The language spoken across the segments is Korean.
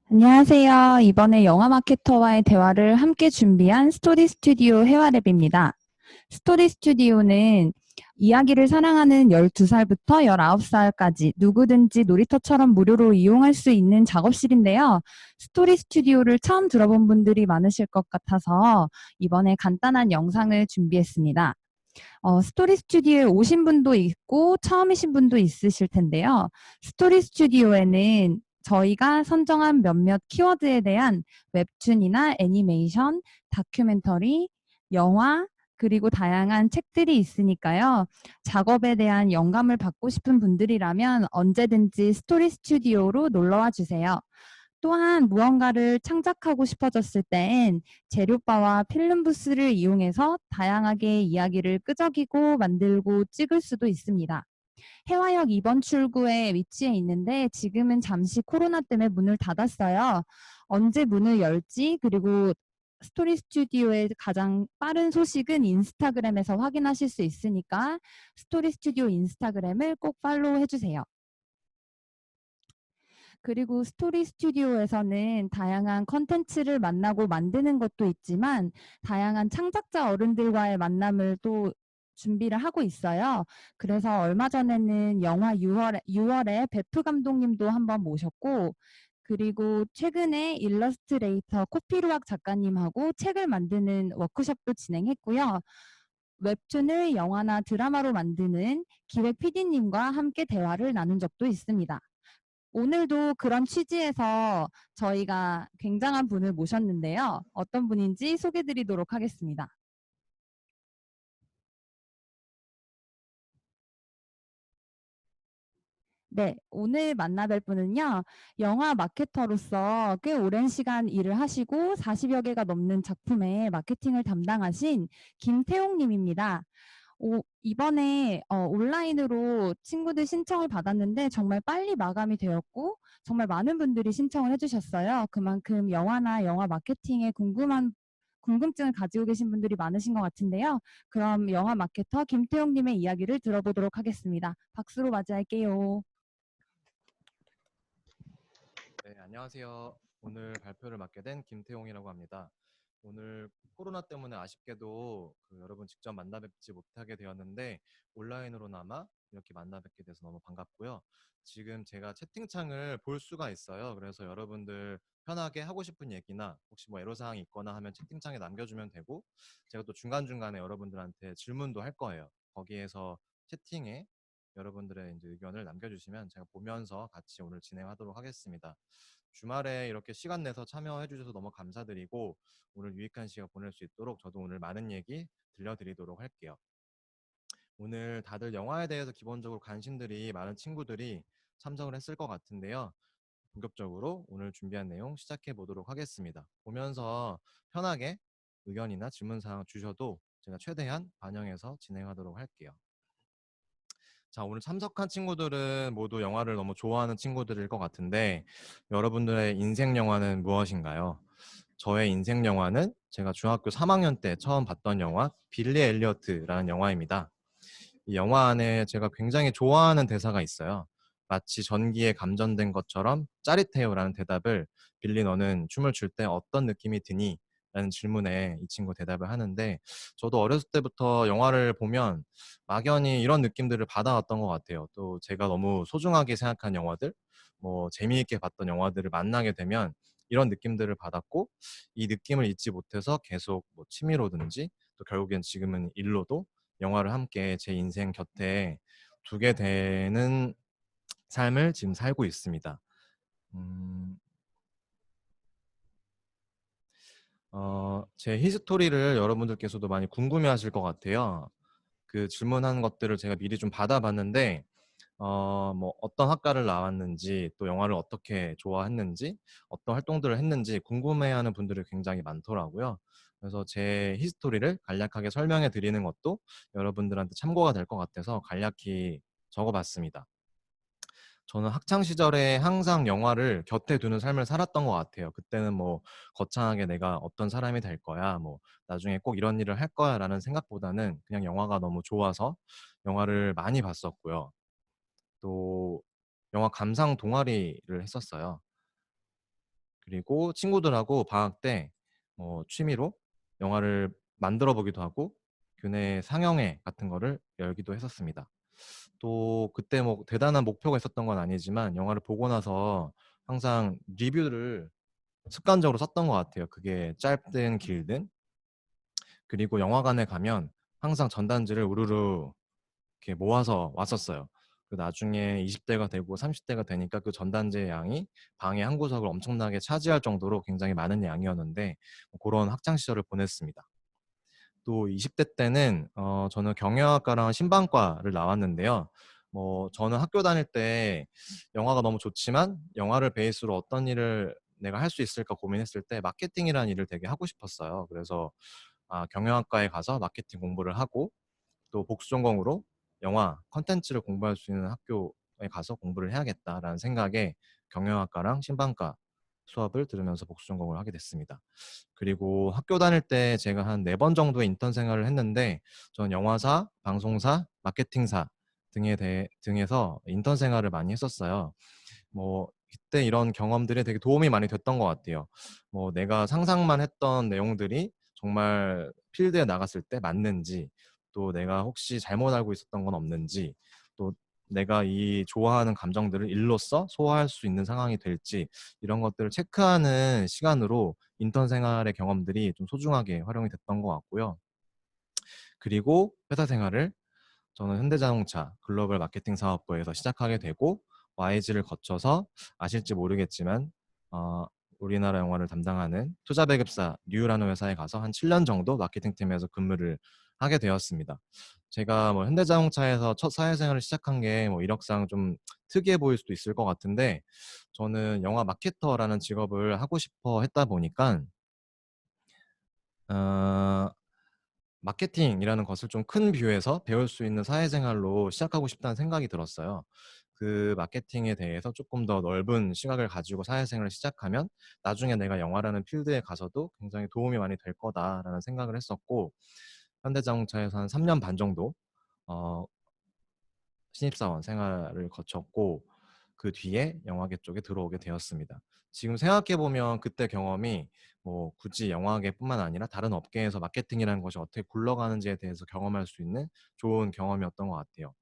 안녕하세요. 이번에 영화 마케터와의 대화를 함께 준비한 스토리 스튜디오 회화랩입니다. 스토리 스튜디오는 이야기를 사랑하는 12살부터 19살까지 누구든지 놀이터처럼 무료로 이용할 수 있는 작업실인데요. 스토리 스튜디오를 처음 들어본 분들이 많으실 것 같아서 이번에 간단한 영상을 준비했습니다. 스토리 스튜디오에 오신 분도 있고 처음이신 분도 있으실 텐데요. 스토리 스튜디오에는 저희가 선정한 몇몇 키워드에 대한 웹툰이나 애니메이션, 다큐멘터리, 영화, 그리고 다양한 책들이 있으니까요. 작업에 대한 영감을 받고 싶은 분들이라면 언제든지 스토리 스튜디오로 놀러와 주세요. 또한 무언가를 창작하고 싶어졌을 땐 재료바와 필름 부스를 이용해서 다양하게 이야기를 끄적이고 만들고 찍을 수도 있습니다. 해화역 2번 출구에 위치해 있는데 지금은 잠시 코로나 때문에 문을 닫았어요. 언제 문을 열지 그리고 스토리 스튜디오의 가장 빠른 소식은 인스타그램에서 확인하실 수 있으니까 스토리 스튜디오 인스타그램을 꼭 팔로우 해주세요. 그리고 스토리 스튜디오에서는 다양한 컨텐츠를 만나고 만드는 것도 있지만 다양한 창작자 어른들과의 만남을 또 준비를 하고 있어요. 그래서 얼마 전에는 영화 6월에 베프 감독님도 한번 모셨고 그리고 최근에 일러스트레이터 코피루악 작가님하고 책을 만드는 워크숍도 진행했고요. 웹툰을 영화나 드라마로 만드는 기획 PD님과 함께 대화를 나눈 적도 있습니다. 오늘도 그런 취지에서 저희가 굉장한 분을 모셨는데요. 어떤 분인지 소개드리도록 하겠습니다. 네, 오늘 만나뵐 분은요, 영화 마케터로서 꽤 오랜 시간 일을 하시고 40여 개가 넘는 작품의 마케팅을 담당하신 김태용 님입니다. 이번에 온라인으로 친구들 신청을 받았는데 정말 빨리 마감이 되었고 정말 많은 분들이 신청을 해주셨어요. 그만큼 영화나 영화 마케팅에 궁금증을 가지고 계신 분들이 많으신 것 같은데요. 그럼 영화 마케터 김태용 님의 이야기를 들어보도록 하겠습니다. 박수로 맞이할게요. 네, 안녕하세요. 오늘 발표를 맡게 된 김태용이라고 합니다. 오늘 코로나 때문에 아쉽게도 여러분 직접 만나 뵙지 못하게 되었는데 온라인으로나마 이렇게 만나 뵙게 돼서 너무 반갑고요. 지금 제가 채팅창을 볼 수가 있어요. 그래서 여러분들 편하게 하고 싶은 얘기나 혹시 뭐 애로사항이 있거나 하면 채팅창에 남겨주면 되고 제가 또 중간중간에 여러분들한테 질문도 할 거예요. 거기에서 채팅에 여러분들의 이제 의견을 남겨주시면 제가 보면서 같이 오늘 진행하도록 하겠습니다. 주말에 이렇게 시간 내서 참여해 주셔서 너무 감사드리고 오늘 유익한 시간 보낼 수 있도록 저도 오늘 많은 얘기 들려드리도록 할게요. 오늘 다들 영화에 대해서 기본적으로 관심들이 많은 친구들이 참석을 했을 것 같은데요. 본격적으로 오늘 준비한 내용 시작해 보도록 하겠습니다. 보면서 편하게 의견이나 질문사항 주셔도 제가 최대한 반영해서 진행하도록 할게요. 자, 오늘 참석한 친구들은 모두 영화를 너무 좋아하는 친구들일 것 같은데 여러분들의 인생 영화는 무엇인가요? 저의 인생 영화는 제가 중학교 3학년 때 처음 봤던 영화 빌리 엘리어트라는 영화입니다. 이 영화 안에 제가 굉장히 좋아하는 대사가 있어요. 마치 전기에 감전된 것처럼 짜릿해요라는 대답을 빌리 너는 춤을 출 때 어떤 느낌이 드니? 라는 질문에 이 친구 대답을 하는데 저도 어렸을 때부터 영화를 보면 막연히 이런 느낌들을 받아왔던 것 같아요. 또 제가 너무 소중하게 생각한 영화들, 뭐 재미있게 봤던 영화들을 만나게 되면 이런 느낌들을 받았고 이 느낌을 잊지 못해서 계속 뭐 취미로든지 또 결국엔 지금은 일로도 영화를 함께 제 인생 곁에 두게 되는 삶을 지금 살고 있습니다. 음, 제 히스토리를 여러분들께서도 많이 궁금해 하실 것 같아요. 그 질문한 것들을 제가 미리 좀 받아봤는데, 뭐 어떤 학과를 나왔는지, 또 영화를 어떻게 좋아했는지, 어떤 활동들을 했는지 궁금해하는 분들이 굉장히 많더라고요. 그래서 제 히스토리를 간략하게 설명해 드리는 것도 여러분들한테 참고가 될 것 같아서 간략히 적어봤습니다. 저는 학창 시절에 항상 영화를 곁에 두는 삶을 살았던 것 같아요. 그때는 뭐 거창하게 내가 어떤 사람이 될 거야, 뭐 나중에 꼭 이런 일을 할 거야라는 생각보다는 그냥 영화가 너무 좋아서 영화를 많이 봤었고요. 또 영화 감상 동아리를 했었어요. 그리고 친구들하고 방학 때 취미로 영화를 만들어 보기도 하고 교내 상영회 같은 거를 열기도 했었습니다. 또 그때 뭐 대단한 목표가 있었던 건 아니지만 영화를 보고 나서 항상 리뷰를 습관적으로 썼던 것 같아요. 그게 짧든 길든. 그리고 영화관에 가면 항상 전단지를 우르르 이렇게 모아서 왔었어요. 그 나중에 20대가 되고 30대가 되니까 그 전단지의 양이 방의 한 구석을 엄청나게 차지할 정도로 굉장히 많은 양이었는데 그런 학창 시절을 보냈습니다. 또 20대 때는 저는 경영학과랑 신방과를 나왔는데요. 뭐 저는 학교 다닐 때 영화가 너무 좋지만 영화를 베이스로 어떤 일을 내가 할 수 있을까 고민했을 때 마케팅이라는 일을 되게 하고 싶었어요. 그래서 경영학과에 가서 마케팅 공부를 하고 또 복수 전공으로 영화 컨텐츠를 공부할 수 있는 학교에 가서 공부를 해야겠다라는 생각에 경영학과랑 신방과 수업을 들으면서 복수 전공을 하게 됐습니다. 그리고 학교 다닐 때 제가 한 4번 정도의 인턴 생활을 했는데 저는 영화사, 방송사, 마케팅사 등에서 인턴 생활을 많이 했었어요. 뭐 그때 이런 경험들이 되게 도움이 많이 됐던 것 같아요. 뭐 내가 상상만 했던 내용들이 정말 필드에 나갔을 때 맞는지, 또 내가 혹시 잘못 알고 있었던 건 없는지, 또 내가 이 좋아하는 감정들을 일로써 소화할 수 있는 상황이 될지 이런 것들을 체크하는 시간으로 인턴 생활의 경험들이 좀 소중하게 활용이 됐던 것 같고요. 그리고 회사 생활을 저는 현대자동차 글로벌 마케팅 사업부에서 시작하게 되고 YG를 거쳐서 아실지 모르겠지만 어, 우리나라 영화를 담당하는 투자배급사 뉴라는 회사에 가서 한 7년 정도 마케팅팀에서 근무를 하게 되었습니다. 제가 뭐 현대자동차에서 첫 사회생활을 시작한 게 뭐 이력상 좀 특이해 보일 수도 있을 것 같은데 저는 영화 마케터라는 직업을 하고 싶어 했다 보니까 어 마케팅이라는 것을 좀 큰 뷰에서 배울 수 있는 사회생활로 시작하고 싶다는 생각이 들었어요. 그 마케팅에 대해서 조금 더 넓은 시각을 가지고 사회생활을 시작하면 나중에 내가 영화라는 필드에 가서도 굉장히 도움이 많이 될 거다라는 생각을 했었고 현대자동차에서 한 3년 반 정도 어 신입사원 생활을 거쳤고 그 뒤에 영화계 쪽에 들어오게 되었습니다. 지금 생각해 보면 그때 경험이 뭐 굳이 영화계뿐만 아니라 다른 업계에서 마케팅이라는 것이 어떻게 굴러가는지에 대해서 경험할 수 있는 좋은 경험이었던 것 같아요.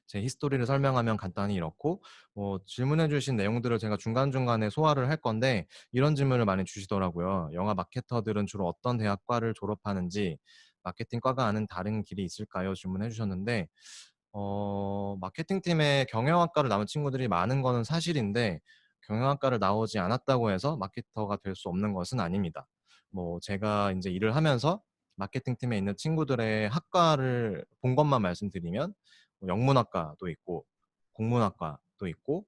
제 히스토리를 설명하면 간단히 이렇고 질문해 주신 내용들을 제가 중간중간에 소화를 할 건데 이런 질문을 많이 주시더라고요. 영화 마케터들은 주로 어떤 대학과를 졸업하는지 마케팅과가 아는 다른 길이 있을까요? 질문해 주셨는데 마케팅팀에 경영학과를 나온 친구들이 많은 거는 사실인데 경영학과를 나오지 않았다고 해서 마케터가 될 수 없는 것은 아닙니다. 뭐 제가 이제 일을 하면서 마케팅팀에 있는 친구들의 학과를 본 것만 말씀드리면 뭐 영문학과도 있고 국문학과도 있고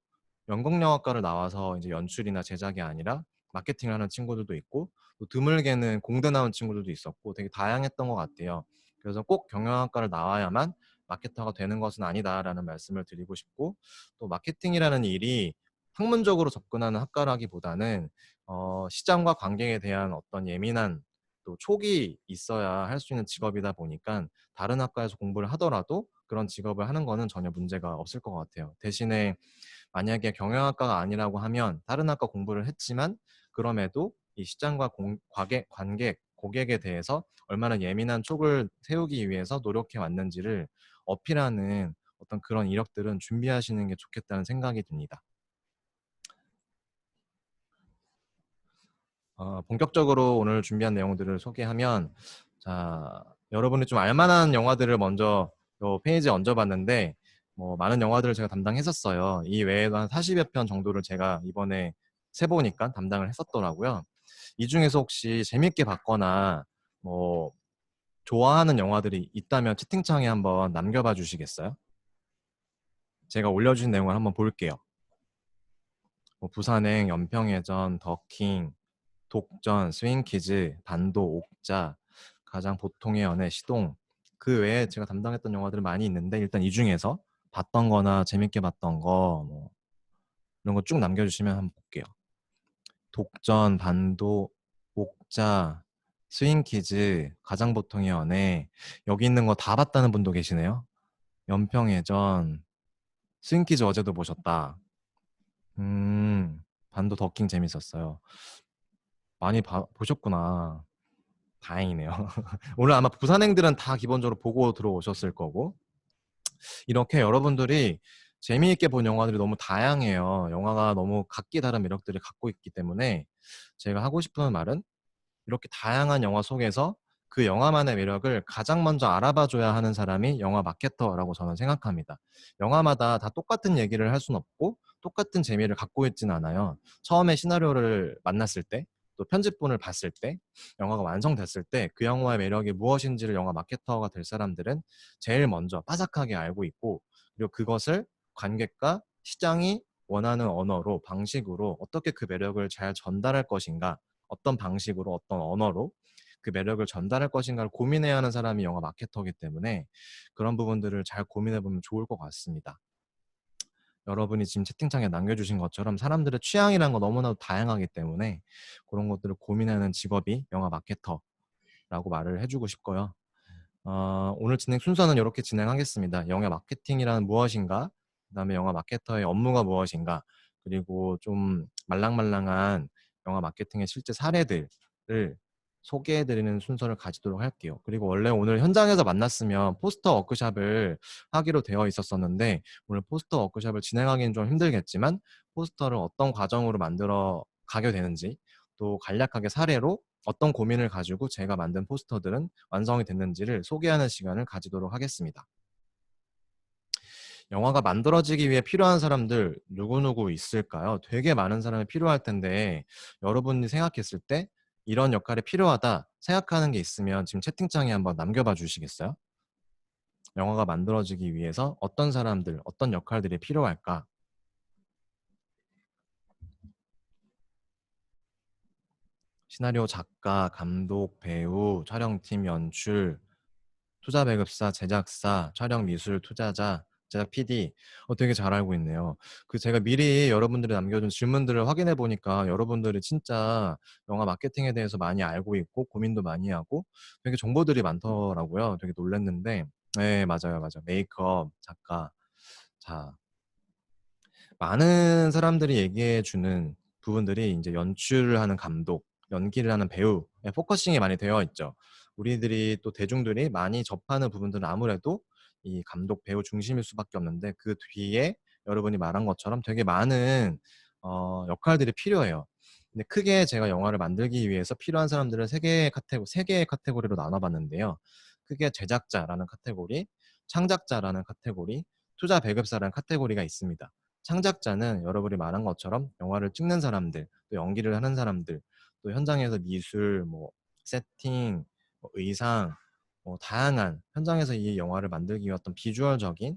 연극영화과를 나와서 이제 연출이나 제작이 아니라 마케팅을 하는 친구들도 있고 또 드물게는 공대 나온 친구들도 있었고 되게 다양했던 것 같아요. 그래서 꼭 경영학과를 나와야만 마케터가 되는 것은 아니다라는 말씀을 드리고 싶고 또 마케팅이라는 일이 학문적으로 접근하는 학과라기보다는 시장과 관객에 대한 어떤 예민한 또 촉이 있어야 할 수 있는 직업이다 보니까 다른 학과에서 공부를 하더라도 그런 직업을 하는 거는 전혀 문제가 없을 것 같아요. 대신에 만약에 경영학과가 아니라고 하면 다른 학과 공부를 했지만 그럼에도 이 시장과 관객, 고객에 대해서 얼마나 예민한 촉을 세우기 위해서 노력해 왔는지를 어필하는 어떤 그런 이력들은 준비하시는 게 좋겠다는 생각이 듭니다. 본격적으로 오늘 준비한 내용들을 소개하면 자, 여러분이 좀 알만한 영화들을 먼저 요 페이지에 얹어봤는데 뭐 많은 영화들을 제가 담당했었어요. 이 외에도 한 40여 편 정도를 제가 이번에 세보니까 담당을 했었더라고요. 이 중에서 혹시 재밌게 봤거나 뭐 좋아하는 영화들이 있다면 채팅창에 한번 남겨봐 주시겠어요? 제가 올려주신 내용을 한번 볼게요. 뭐 부산행, 연평해전, 더킹, 독전, 스윙키즈, 반도, 옥자, 가장 보통의 연애, 시동 그 외에 제가 담당했던 영화들이 많이 있는데 일단 이 중에서 봤던 거나 재밌게 봤던 거 뭐 이런 거 쭉 남겨주시면 한번 볼게요. 독전, 반도, 옥자, 스윙키즈, 가장 보통의 연애 여기 있는 거 다 봤다는 분도 계시네요. 연평해전, 스윙키즈 어제도 보셨다. 반도 더킹 재밌었어요. 많이 보셨구나. 다행이네요. 오늘 아마 부산행들은 다 기본적으로 보고 들어오셨을 거고 이렇게 여러분들이 재미있게 본 영화들이 너무 다양해요. 영화가 너무 각기 다른 매력들을 갖고 있기 때문에 제가 하고 싶은 말은 이렇게 다양한 영화 속에서 그 영화만의 매력을 가장 먼저 알아봐줘야 하는 사람이 영화 마케터라고 저는 생각합니다. 영화마다 다 똑같은 얘기를 할 수는 없고 똑같은 재미를 갖고 있진 않아요. 처음에 시나리오를 만났을 때, 또 편집본을 봤을 때, 영화가 완성됐을 때 그 영화의 매력이 무엇인지를 영화 마케터가 될 사람들은 제일 먼저 빠삭하게 알고 있고 그리고 그것을 관객과 시장이 원하는 언어로, 방식으로 어떻게 그 매력을 잘 전달할 것인가 어떤 방식으로 어떤 언어로 그 매력을 전달할 것인가를 고민해야 하는 사람이 영화 마케터이기 때문에 그런 부분들을 잘 고민해 보면 좋을 것 같습니다. 여러분이 지금 채팅창에 남겨주신 것처럼 사람들의 취향이라는 거 너무나도 다양하기 때문에 그런 것들을 고민하는 직업이 영화 마케터라고 말을 해주고 싶고요. 오늘 진행 순서는 이렇게 진행하겠습니다. 영화 마케팅이란 무엇인가? 그다음에 영화 마케터의 업무가 무엇인가? 그리고 좀 말랑말랑한 영화 마케팅의 실제 사례들을 소개해드리는 순서를 가지도록 할게요. 그리고 원래 오늘 현장에서 만났으면 포스터 워크샵을 하기로 되어 있었었는데 오늘 포스터 워크샵을 진행하기는 좀 힘들겠지만 포스터를 어떤 과정으로 만들어 가게 되는지 또 간략하게 사례로 어떤 고민을 가지고 제가 만든 포스터들은 완성이 됐는지를 소개하는 시간을 가지도록 하겠습니다. 영화가 만들어지기 위해 필요한 사람들 누구누구 있을까요? 되게 많은 사람이 필요할 텐데 여러분이 생각했을 때 이런 역할이 필요하다 생각하는 게 있으면 지금 채팅창에 한번 남겨봐 주시겠어요? 영화가 만들어지기 위해서 어떤 사람들, 어떤 역할들이 필요할까? 시나리오 작가, 감독, 배우, 촬영팀, 연출, 투자 배급사, 제작사, 촬영 미술 투자자, 제작 PD. 되게 잘 알고 있네요. 제가 미리 여러분들이 남겨준 질문들을 확인해 보니까 여러분들이 진짜 영화 마케팅에 대해서 많이 알고 있고 고민도 많이 하고 되게 정보들이 많더라고요. 되게 놀랐는데, 네, 맞아요, 맞아요. 메이크업, 작가. 자, 많은 사람들이 얘기해 주는 부분들이 이제 연출을 하는 감독, 연기를 하는 배우에 포커싱이 많이 되어 있죠. 우리들이 또 대중들이 많이 접하는 부분들은 아무래도 이 감독, 배우 중심일 수밖에 없는데 그 뒤에 여러분이 말한 것처럼 되게 많은 역할들이 필요해요. 근데 크게 제가 영화를 만들기 위해서 필요한 사람들을 세 개의 카테고리로 나눠봤는데요. 크게 제작자라는 카테고리, 창작자라는 카테고리, 투자 배급사라는 카테고리가 있습니다. 창작자는 여러분이 말한 것처럼 영화를 찍는 사람들, 또 연기를 하는 사람들, 또 현장에서 미술, 뭐 세팅, 뭐 의상, 뭐 다양한 현장에서 이 영화를 만들기 위한 어떤 비주얼적인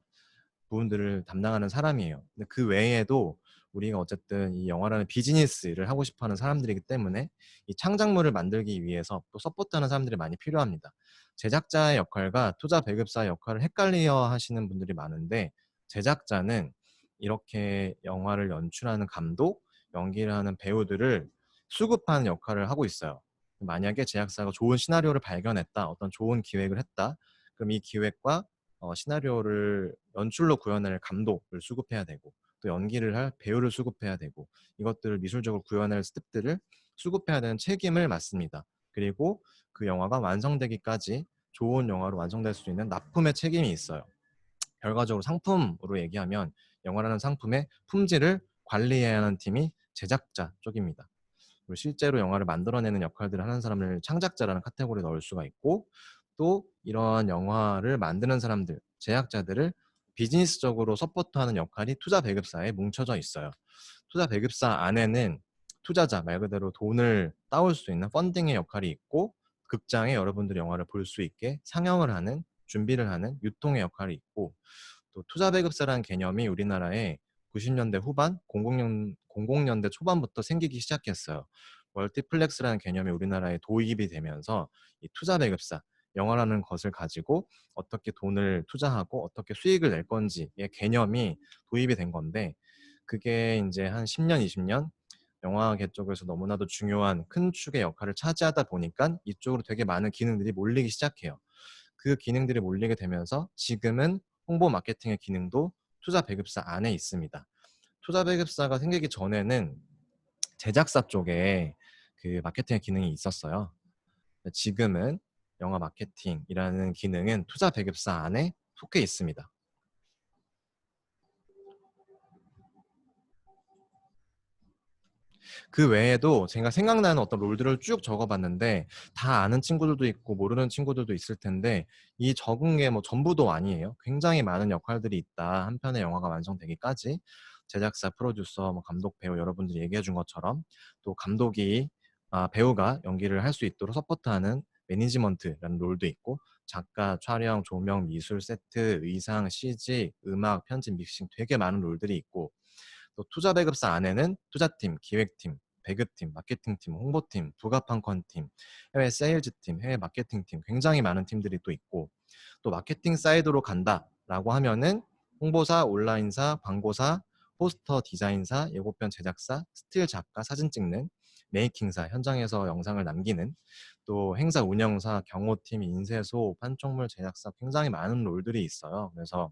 부분들을 담당하는 사람이에요. 근데 그 외에도 우리가 어쨌든 이 영화라는 비즈니스를 하고 싶어 하는 사람들이기 때문에 이 창작물을 만들기 위해서 또 서포트하는 사람들이 많이 필요합니다. 제작자의 역할과 투자 배급사의 역할을 헷갈려 하시는 분들이 많은데 제작자는 이렇게 영화를 연출하는 감독, 연기를 하는 배우들을 수급하는 역할을 하고 있어요. 만약에 제작사가 좋은 시나리오를 발견했다, 어떤 좋은 기획을 했다, 그럼 이 기획과 시나리오를 연출로 구현할 감독을 수급해야 되고 또 연기를 할 배우를 수급해야 되고 이것들을 미술적으로 구현할 스태프들을 수급해야 되는 책임을 맡습니다. 그리고 그 영화가 완성되기까지 좋은 영화로 완성될 수 있는 납품의 책임이 있어요. 결과적으로 상품으로 얘기하면 영화라는 상품의 품질을 관리해야 하는 팀이 제작자 쪽입니다. 그리고 실제로 영화를 만들어내는 역할들을 하는 사람을 창작자라는 카테고리에 넣을 수가 있고 또 이러한 영화를 만드는 사람들, 제작자들을 비즈니스적으로 서포트하는 역할이 투자 배급사에 뭉쳐져 있어요. 투자 배급사 안에는 투자자 말 그대로 돈을 따올 수 있는 펀딩의 역할이 있고 극장에 여러분들이 영화를 볼 수 있게 상영을 하는 준비를 하는 유통의 역할이 있고 또 투자 배급사라는 개념이 우리나라에 90년대 후반, 00년대 초반부터 생기기 시작했어요. 멀티플렉스라는 개념이 우리나라에 도입이 되면서 이 투자 배급사, 영화라는 것을 가지고 어떻게 돈을 투자하고 어떻게 수익을 낼 건지의 개념이 도입이 된 건데 그게 이제 한 10년, 20년 영화계 쪽에서 너무나도 중요한 큰 축의 역할을 차지하다 보니까 이쪽으로 되게 많은 기능들이 몰리기 시작해요. 그 기능들이 몰리게 되면서 지금은 홍보 마케팅의 기능도 투자 배급사 안에 있습니다. 투자 배급사가 생기기 전에는 제작사 쪽에 그 마케팅의 기능이 있었어요. 지금은 영화 마케팅이라는 기능은 투자 배급사 안에 속해 있습니다. 그 외에도 제가 생각나는 어떤 롤들을 쭉 적어봤는데 다 아는 친구들도 있고 모르는 친구들도 있을 텐데 이 적은 게 뭐 전부도 아니에요. 굉장히 많은 역할들이 있다. 한 편의 영화가 완성되기까지 제작사, 프로듀서, 뭐 감독, 배우 여러분들이 얘기해 준 것처럼 또 배우가 연기를 할 수 있도록 서포트하는 매니지먼트라는 롤도 있고 작가, 촬영, 조명, 미술, 세트, 의상, CG, 음악, 편집, 믹싱 되게 많은 롤들이 있고 또 투자 배급사 안에는 투자팀, 기획팀, 배급팀, 마케팅팀, 홍보팀, 부가판권팀, 해외 세일즈팀, 해외 마케팅팀 굉장히 많은 팀들이 또 있고 또 마케팅 사이드로 간다라고 하면은 홍보사, 온라인사, 광고사, 포스터 디자인사, 예고편 제작사, 스틸 작가, 사진 찍는 메이킹사, 현장에서 영상을 남기는 또 행사 운영사, 경호팀, 인쇄소, 판촉물 제작사 굉장히 많은 롤들이 있어요. 그래서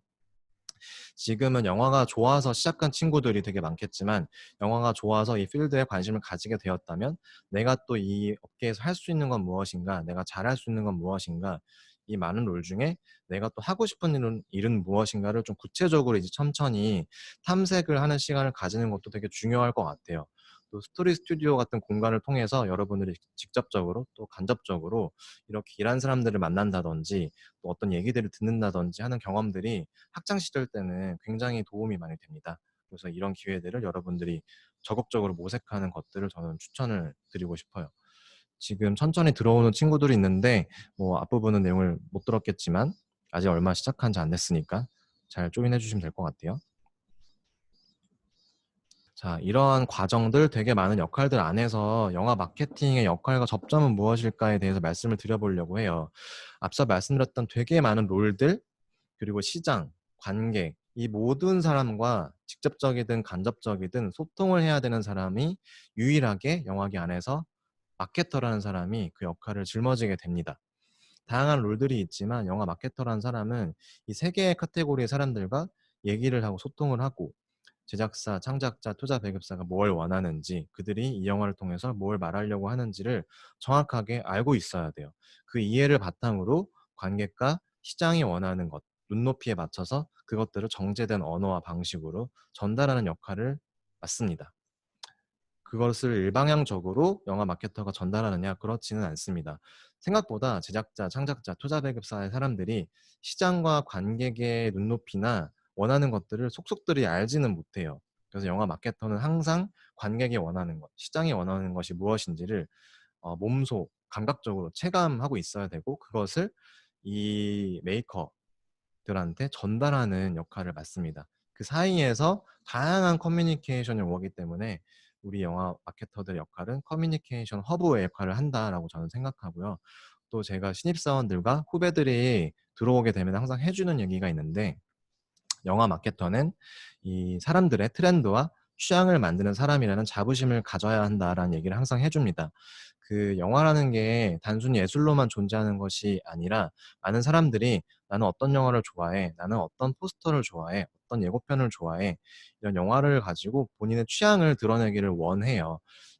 지금은 영화가 좋아서 시작한 친구들이 되게 많겠지만 영화가 좋아서 이 필드에 관심을 가지게 되었다면 내가 또 이 업계에서 할 수 있는 건 무엇인가, 내가 잘할 수 있는 건 무엇인가, 이 많은 롤 중에 내가 또 하고 싶은 일은 무엇인가를 좀 구체적으로 이제 천천히 탐색을 하는 시간을 가지는 것도 되게 중요할 것 같아요. 또 스토리 스튜디오 같은 공간을 통해서 여러분들이 직접적으로 또 간접적으로 이렇게 일하는 사람들을 만난다든지 또 어떤 얘기들을 듣는다든지 하는 경험들이 학창 시절 때는 굉장히 도움이 많이 됩니다. 그래서 이런 기회들을 여러분들이 적극적으로 모색하는 것들을 저는 추천을 드리고 싶어요. 지금 천천히 들어오는 친구들이 있는데 뭐 앞부분은 내용을 못 들었겠지만 아직 얼마 시작한 지 안 됐으니까 잘 조인해 주시면 될 것 같아요. 자, 이러한 과정들, 되게 많은 역할들 안에서 영화 마케팅의 역할과 접점은 무엇일까에 대해서 말씀을 드려보려고 해요. 앞서 말씀드렸던 되게 많은 롤들, 그리고 시장, 관객, 이 모든 사람과 직접적이든 간접적이든 소통을 해야 되는 사람이 유일하게 영화계 안에서 마케터라는 사람이 그 역할을 짊어지게 됩니다. 다양한 롤들이 있지만 영화 마케터라는 사람은 이 세 개의 카테고리의 사람들과 얘기를 하고 소통을 하고, 제작사, 창작자, 투자 배급사가 뭘 원하는지, 그들이 이 영화를 통해서 뭘 말하려고 하는지를 정확하게 알고 있어야 돼요. 그 이해를 바탕으로 관객과 시장이 원하는 것, 눈높이에 맞춰서 그것들을 정제된 언어와 방식으로 전달하는 역할을 맡습니다. 그것을 일방향적으로 영화 마케터가 전달하느냐? 그렇지는 않습니다. 생각보다 제작자, 창작자, 투자 배급사의 사람들이 시장과 관객의 눈높이나 원하는 것들을 속속들이 알지는 못해요. 그래서 영화 마케터는 항상 관객이 원하는 것, 시장이 원하는 것이 무엇인지를 몸소 감각적으로 체감하고 있어야 되고, 그것을 이 메이커들한테 전달하는 역할을 맡습니다. 그 사이에서 다양한 커뮤니케이션이 오기 때문에 우리 영화 마케터들의 역할은 커뮤니케이션 허브의 역할을 한다라고 저는 생각하고요. 또 제가 신입사원들과 후배들이 들어오게 되면 항상 해주는 얘기가 있는데, 영화 마케터는 이 사람들의 트렌드와 취향을 만드는 사람이라는 자부심을 가져야 한다라는 얘기를 항상 해줍니다. 그 영화라는 게 단순히 예술로만 존재하는 것이 아니라, 많은 사람들이 나는 어떤 영화를 좋아해, 나는 어떤 포스터를 좋아해, 어떤 예고편을 좋아해, 이런 영화를 가지고 본인의 취향을 드러내기를 원해요.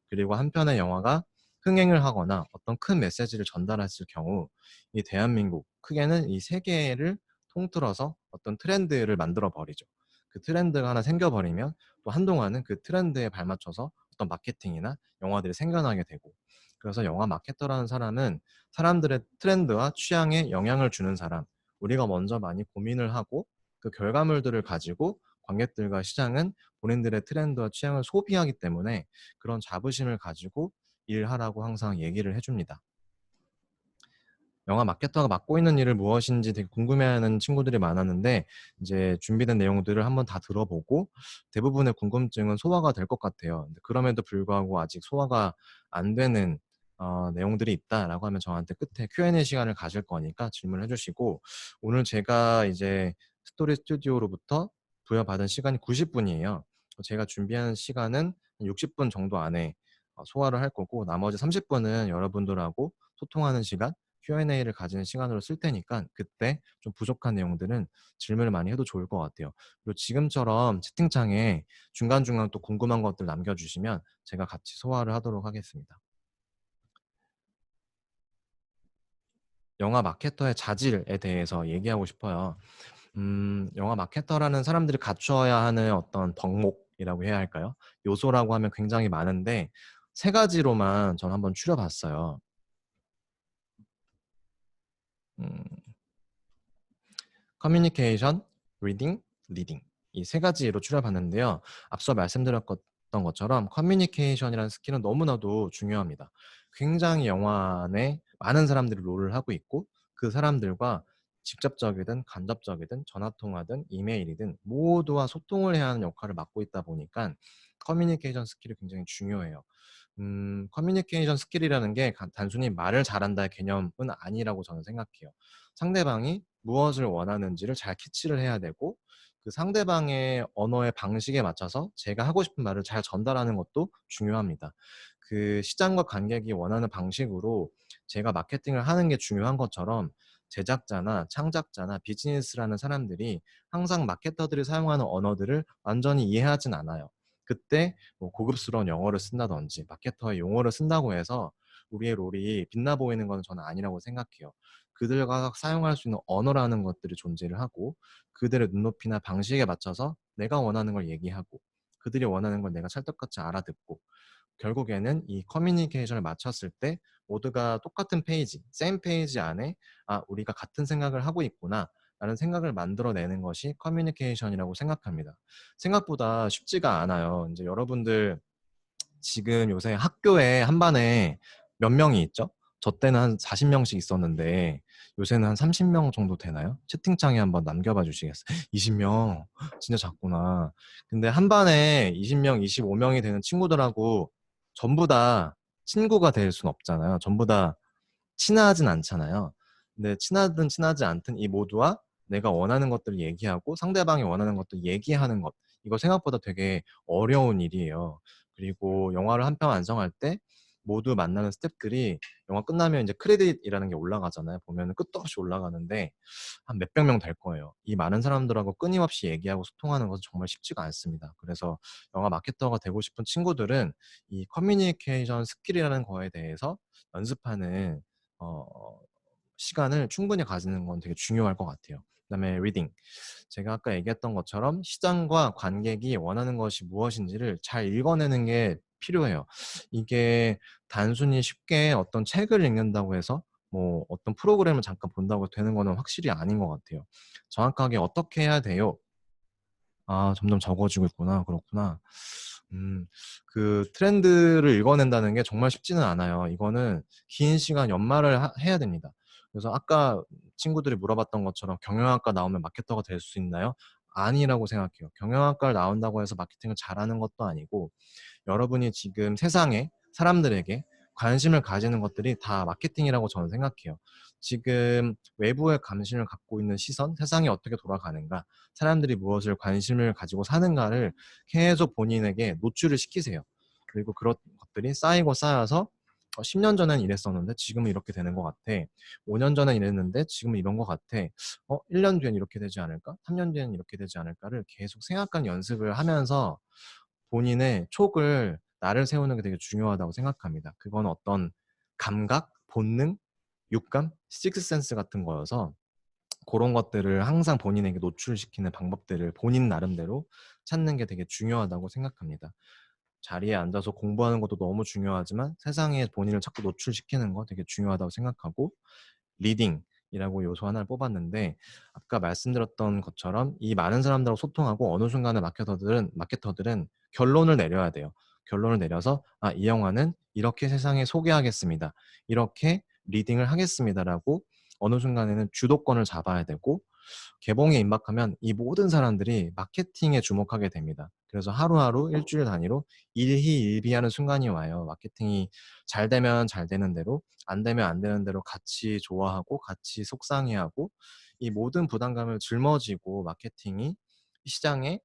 그리고 한 편의 영화가 흥행을 하거나 어떤 큰 메시지를 전달했을 경우, 이 대한민국, 크게는 이 세계를 통틀어서 어떤 트렌드를 만들어 버리죠. 그 트렌드가 하나 생겨버리면 또 한동안은 그 트렌드에 발맞춰서 어떤 마케팅이나 영화들이 생겨나게 되고, 그래서 영화 마케터라는 사람은 사람들의 트렌드와 취향에 영향을 주는 사람, 우리가 먼저 많이 고민을 하고 그 결과물들을 가지고 관객들과 시장은 본인들의 트렌드와 취향을 소비하기 때문에 그런 자부심을 가지고 일하라고 항상 얘기를 해줍니다. 영화 마케터가 맡고 있는 일을 무엇인지 되게 궁금해하는 친구들이 많았는데, 이제 준비된 내용들을 한번 다 들어보고 대부분의 궁금증은 소화가 될 것 같아요. 근데 그럼에도 불구하고 아직 소화가 안 되는 내용들이 있다라고 하면 저한테 끝에 Q&A 시간을 가질 거니까 질문을 해주시고, 오늘 제가 이제 스토리 스튜디오로부터 부여받은 시간이 90분이에요. 제가 준비한 시간은 60분 정도 안에 소화를 할 거고, 나머지 30분은 여러분들하고 소통하는 시간, Q&A를 가지는 시간으로 쓸 테니까 그때 좀 부족한 내용들은 질문을 많이 해도 좋을 것 같아요. 그리고 지금처럼 채팅창에 중간중간 또 궁금한 것들 남겨주시면 제가 같이 소화를 하도록 하겠습니다. 영화 마케터의 자질에 대해서 얘기하고 싶어요. 영화 마케터라는 사람들이 갖추어야 하는 어떤 덕목이라고 해야 할까요? 요소라고 하면 굉장히 많은데 세 가지로만 전 한번 추려봤어요. 음, 커뮤니케이션, 리딩, 리딩. 이 세 가지로 추려봤는데요. 앞서 말씀드렸던 것처럼 커뮤니케이션이라는 스킬은 너무나도 중요합니다. 굉장히 영화 안에 많은 사람들이 롤을 하고 있고, 그 사람들과 직접적이든 간접적이든 전화통화든 이메일이든 모두와 소통을 해야 하는 역할을 맡고 있다 보니까 커뮤니케이션 스킬이 굉장히 중요해요. 커뮤니케이션 스킬이라는 게 단순히 말을 잘한다의 개념은 아니라고 저는 생각해요. 상대방이 무엇을 원하는지를 잘 캐치를 해야 되고, 그 상대방의 언어의 방식에 맞춰서 제가 하고 싶은 말을 잘 전달하는 것도 중요합니다. 그 시장과 관객이 원하는 방식으로 제가 마케팅을 하는 게 중요한 것처럼, 제작자나 창작자나 비즈니스라는 사람들이 항상 마케터들이 사용하는 언어들을 완전히 이해하진 않아요. 그때 뭐 고급스러운 영어를 쓴다든지 마케터의 용어를 쓴다고 해서 우리의 롤이 빛나 보이는 건 저는 아니라고 생각해요. 그들과 사용할 수 있는 언어라는 것들이 존재를 하고, 그들의 눈높이나 방식에 맞춰서 내가 원하는 걸 얘기하고, 그들이 원하는 걸 내가 찰떡같이 알아듣고, 결국에는 이 커뮤니케이션을 마쳤을 때 모두가 똑같은 페이지, 세임 페이지 안에 우리가 같은 생각을 하고 있구나 라는 생각을 만들어내는 것이 커뮤니케이션이라고 생각합니다. 생각보다 쉽지가 않아요. 이제 여러분들 지금 요새 학교에 한 반에 몇 명이 있죠? 저 때는 한 40명씩 있었는데 요새는 한 30명 정도 되나요? 채팅창에 한번 남겨봐 주시겠어요? 20명 진짜 작구나. 근데 한 반에 20명, 25명이 되는 친구들하고 전부 다 친구가 될 순 없잖아요. 전부 다 친하진 않잖아요. 근데 친하든 친하지 않든 이 모두와 내가 원하는 것들을 얘기하고 상대방이 원하는 것들 얘기하는 것, 이거 생각보다 되게 어려운 일이에요. 그리고 영화를 한 편 완성할 때 모두 만나는 스태프들이 영화 끝나면 이제 크레딧이라는 게 올라가잖아요. 보면 끝도 없이 올라가는데 한 몇백 명 될 거예요. 이 많은 사람들하고 끊임없이 얘기하고 소통하는 것은 정말 쉽지가 않습니다. 그래서 영화 마케터가 되고 싶은 친구들은 이 커뮤니케이션 스킬이라는 거에 대해서 연습하는 어, 시간을 충분히 가지는 건 되게 중요할 것 같아요. 그다음에 리딩. 제가 아까 얘기했던 것처럼 시장과 관객이 원하는 것이 무엇인지를 잘 읽어내는 게 필요해요. 이게 단순히 쉽게 어떤 책을 읽는다고 해서 뭐 어떤 프로그램을 잠깐 본다고 되는 거는 확실히 아닌 것 같아요. 정확하게 어떻게 해야 돼요? 아, 점점 적어지고 있구나. 그렇구나. 그 트렌드를 읽어낸다는 게 정말 쉽지는 않아요. 이거는 긴 시간 연말을 해야 됩니다. 그래서 아까 친구들이 물어봤던 것처럼 경영학과 나오면 마케터가 될 수 있나요? 아니라고 생각해요. 경영학과를 나온다고 해서 마케팅을 잘하는 것도 아니고 여러분이 지금 세상에 사람들에게 관심을 가지는 것들이 다 마케팅이라고 저는 생각해요. 지금 외부에 관심을 갖고 있는 시선, 세상이 어떻게 돌아가는가, 사람들이 무엇을 관심을 가지고 사는가를 계속 본인에게 노출을 시키세요. 그리고 그런 것들이 쌓이고 쌓여서 10년 전엔 이랬었는데 지금은 이렇게 되는 것 같아. 5년 전엔 이랬는데 지금은 이런 것 같아. 1년 뒤엔 이렇게 되지 않을까? 3년 뒤엔 이렇게 되지 않을까를 계속 생각하는 연습을 하면서 본인의 촉을 나를 세우는 게 되게 중요하다고 생각합니다. 그건 어떤 감각, 본능, 육감, 식스센스 같은 거여서 그런 것들을 항상 본인에게 노출시키는 방법들을 본인 나름대로 찾는 게 되게 중요하다고 생각합니다. 자리에 앉아서 공부하는 것도 너무 중요하지만 세상에 본인을 자꾸 노출시키는 거 되게 중요하다고 생각하고 리딩이라고 요소 하나를 뽑았는데 아까 말씀드렸던 것처럼 이 많은 사람들하고 소통하고 어느 순간에 마케터들은 결론을 내려야 돼요. 결론을 내려서 이 영화는 이렇게 세상에 소개하겠습니다. 이렇게 리딩을 하겠습니다라고 어느 순간에는 주도권을 잡아야 되고 개봉에 임박하면 이 모든 사람들이 마케팅에 주목하게 됩니다. 그래서 하루하루 일주일 단위로 일희일비하는 순간이 와요. 마케팅이 잘 되면 잘 되는 대로, 안 되면 안 되는 대로 같이 좋아하고 같이 속상해하고 이 모든 부담감을 짊어지고 마케팅이 시장에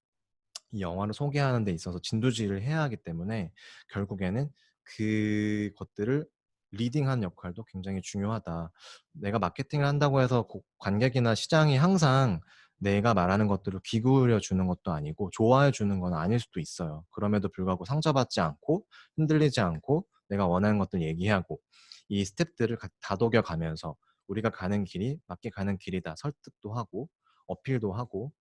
이 영화를 소개하는 데 있어서 진두지휘를 해야 하기 때문에 결국에는 그것들을 리딩하는 역할도 굉장히 중요하다. 내가 마케팅을 한다고 해서 관객이나 시장이 항상 내가 말하는 것들을 귀 기울여 주는 것도 아니고 좋아해 주는 건 아닐 수도 있어요. 그럼에도 불구하고 상처받지 않고 흔들리지 않고 내가 원하는 것들 얘기하고 이 스텝들을 다독여 가면서 우리가 가는 길이 맞게 가는 길이다 설득도 하고 어필도 하고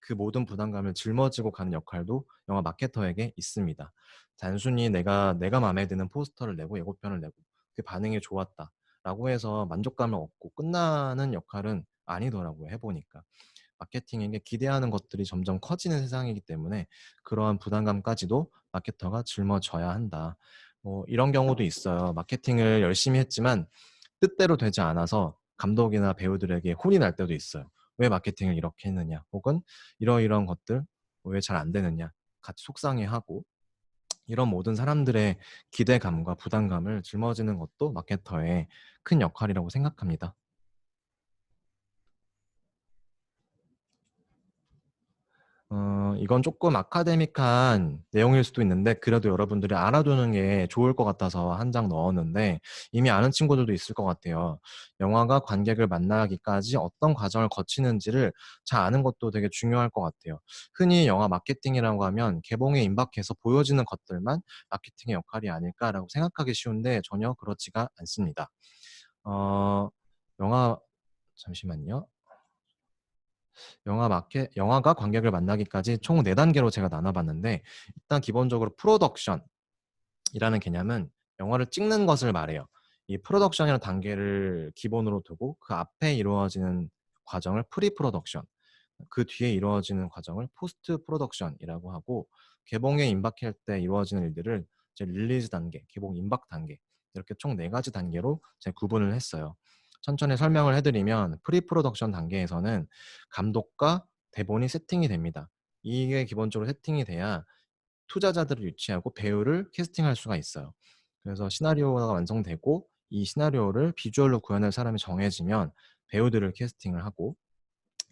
그 모든 부담감을 짊어지고 가는 역할도 영화 마케터에게 있습니다. 단순히 내가 마음에 드는 포스터를 내고 예고편을 내고 그 반응이 좋았다라고 해서 만족감을 얻고 끝나는 역할은 아니더라고요. 해보니까. 마케팅에게 기대하는 것들이 점점 커지는 세상이기 때문에 그러한 부담감까지도 마케터가 짊어져야 한다. 뭐 이런 경우도 있어요. 마케팅을 열심히 했지만 뜻대로 되지 않아서 감독이나 배우들에게 혼이 날 때도 있어요. 왜 마케팅을 이렇게 했느냐, 혹은 이러이러한 것들 왜 잘 안 되느냐, 같이 속상해하고 이런 모든 사람들의 기대감과 부담감을 짊어지는 것도 마케터의 큰 역할이라고 생각합니다. 이건 조금 아카데믹한 내용일 수도 있는데 그래도 여러분들이 알아두는 게 좋을 것 같아서 한 장 넣었는데 이미 아는 친구들도 있을 것 같아요. 영화가 관객을 만나기까지 어떤 과정을 거치는지를 잘 아는 것도 되게 중요할 것 같아요. 흔히 영화 마케팅이라고 하면 개봉에 임박해서 보여지는 것들만 마케팅의 역할이 아닐까라고 생각하기 쉬운데 전혀 그렇지가 않습니다. 어, 영화 잠시만요. 영화가 관객을 만나기까지 총 4단계로 제가 나눠봤는데 일단 기본적으로 프로덕션이라는 개념은 영화를 찍는 것을 말해요. 이 프로덕션이라는 단계를 기본으로 두고 그 앞에 이루어지는 과정을 프리 프로덕션, 그 뒤에 이루어지는 과정을 포스트 프로덕션이라고 하고 개봉에 임박할 때 이루어지는 일들을 이제 릴리즈 단계, 개봉 임박 단계 이렇게 총 4가지 단계로 제가 구분을 했어요. 천천히 설명을 해드리면 프리 프로덕션 단계에서는 감독과 대본이 세팅이 됩니다. 이게 기본적으로 세팅이 돼야 투자자들을 유치하고 배우를 캐스팅할 수가 있어요. 그래서 시나리오가 완성되고 이 시나리오를 비주얼로 구현할 사람이 정해지면 배우들을 캐스팅을 하고,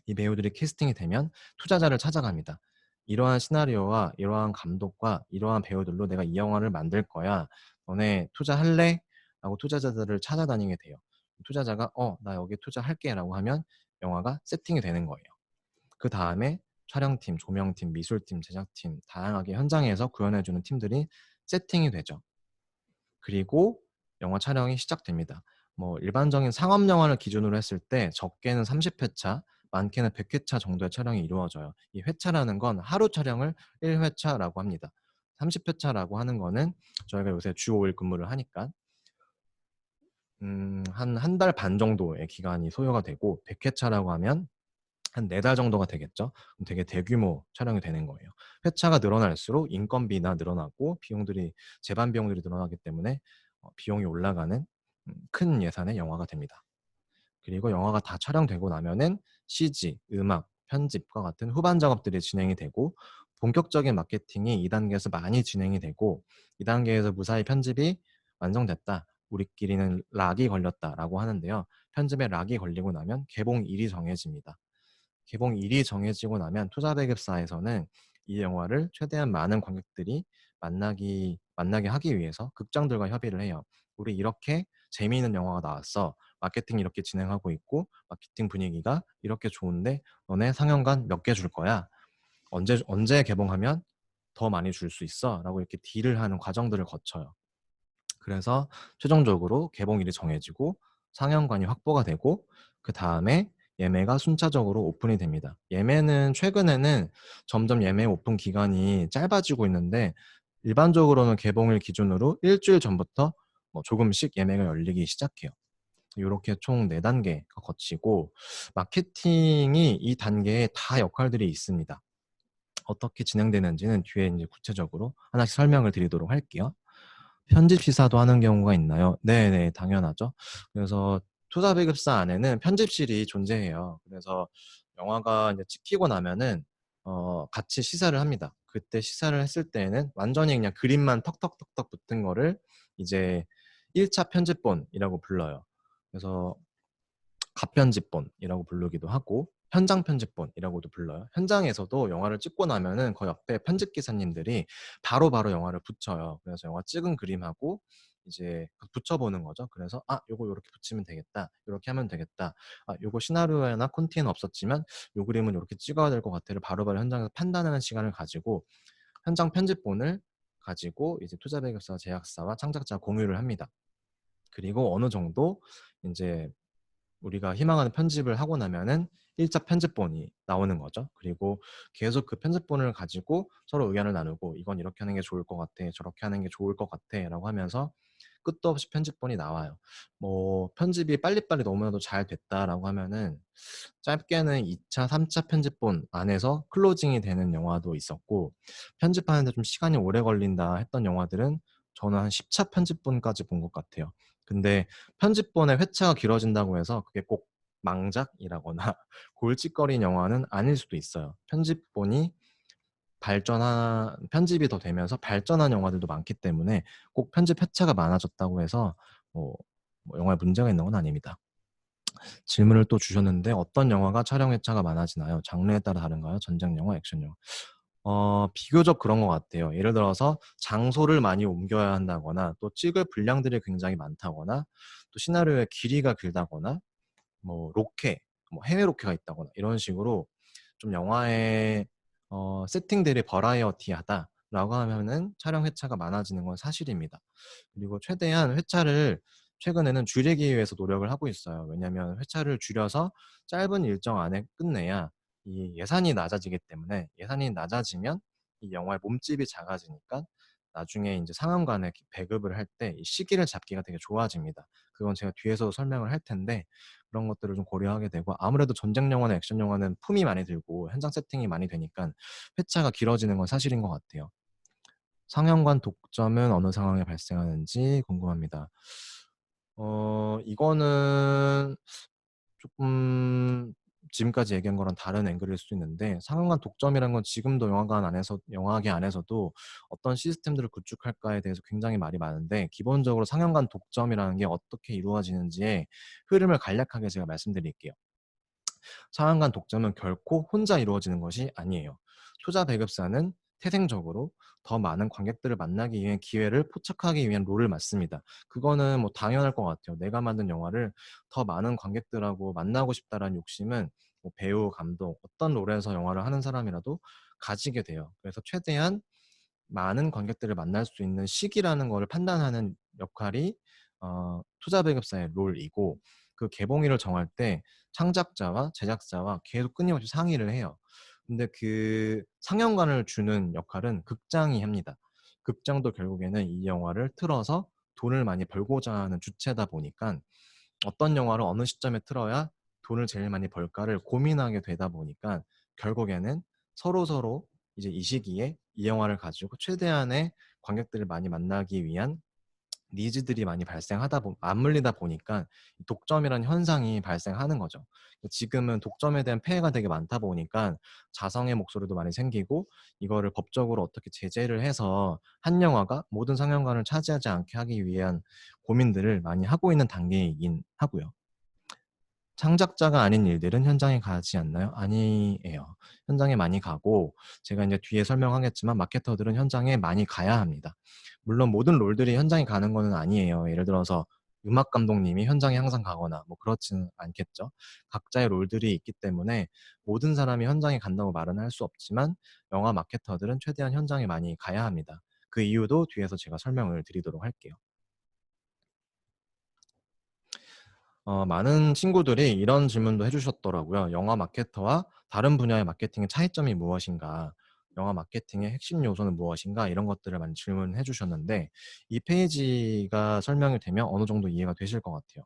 이 배우들이 캐스팅이 되면 투자자를 찾아갑니다. 이러한 시나리오와 이러한 감독과 이러한 배우들로 내가 이 영화를 만들 거야. 너네 투자할래? 라고 투자자들을 찾아다니게 돼요. 투자자가 나 여기 투자할게 라고 하면 영화가 세팅이 되는 거예요. 그 다음에 촬영팀, 조명팀, 미술팀, 제작팀, 다양하게 현장에서 구현해주는 팀들이 세팅이 되죠. 그리고 영화 촬영이 시작됩니다. 뭐 일반적인 상업 영화를 기준으로 했을 때 적게는 30회차, 많게는 100회차 정도의 촬영이 이루어져요. 이 회차라는 건 하루 촬영을 1회차라고 합니다. 30회차라고 하는 거는 저희가 요새 주 5일 근무를 하니까 한 달 반 정도의 기간이 소요가 되고, 100회차라고 하면 한 4달 정도가 되겠죠. 그럼 되게 대규모 촬영이 되는 거예요. 회차가 늘어날수록 인건비나 늘어나고 비용들이, 제반 비용들이 늘어나기 때문에 비용이 올라가는 큰 예산의 영화가 됩니다. 그리고 영화가 다 촬영되고 나면은 CG, 음악, 편집과 같은 후반 작업들이 진행이 되고, 본격적인 마케팅이 2단계에서 많이 진행이 되고, 2단계에서 무사히 편집이 완성됐다, 우리끼리는 락이 걸렸다라고 하는데요. 편집에 락이 걸리고 나면 개봉일이 정해집니다. 개봉일이 정해지고 나면 투자배급사에서는 이 영화를 최대한 많은 관객들이 만나게 하기 위해서 극장들과 협의를 해요. 우리 이렇게 재미있는 영화가 나왔어. 마케팅 이렇게 진행하고 있고 마케팅 분위기가 이렇게 좋은데 너네 상영관 몇 개 줄 거야? 언제 개봉하면 더 많이 줄 수 있어? 라고 이렇게 딜을 하는 과정들을 거쳐요. 그래서 최종적으로 개봉일이 정해지고 상영관이 확보가 되고, 그 다음에 예매가 순차적으로 오픈이 됩니다. 예매는 최근에는 점점 예매 오픈 기간이 짧아지고 있는데, 일반적으로는 개봉일 기준으로 일주일 전부터 조금씩 예매가 열리기 시작해요. 이렇게 총 4단계가 거치고, 마케팅이 이 단계에 다 역할들이 있습니다. 어떻게 진행되는지는 뒤에 이제 구체적으로 하나씩 설명을 드리도록 할게요. 편집 시사도 하는 경우가 있나요? 네네, 당연하죠. 그래서 투자 배급사 안에는 편집실이 존재해요. 그래서 영화가 이제 찍히고 나면은 같이 시사를 합니다. 그때 시사를 했을 때는 완전히 그냥 그림만 턱턱턱턱 붙은 거를 이제 1차 편집본이라고 불러요. 그래서 가편집본이라고 부르기도 하고 현장 편집본이라고도 불러요. 현장에서도 영화를 찍고 나면은 그 옆에 편집 기사님들이 바로바로 영화를 붙여요. 그래서 영화 찍은 그림하고 이제 붙여보는 거죠. 그래서 요거 이렇게 붙이면 되겠다, 이렇게 하면 되겠다, 요거 시나리오나 콘티는 없었지만 요 그림은 이렇게 찍어야 될 것 같아를 바로바로 현장에서 판단하는 시간을 가지고 현장 편집본을 가지고 이제 투자배급사, 제작사와 창작자가 공유를 합니다. 그리고 어느 정도 이제 우리가 희망하는 편집을 하고 나면은 1차 편집본이 나오는 거죠. 그리고 계속 그 편집본을 가지고 서로 의견을 나누고 이건 이렇게 하는 게 좋을 것 같아, 저렇게 하는 게 좋을 것 같아 라고 하면서 끝도 없이 편집본이 나와요. 뭐 편집이 빨리빨리 너무나도 잘 됐다라고 하면은 짧게는 2차, 3차 편집본 안에서 클로징이 되는 영화도 있었고, 편집하는데 좀 시간이 오래 걸린다 했던 영화들은 저는 한 10차 편집본까지 본 것 같아요. 근데 편집본의 회차가 길어진다고 해서 그게 꼭 망작이라거나 골칫거리인 영화는 아닐 수도 있어요. 편집이 더 되면서 발전한 영화들도 많기 때문에 꼭 편집 회차가 많아졌다고 해서 뭐, 영화에 문제가 있는 건 아닙니다. 질문을 또 주셨는데 어떤 영화가 촬영 회차가 많아지나요? 장르에 따라 다른가요? 전쟁 영화, 액션 영화? 비교적 그런 것 같아요. 예를 들어서 장소를 많이 옮겨야 한다거나 또 찍을 분량들이 굉장히 많다거나 또 시나리오의 길이가 길다거나 뭐 로케, 뭐 해외 로케가 있다거나 이런 식으로 좀 영화의 세팅들이 버라이어티하다라고 하면은 촬영 회차가 많아지는 건 사실입니다. 그리고 최대한 회차를 최근에는 줄이기 위해서 노력을 하고 있어요. 왜냐하면 회차를 줄여서 짧은 일정 안에 끝내야 이 예산이 낮아지기 때문에, 예산이 낮아지면 이 영화의 몸집이 작아지니까 나중에 이제 상영관에 배급을 할 때 이 시기를 잡기가 되게 좋아집니다. 그건 제가 뒤에서 설명을 할 텐데 그런 것들을 좀 고려하게 되고, 아무래도 전쟁 영화나 액션 영화는 품이 많이 들고 현장 세팅이 많이 되니까 회차가 길어지는 건 사실인 것 같아요. 상영관 독점은 어느 상황에 발생하는지 궁금합니다. 이거는 조금 지금까지 얘기한 거랑 다른 앵글일 수도 있는데, 상영관 독점이라는 건 지금도 영화계 안에서도 어떤 시스템들을 구축할까에 대해서 굉장히 말이 많은데, 기본적으로 상영관 독점이라는 게 어떻게 이루어지는지의 흐름을 간략하게 제가 말씀드릴게요. 상한간 독점은 결코 혼자 이루어지는 것이 아니에요. 투자 배급사는 태생적으로 더 많은 관객들을 만나기 위한 기회를 포착하기 위한 롤을 맡습니다. 그거는 뭐 당연할 것 같아요. 내가 만든 영화를 더 많은 관객들하고 만나고 싶다라는 욕심은 뭐 배우, 감독, 어떤 롤에서 영화를 하는 사람이라도 가지게 돼요. 그래서 최대한 많은 관객들을 만날 수 있는 시기라는 걸 판단하는 역할이 투자 배급사의 롤이고, 그 개봉일을 정할 때 창작자와 제작자와 계속 끊임없이 상의를 해요. 근데 그 상영관을 주는 역할은 극장이 합니다. 극장도 결국에는 이 영화를 틀어서 돈을 많이 벌고자 하는 주체다 보니까 어떤 영화를 어느 시점에 틀어야 돈을 제일 많이 벌까를 고민하게 되다 보니까 결국에는 서로서로 이제 이 시기에 이 영화를 가지고 최대한의 관객들을 많이 만나기 위한 니즈들이 많이 맞물리다 보니까 독점이라는 현상이 발생하는 거죠. 지금은 독점에 대한 폐해가 되게 많다 보니까 자성의 목소리도 많이 생기고, 이거를 법적으로 어떻게 제재를 해서 한 영화가 모든 상영관을 차지하지 않게 하기 위한 고민들을 많이 하고 있는 단계이긴 하고요. 창작자가 아닌 일들은 현장에 가지 않나요? 아니에요. 현장에 많이 가고, 제가 이제 뒤에 설명하겠지만 마케터들은 현장에 많이 가야 합니다. 물론 모든 롤들이 현장에 가는 거는 아니에요. 예를 들어서 음악 감독님이 현장에 항상 가거나 뭐 그렇지는 않겠죠. 각자의 롤들이 있기 때문에 모든 사람이 현장에 간다고 말은 할 수 없지만, 영화 마케터들은 최대한 현장에 많이 가야 합니다. 그 이유도 뒤에서 제가 설명을 드리도록 할게요. 많은 친구들이 이런 질문도 해주셨더라고요. 영화 마케터와 다른 분야의 마케팅의 차이점이 무엇인가? 영화 마케팅의 핵심 요소는 무엇인가? 이런 것들을 많이 질문해 주셨는데, 이 페이지가 설명이 되면 어느 정도 이해가 되실 것 같아요.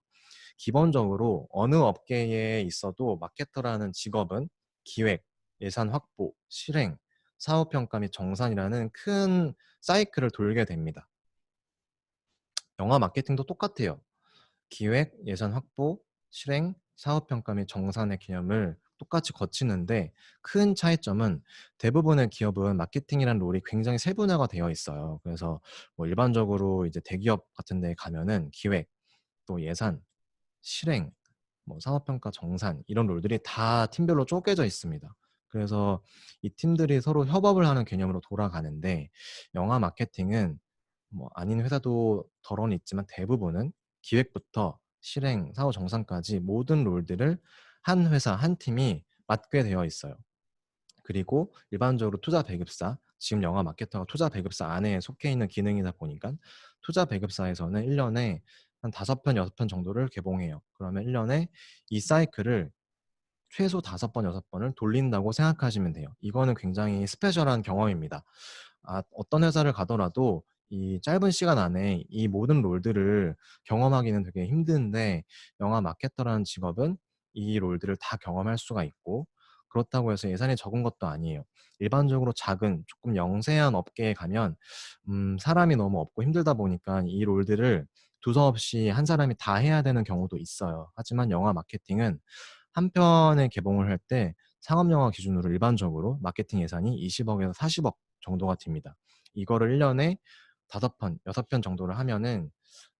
기본적으로 어느 업계에 있어도 마케터라는 직업은 기획, 예산 확보, 실행, 사후 평가 및 정산이라는 큰 사이클을 돌게 됩니다. 영화 마케팅도 똑같아요. 기획, 예산 확보, 실행, 사업평가 및 정산의 개념을 똑같이 거치는데, 큰 차이점은 대부분의 기업은 마케팅이라는 롤이 굉장히 세분화가 되어 있어요. 그래서 뭐 일반적으로 이제 대기업 같은 데 가면은 기획, 또 예산, 실행, 뭐 사업평가, 정산 이런 롤들이 다 팀별로 쪼개져 있습니다. 그래서 이 팀들이 서로 협업을 하는 개념으로 돌아가는데, 영화 마케팅은 뭐 아닌 회사도 덜어는 있지만 대부분은 기획부터 실행, 사후 정산까지 모든 롤들을 한 회사, 한 팀이 맡게 되어 있어요. 그리고 일반적으로 투자 배급사, 지금 영화 마케터가 투자 배급사 안에 속해 있는 기능이다 보니까 투자 배급사에서는 1년에 한 5편, 6편 정도를 개봉해요. 그러면 1년에 이 사이클을 최소 5번, 6번을 돌린다고 생각하시면 돼요. 이거는 굉장히 스페셜한 경험입니다. 어떤 회사를 가더라도 이 짧은 시간 안에 이 모든 롤들을 경험하기는 되게 힘든데, 영화 마케터라는 직업은 이 롤들을 다 경험할 수가 있고, 그렇다고 해서 예산이 적은 것도 아니에요. 일반적으로 작은 조금 영세한 업계에 가면 사람이 너무 없고 힘들다 보니까 이 롤들을 두서없이 한 사람이 다 해야 되는 경우도 있어요. 하지만 영화 마케팅은 한 편의 개봉을 할 때 상업영화 기준으로 일반적으로 마케팅 예산이 20억에서 40억 정도가 됩니다. 이거를 1년에 5편, 6편 정도를 하면은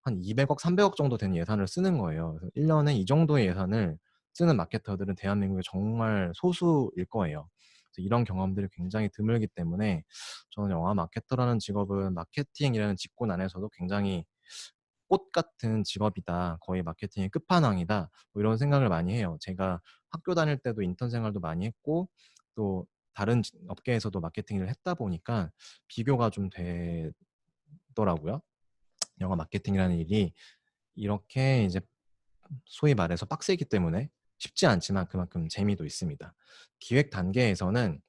한 200억, 300억 정도 되는 예산을 쓰는 거예요. 그래서 1년에 이 정도의 예산을 쓰는 마케터들은 대한민국에 정말 소수일 거예요. 그래서 이런 경험들이 굉장히 드물기 때문에 저는 영화 마케터라는 직업은 마케팅이라는 직군 안에서도 굉장히 꽃 같은 직업이다. 거의 마케팅의 끝판왕이다. 뭐 이런 생각을 많이 해요. 제가 학교 다닐 때도 인턴 생활도 많이 했고, 또 다른 업계에서도 마케팅 을 했다 보니까 비교가 좀 되더라고요. 영화 마케팅이라는 일이 이렇게 이제 소위 말해서 빡세기 때문에 쉽지 않지만 그만큼 재미도 있습니다. 기획 단계에서는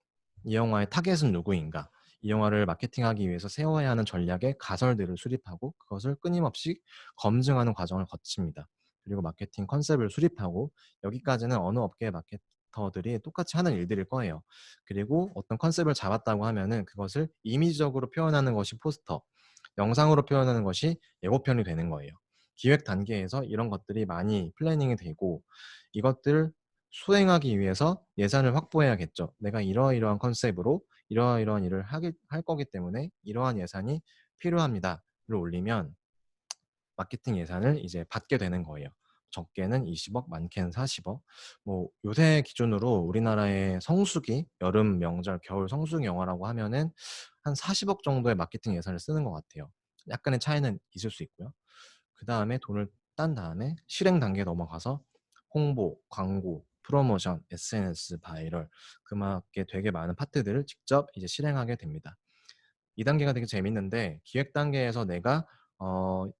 이 영화의 타겟은 누구인가? 이 영화를 마케팅하기 위해서 세워야 하는 전략의 가설들을 수립하고 그것을 끊임없이 검증하는 과정을 거칩니다. 그리고 마케팅 컨셉을 수립하고, 여기까지는 어느 업계의 액터들이 똑같이 하는 일들일 거예요. 그리고 어떤 컨셉을 잡았다고 하면은 그것을 이미지적으로 표현하는 것이 포스터, 영상으로 표현하는 것이 예고편이 되는 거예요. 기획 단계에서 이런 것들이 많이 플래닝이 되고, 이것들을 수행하기 위해서 예산을 확보해야겠죠. 내가 이러이러한 컨셉으로 이러이러한 일을 할 거기 때문에 이러한 예산이 필요합니다를 올리면 마케팅 예산을 이제 받게 되는 거예요. 적게는 20억, 많게는 40억. 뭐 요새 기준으로 우리나라의 성수기, 여름 명절, 겨울 성수기 영화라고 하면은 한 40억 정도의 마케팅 예산을 쓰는 것 같아요. 약간의 차이는 있을 수 있고요. 그 다음에 돈을 딴 다음에 실행 단계에 넘어가서 홍보, 광고, 프로모션, SNS, 바이럴, 그맞게 되게 많은 파트들을 직접 이제 실행하게 됩니다. 이 단계가 되게 재밌는데, 기획 단계에서 내가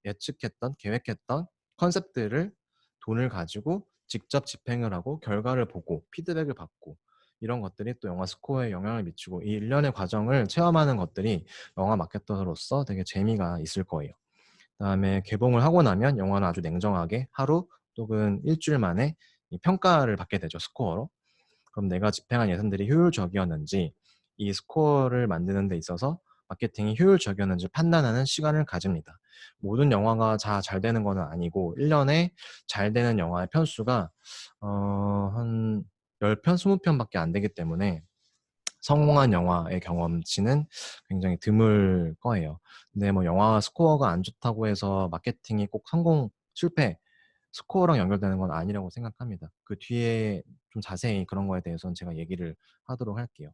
예측했던, 계획했던 컨셉들을 돈을 가지고 직접 집행을 하고 결과를 보고 피드백을 받고, 이런 것들이 또 영화 스코어에 영향을 미치고, 이 일련의 과정을 체험하는 것들이 영화 마케터로서 되게 재미가 있을 거예요. 그다음에 개봉을 하고 나면 영화는 아주 냉정하게 하루 또는 일주일 만에 이 평가를 받게 되죠, 스코어로. 그럼 내가 집행한 예산들이 효율적이었는지, 이 스코어를 만드는 데 있어서 마케팅이 효율적이었는지 판단하는 시간을 가집니다. 모든 영화가 다 잘 되는 건 아니고 1년에 잘 되는 영화의 편수가 한 10편, 20편밖에 안 되기 때문에 성공한 영화의 경험치는 굉장히 드물 거예요. 근데 뭐 영화 스코어가 안 좋다고 해서 마케팅이 꼭 성공, 실패, 스코어랑 연결되는 건 아니라고 생각합니다. 그 뒤에 좀 자세히 그런 거에 대해서는 제가 얘기를 하도록 할게요.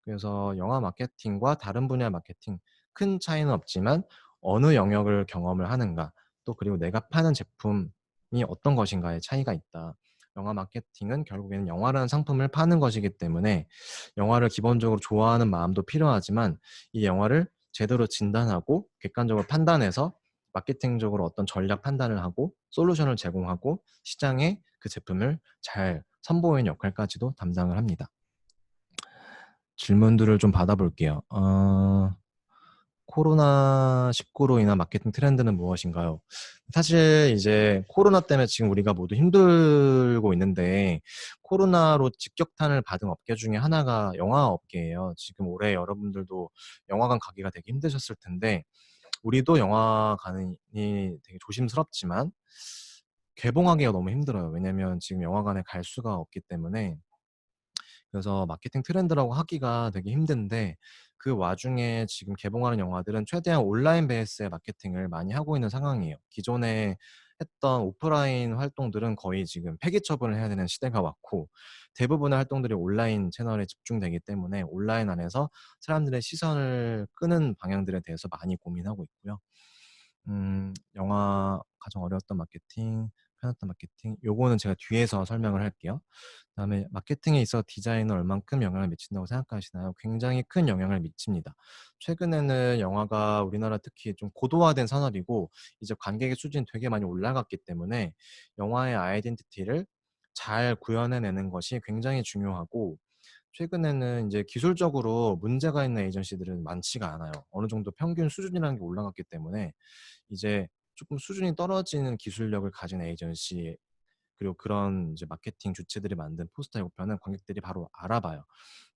그래서 영화 마케팅과 다른 분야 마케팅, 큰 차이는 없지만 어느 영역을 경험을 하는가, 또 그리고 내가 파는 제품이 어떤 것인가의 차이가 있다. 영화 마케팅은 결국에는 영화라는 상품을 파는 것이기 때문에 영화를 기본적으로 좋아하는 마음도 필요하지만, 이 영화를 제대로 진단하고 객관적으로 판단해서 마케팅적으로 어떤 전략 판단을 하고 솔루션을 제공하고 시장에 그 제품을 잘 선보이는 역할까지도 담당을 합니다. 질문들을 좀 받아볼게요. 코로나19로 인한 마케팅 트렌드는 무엇인가요? 사실 이제 코로나 때문에 지금 우리가 모두 힘들고 있는데, 코로나로 직격탄을 받은 업계 중에 하나가 영화 업계예요. 지금 올해 여러분들도 영화관 가기가 되게 힘드셨을 텐데, 우리도 영화관이 되게 조심스럽지만 개봉하기가 너무 힘들어요. 왜냐면 지금 영화관에 갈 수가 없기 때문에. 그래서 마케팅 트렌드라고 하기가 되게 힘든데, 그 와중에 지금 개봉하는 영화들은 최대한 온라인 베이스의 마케팅을 많이 하고 있는 상황이에요. 기존에 했던 오프라인 활동들은 거의 지금 폐기 처분을 해야 되는 시대가 왔고, 대부분의 활동들이 온라인 채널에 집중되기 때문에 온라인 안에서 사람들의 시선을 끄는 방향들에 대해서 많이 고민하고 있고요. 영화 가장 어려웠던 마케팅, 편했던 마케팅, 요거는 제가 뒤에서 설명을 할게요. 그다음에 마케팅에 있어 디자인은 얼만큼 영향을 미친다고 생각하시나요? 굉장히 큰 영향을 미칩니다. 최근에는 영화가 우리나라 특히 좀 고도화된 산업이고 이제 관객의 수준이 되게 많이 올라갔기 때문에 영화의 아이덴티티를 잘 구현해내는 것이 굉장히 중요하고, 최근에는 이제 기술적으로 문제가 있는 에이전시들은 많지가 않아요. 어느 정도 평균 수준이라는 게 올라갔기 때문에 이제 조금 수준이 떨어지는 기술력을 가진 에이전시, 그리고 그런 이제 마케팅 주체들이 만든 포스터 예고편은 관객들이 바로 알아봐요.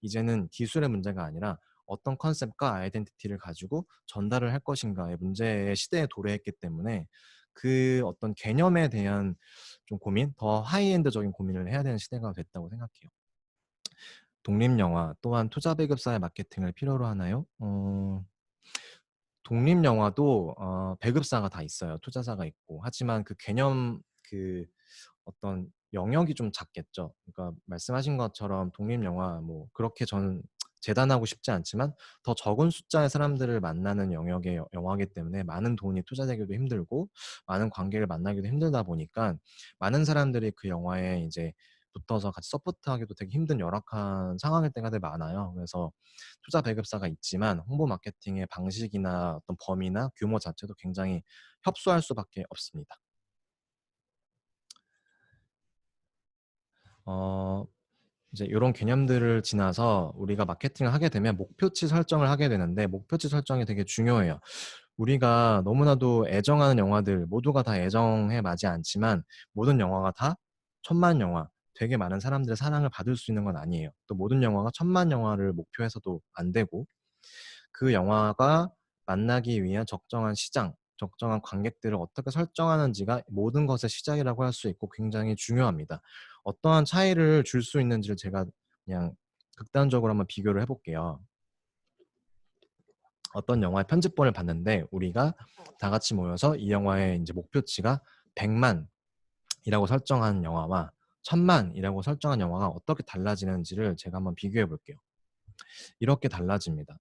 이제는 기술의 문제가 아니라 어떤 컨셉과 아이덴티티를 가지고 전달을 할 것인가의 문제의 시대에 도래했기 때문에, 그 어떤 개념에 대한 좀 고민, 더 하이엔드적인 고민을 해야 되는 시대가 됐다고 생각해요. 독립영화 또한 투자 배급사의 마케팅을 필요로 하나요? 독립영화도 배급사가 다 있어요. 투자사가 있고. 하지만 그 개념, 그 어떤 영역이 좀 작겠죠. 그러니까 말씀하신 것처럼 독립영화 뭐 그렇게 저는 재단하고 싶지 않지만, 더 적은 숫자의 사람들을 만나는 영역의 영화이기 때문에 많은 돈이 투자되기도 힘들고 많은 관객을 만나기도 힘들다 보니까 많은 사람들이 그 영화에 이제 붙어서 같이 서포트하기도 되게 힘든 열악한 상황일 때가 되게 많아요. 그래서 투자 배급사가 있지만 홍보 마케팅의 방식이나 어떤 범위나 규모 자체도 굉장히 협소할 수밖에 없습니다. 어, 이제 이런 개념들을 지나서 우리가 마케팅을 하게 되면 목표치 설정을 하게 되는데, 목표치 설정이 되게 중요해요. 우리가 너무나도 애정하는 영화들 모두가 다 애정에 맞지 않지만 모든 영화가 다 천만 영화, 되게 많은 사람들의 사랑을 받을 수 있는 건 아니에요. 또 모든 영화가 1000만 영화를 목표해서도 안 되고 그 영화가 만나기 위한 적정한 시장, 적정한 관객들을 어떻게 설정하는지가 모든 것의 시작이라고 할 수 있고 굉장히 중요합니다. 어떠한 차이를 줄 수 있는지를 제가 그냥 극단적으로 한번 비교를 해 볼게요. 어떤 영화의 편집본을 봤는데 우리가 다 같이 모여서 이 영화의 이제 목표치가 100만 이라고 설정한 영화와 1000만이라고 설정한 영화가 어떻게 달라지는지를 제가 한번 비교해 볼게요. 이렇게 달라집니다.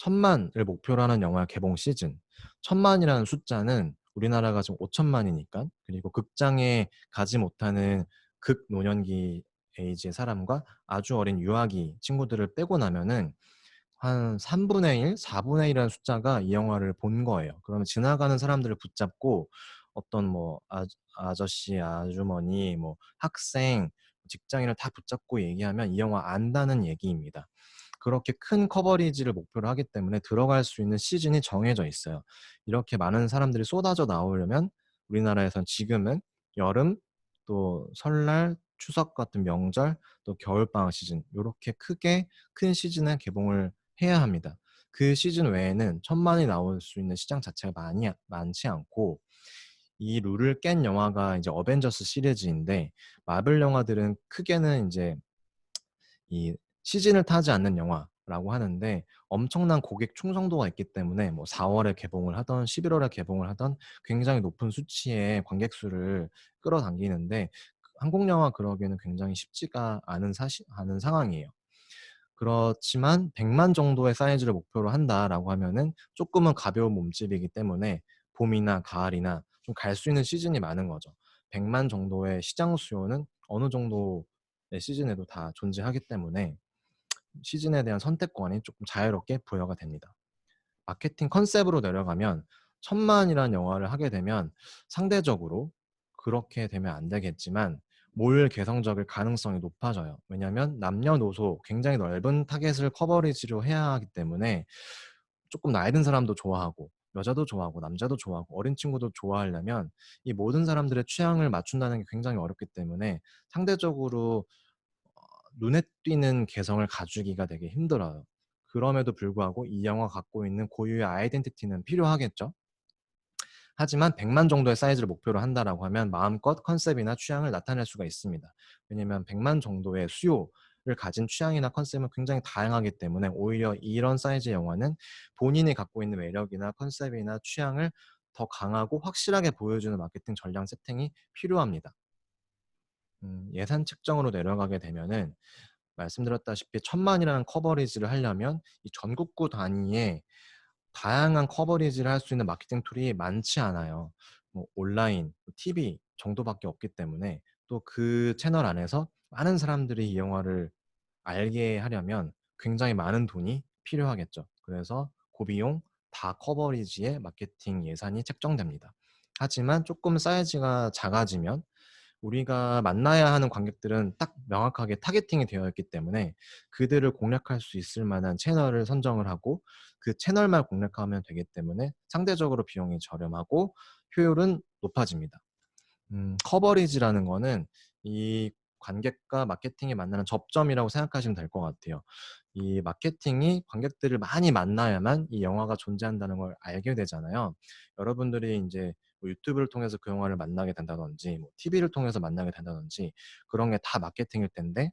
1000만을 목표로 하는 영화의 개봉 시즌. 1000만이라는 숫자는 우리나라가 지금 5000만이니까 그리고 극장에 가지 못하는 극노년기 에이지의 사람과 아주 어린 유아기 친구들을 빼고 나면은 한 3분의 1, 4분의 1이라는 숫자가 이 영화를 본 거예요. 그러면 지나가는 사람들을 붙잡고 어떤 뭐 아저씨, 아주머니, 뭐 학생, 직장인을 다 붙잡고 얘기하면 이 영화 안다는 얘기입니다. 그렇게 큰 커버리지를 목표로 하기 때문에 들어갈 수 있는 시즌이 정해져 있어요. 이렇게 많은 사람들이 쏟아져 나오려면 우리나라에선 지금은 여름, 또 설날, 추석 같은 명절, 또 겨울방학 시즌 요렇게 크게 큰 시즌에 개봉을 해야 합니다. 그 시즌 외에는 1000만이 나올 수 있는 시장 자체가 많지 않고 이 룰을 깬 영화가 이제 어벤져스 시리즈인데 마블 영화들은 크게는 이제 이 시즌을 타지 않는 영화라고 하는데 엄청난 고객 충성도가 있기 때문에 뭐 4월에 개봉을 하던 11월에 개봉을 하던 굉장히 높은 수치의 관객 수를 끌어당기는데 한국 영화 그러기에는 굉장히 쉽지가 않은 상황이에요. 그렇지만 100만 정도의 사이즈를 목표로 한다라고 하면은 조금은 가벼운 몸집이기 때문에 봄이나 가을이나 좀 갈 수 있는 시즌이 많은 거죠. 100만 정도의 시장 수요는 어느 정도의 시즌에도 다 존재하기 때문에 시즌에 대한 선택권이 조금 자유롭게 부여가 됩니다. 마케팅 컨셉으로 내려가면 1000만이라는 영화를 하게 되면 상대적으로 그렇게 되면 안 되겠지만 몰 개성적일 가능성이 높아져요. 왜냐하면 남녀노소 굉장히 넓은 타겟을 커버리지로 해야 하기 때문에 조금 나이 든 사람도 좋아하고 여자도 좋아하고 남자도 좋아하고 어린 친구도 좋아하려면 이 모든 사람들의 취향을 맞춘다는 게 굉장히 어렵기 때문에 상대적으로 어 눈에 띄는 개성을 가지기가 되게 힘들어요. 그럼에도 불구하고 이 영화가 갖고 있는 고유의 아이덴티티는 필요하겠죠. 하지만 100만 정도의 사이즈를 목표로 한다라고 하면 마음껏 컨셉이나 취향을 나타낼 수가 있습니다. 왜냐면 100만 정도의 수요를 가진 취향이나 컨셉은 굉장히 다양하기 때문에 오히려 이런 사이즈의 영화는 본인이 갖고 있는 매력이나 컨셉이나 취향을 더 강하고 확실하게 보여주는 마케팅 전략 세팅이 필요합니다. 예산 책정으로 내려가게 되면은 말씀드렸다시피 1000만이라는 커버리지를 하려면 이 전국구 단위의 다양한 커버리지를 할 수 있는 마케팅 툴이 많지 않아요. 뭐 온라인, TV 정도밖에 없기 때문에 또 그 채널 안에서 많은 사람들이 이 영화를 알게 하려면 굉장히 많은 돈이 필요하겠죠. 그래서 고비용 다커버리지의 마케팅 예산이 책정됩니다. 하지만 조금 사이즈가 작아지면 우리가 만나야 하는 관객들은 딱 명확하게 타겟팅이 되어 있기 때문에 그들을 공략할 수 있을 만한 채널을 선정을 하고 그 채널만 공략하면 되기 때문에 상대적으로 비용이 저렴하고 효율은 높아집니다. 커버리지라는 거는 이 관객과 마케팅이 만나는 접점이라고 생각하시면 될 것 같아요. 이 마케팅이 관객들을 많이 만나야만 이 영화가 존재한다는 걸 알게 되잖아요. 여러분들이 인제 뭐 유튜브를 통해서 그 영화를 만나게 된다든지 뭐 TV를 통해서 만나게 된다든지 그런 게 다 마케팅일 텐데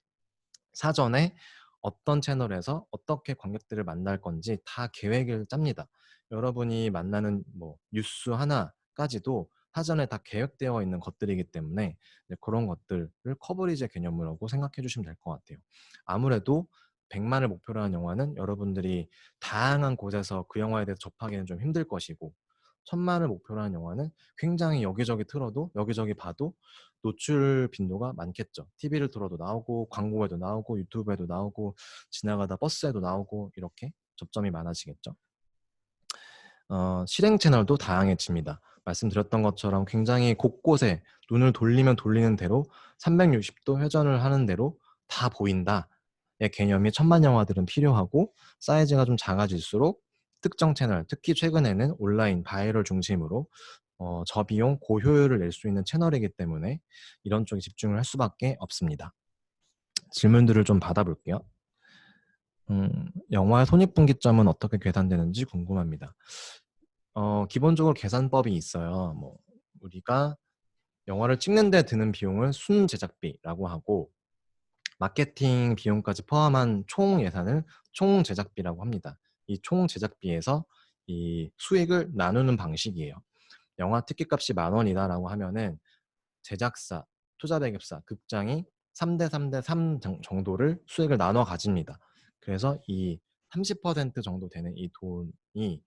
사전에 어떤 채널에서 어떻게 관객들을 만날 건지 다 계획을 짭니다. 여러분이 만나는 뭐 뉴스 하나까지도 사전에 다 계획되어 있는 것들이기 때문에 네 그런 것들을 커버리지의 개념이라고 생각해 주시면 될 것 같아요. 아무래도 100만을 목표로 한 영화는 여러분들이 다양한 곳에서 그 영화에 대해서 접하기는 좀 힘들 것이고 1000만을 목표로 한 영화는 굉장히 여기저기 틀어도 여기저기 봐도 노출 빈도가 많겠죠. TV를 틀어도 나오고 광고에도 나오고 유튜브에도 나오고 지나가다 버스에도 나오고 이렇게 접점이 많아지겠죠. 실행 채널도 다양해집니다. 말씀드렸던 것처럼 굉장히 곳곳에 눈을 돌리면 돌리는 대로 360도 회전을 하는 대로 다 보인다의 개념이 1000만 영화들은 필요하고 사이즈가 좀 작아질수록 특정 채널, 특히 최근에는 온라인 바이럴 중심으로 저비용 고효율을 낼 수 있는 채널이기 때문에 이런 쪽에 집중을 할 수밖에 없습니다. 질문들을 좀 받아볼게요. 영화의 손익분기점은 어떻게 계산되는지 궁금합니다. 기본적으로 계산법이 있어요. 뭐 우리가 영화를 찍는 데 드는 비용을 순제작비라고 하고 마케팅 비용까지 포함한 총 예산을 총 제작비라고 합니다. 이 총 제작비에서 이 수익을 나누는 방식이에요. 영화 티켓값이 10,000원이다라고 하면은 제작사, 투자배급사, 극장이 3대 3대 3 정도를 수익을 나눠 가집니다. 그래서 이 30% 정도 되는 이 돈이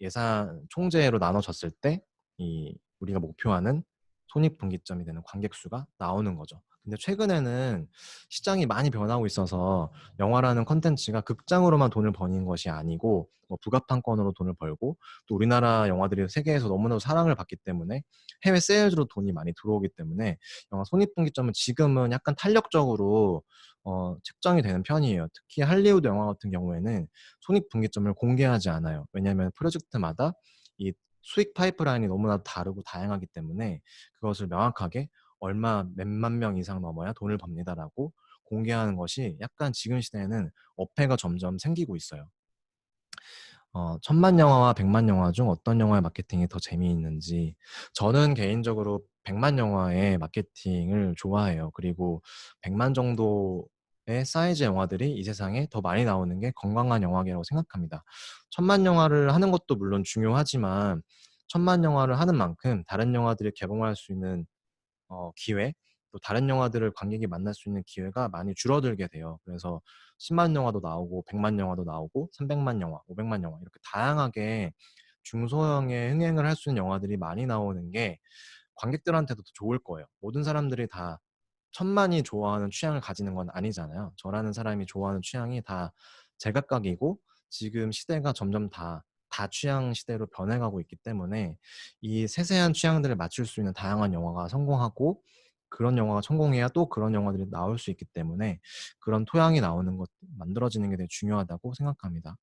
예산 총재로 나눠졌을 때 이 우리가 목표하는 손익분기점이 되는 관객 수가 나오는 거죠. 근데 최근에는 시장이 많이 변하고 있어서 영화라는 컨텐츠가 극장으로만 돈을 버는 것이 아니고 뭐 부가판권으로 돈을 벌고 또 우리나라 영화들이 세계에서 너무나도 사랑을 받기 때문에 해외 세일즈로 돈이 많이 들어오기 때문에 영화 손익분기점은 지금은 약간 탄력적으로 책정이 되는 편이에요. 특히 할리우드 영화 같은 경우에는 손익분기점을 공개하지 않아요. 왜냐하면 프로젝트마다 이 수익 파이프라인이 너무나 다르고 다양하기 때문에 그것을 명확하게 얼마 몇만 명 이상 넘어야 돈을 법니다라고 공개하는 것이 약간 지금 시대에는 어폐가 점점 생기고 있어요. 1000만 영화와 100만 영화 중 어떤 영화의 마케팅이 더 재미있는지 저는 개인적으로 100만 영화의 마케팅을 좋아해요. 그리고 100만 정도의 사이즈 영화들이 이 세상에 더 많이 나오는 게 건강한 영화계라고 생각합니다. 1000만 영화를 하는 것도 물론 중요하지만 1000만 영화를 하는 만큼 다른 영화들이 개봉할 수 있는 기회, 또 다른 영화들을 관객이 만날 수 있는 기회가 많이 줄어들게 돼요. 그래서 10만 영화도 나오고 100만 영화도 나오고 300만 영화, 500만 영화 이렇게 다양하게 중소형의 흥행을 할 수 있는 영화들이 많이 나오는 게 관객들한테도 더 좋을 거예요. 모든 사람들이 다 천만이 좋아하는 취향을 가지는 건 아니잖아요. 저라는 사람이 좋아하는 취향이 다 제각각이고 지금 시대가 점점 다 다취향 시대로 변해가고 있기 때문에 이 세세한 취향들을 맞출 수 있는 다양한 영화가 성공하고 그런 영화가 성공해야 또 그런 영화들이 나올 수 있기 때문에 그런 토양이 나오는 것, 만들어지는 게 되게 중요하다고 생각합니다.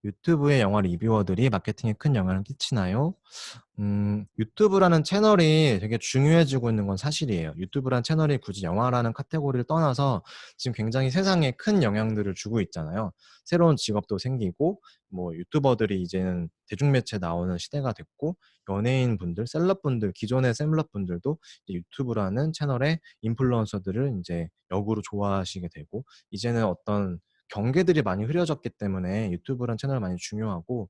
유튜브의 영화 리뷰어들이 마케팅에 큰 영향을 끼치나요? 유튜브라는 채널이 되게 중요해지고 있는 건 사실이에요. 유튜브라는 채널이 굳이 영화라는 카테고리를 떠나서 지금 굉장히 세상에 큰 영향들을 주고 있잖아요. 새로운 직업도 생기고, 뭐 유튜버들이 이제는 대중매체에 나오는 시대가 됐고, 연예인분들, 셀럽분들, 기존의 셀럽분들도 유튜브라는 채널의 인플루언서들을 이제 역으로 좋아하시게 되고, 이제는 어떤 경계들이 많이 흐려졌기 때문에 유튜브라는 채널이 많이 중요하고,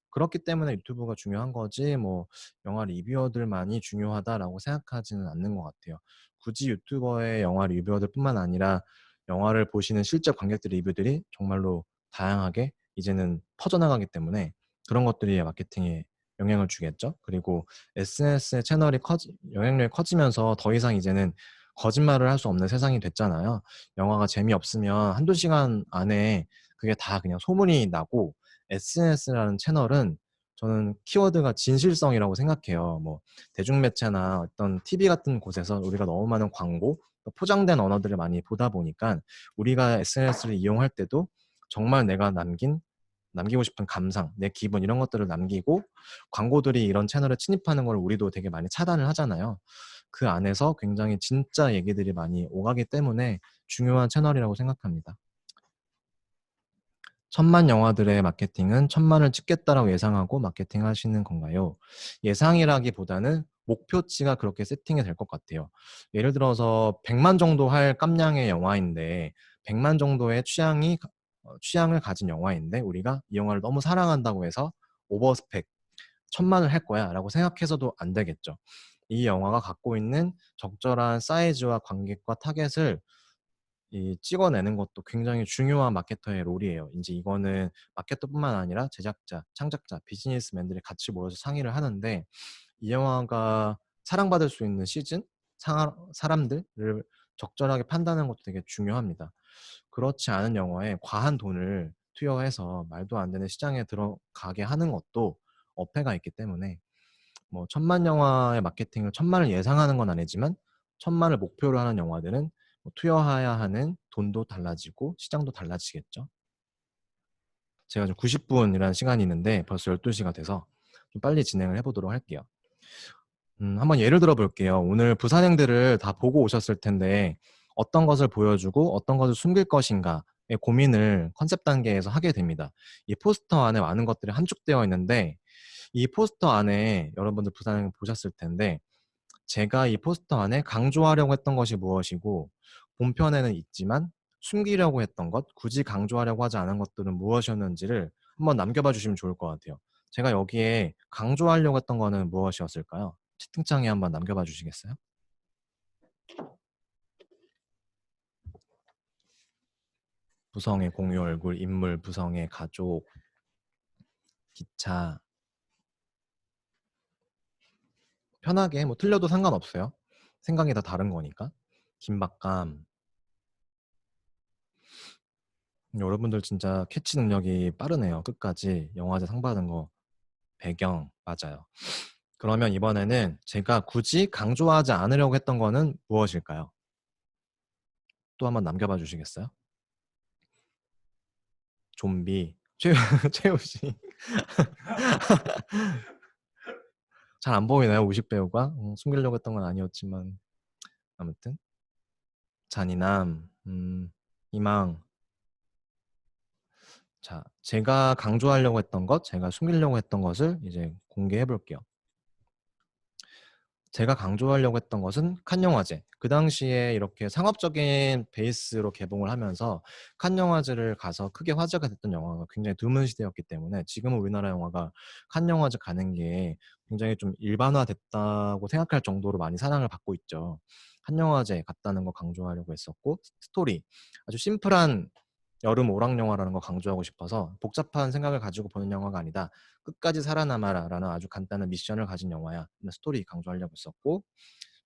그렇기 때문에 유튜브가 중요한 거지 뭐 영화 리뷰어들만이 중요하다라고 생각하지는 않는 것 같아요. 굳이 유튜버의 영화 리뷰어들뿐만 아니라 영화를 보시는 실제 관객들 리뷰들이 정말로 다양하게 이제는 퍼져나가기 때문에 그런 것들이 마케팅에 영향을 주겠죠. 그리고 SNS의 채널이 영향력이 커지면서 더 이상 이제는 거짓말을 할 수 없는 세상이 됐잖아요. 영화가 재미없으면 한두 시간 안에 그게 다 그냥 소문이 나고 SNS라는 채널은 저는 키워드가 진실성이라고 생각해요. 뭐 대중매체나 어떤 TV 같은 곳에서 우리가 너무 많은 광고, 또 포장된 언어들을 많이 보다 보니까 우리가 SNS를 이용할 때도 정말 내가 남기고 싶은 감상, 내 기분 이런 것들을 남기고 광고들이 이런 채널에 침입하는 걸 우리도 되게 많이 차단을 하잖아요. 그 안에서 굉장히 진짜 얘기들이 많이 오가기 때문에 중요한 채널이라고 생각합니다. 1000만 영화들의 마케팅은 1000만을 찍겠다라고 예상하고 마케팅 하시는 건가요? 예상이라기보다는 목표치가 그렇게 세팅이 될 것 같아요. 예를 들어서 100만 정도 할 깜냥의 영화인데 100만 정도의 취향을 가진 영화인데 우리가 이 영화를 너무 사랑한다고 해서 오버스펙 1000만을 할 거야 라고 생각해서도 안 되겠죠. 이 영화가 갖고 있는 적절한 사이즈와 관객과 타겟을 찍어내는 것도 굉장히 중요한 마케터의 롤이에요. 이제 이거는 마케터뿐만 아니라 제작자, 창작자, 비즈니스맨들이 같이 모여서 상의를 하는데 이 영화가 사랑받을 수 있는 사람들을 적절하게 판단하는 것도 되게 중요합니다. 그렇지 않은 영화에 과한 돈을 투여해서 말도 안 되는 시장에 들어가게 하는 것도 어폐가 있기 때문에 뭐 1000만 영화의 마케팅을 1000만을 예상하는 건 아니지만 1000만을 목표로 하는 영화들은 뭐 투여해야 하는 돈도 달라지고 시장도 달라지겠죠. 제가 지금 90분이라는 시간이 있는데 벌써 12시가 돼서 좀 빨리 진행을 해보도록 할게요. 한번 예를 들어 볼게요. 오늘 부산행들을 다 보고 오셨을 텐데 어떤 것을 보여주고 어떤 것을 숨길 것인가의 고민을 컨셉 단계에서 하게 됩니다. 이 포스터 안에 많은 것들이 함축되어 있는데 이 포스터 안에 여러분들 부산행 보셨을 텐데 제가 이 포스터 안에 강조하려고 했던 것이 무엇이고 본편에는 있지만 숨기려고 했던 것, 굳이 강조하려고 하지 않은 것들은 무엇이었는지를 한번 남겨봐 주시면 좋을 것 같아요. 제가 여기에 강조하려고 했던 거는 무엇이었을까요? 채팅창에 한번 남겨봐 주시겠어요? 부성의 공유 얼굴, 인물, 부성의 가족, 기차. 편하게 뭐 틀려도 상관없어요. 생각이 다 다른 거니까. 긴박감. 여러분들 진짜 캐치 능력이 빠르네요. 끝까지 영화제 상 받은 거 배경 맞아요. 그러면 이번에는 제가 굳이 강조하지 않으려고 했던 거는 무엇일까요? 또 한번 남겨봐 주시겠어요? 좀비. 최우 씨. 잘 안 보이나요? 우식 배우가? 숨기려고 했던 건 아니었지만 아무튼 잔인함, 희망. 자, 제가 강조하려고 했던 것, 제가 숨기려고 했던 것을 이제 공개해 볼게요. 제가 강조하려고 했던 것은 칸 영화제. 그 당시에 이렇게 상업적인 베이스로 개봉을 하면서 칸 영화제를 가서 크게 화제가 됐던 영화가 굉장히 드문 시대였기 때문에 지금은 우리나라 영화가 칸 영화제 가는 게 굉장히 좀 일반화됐다고 생각할 정도로 많이 사랑을 받고 있죠. 칸 영화제 갔다는 거 강조하려고 했었고 스토리. 아주 심플한 여름 오락 영화라는 거 강조하고 싶어서 복잡한 생각을 가지고 보는 영화가 아니다. 끝까지 살아남아라라는 아주 간단한 미션을 가진 영화야. 스토리 강조하려고 했었고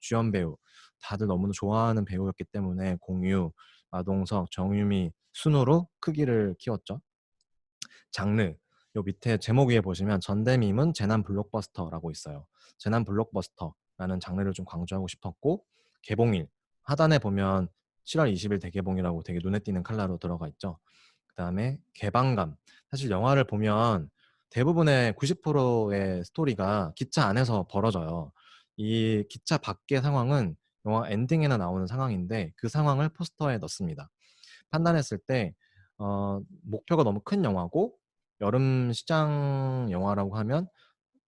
주연 배우 다들 너무나 좋아하는 배우였기 때문에 공유, 마동석, 정유미 순으로 크기를 키웠죠. 장르 요 밑에 제목 위에 보시면 전대미문 재난 블록버스터라고 있어요. 재난 블록버스터라는 장르를 좀 강조하고 싶었고 개봉일 하단에 보면 7월 20일 대개봉이라고 되게 눈에 띄는 컬러로 들어가 있죠. 그 다음에 개방감. 사실 영화를 보면 대부분의 90%의 스토리가 기차 안에서 벌어져요. 이 기차 밖의 상황은 영화 엔딩에나 나오는 상황인데 그 상황을 포스터에 넣습니다. 판단했을 때 목표가 너무 큰 영화고 여름 시장 영화라고 하면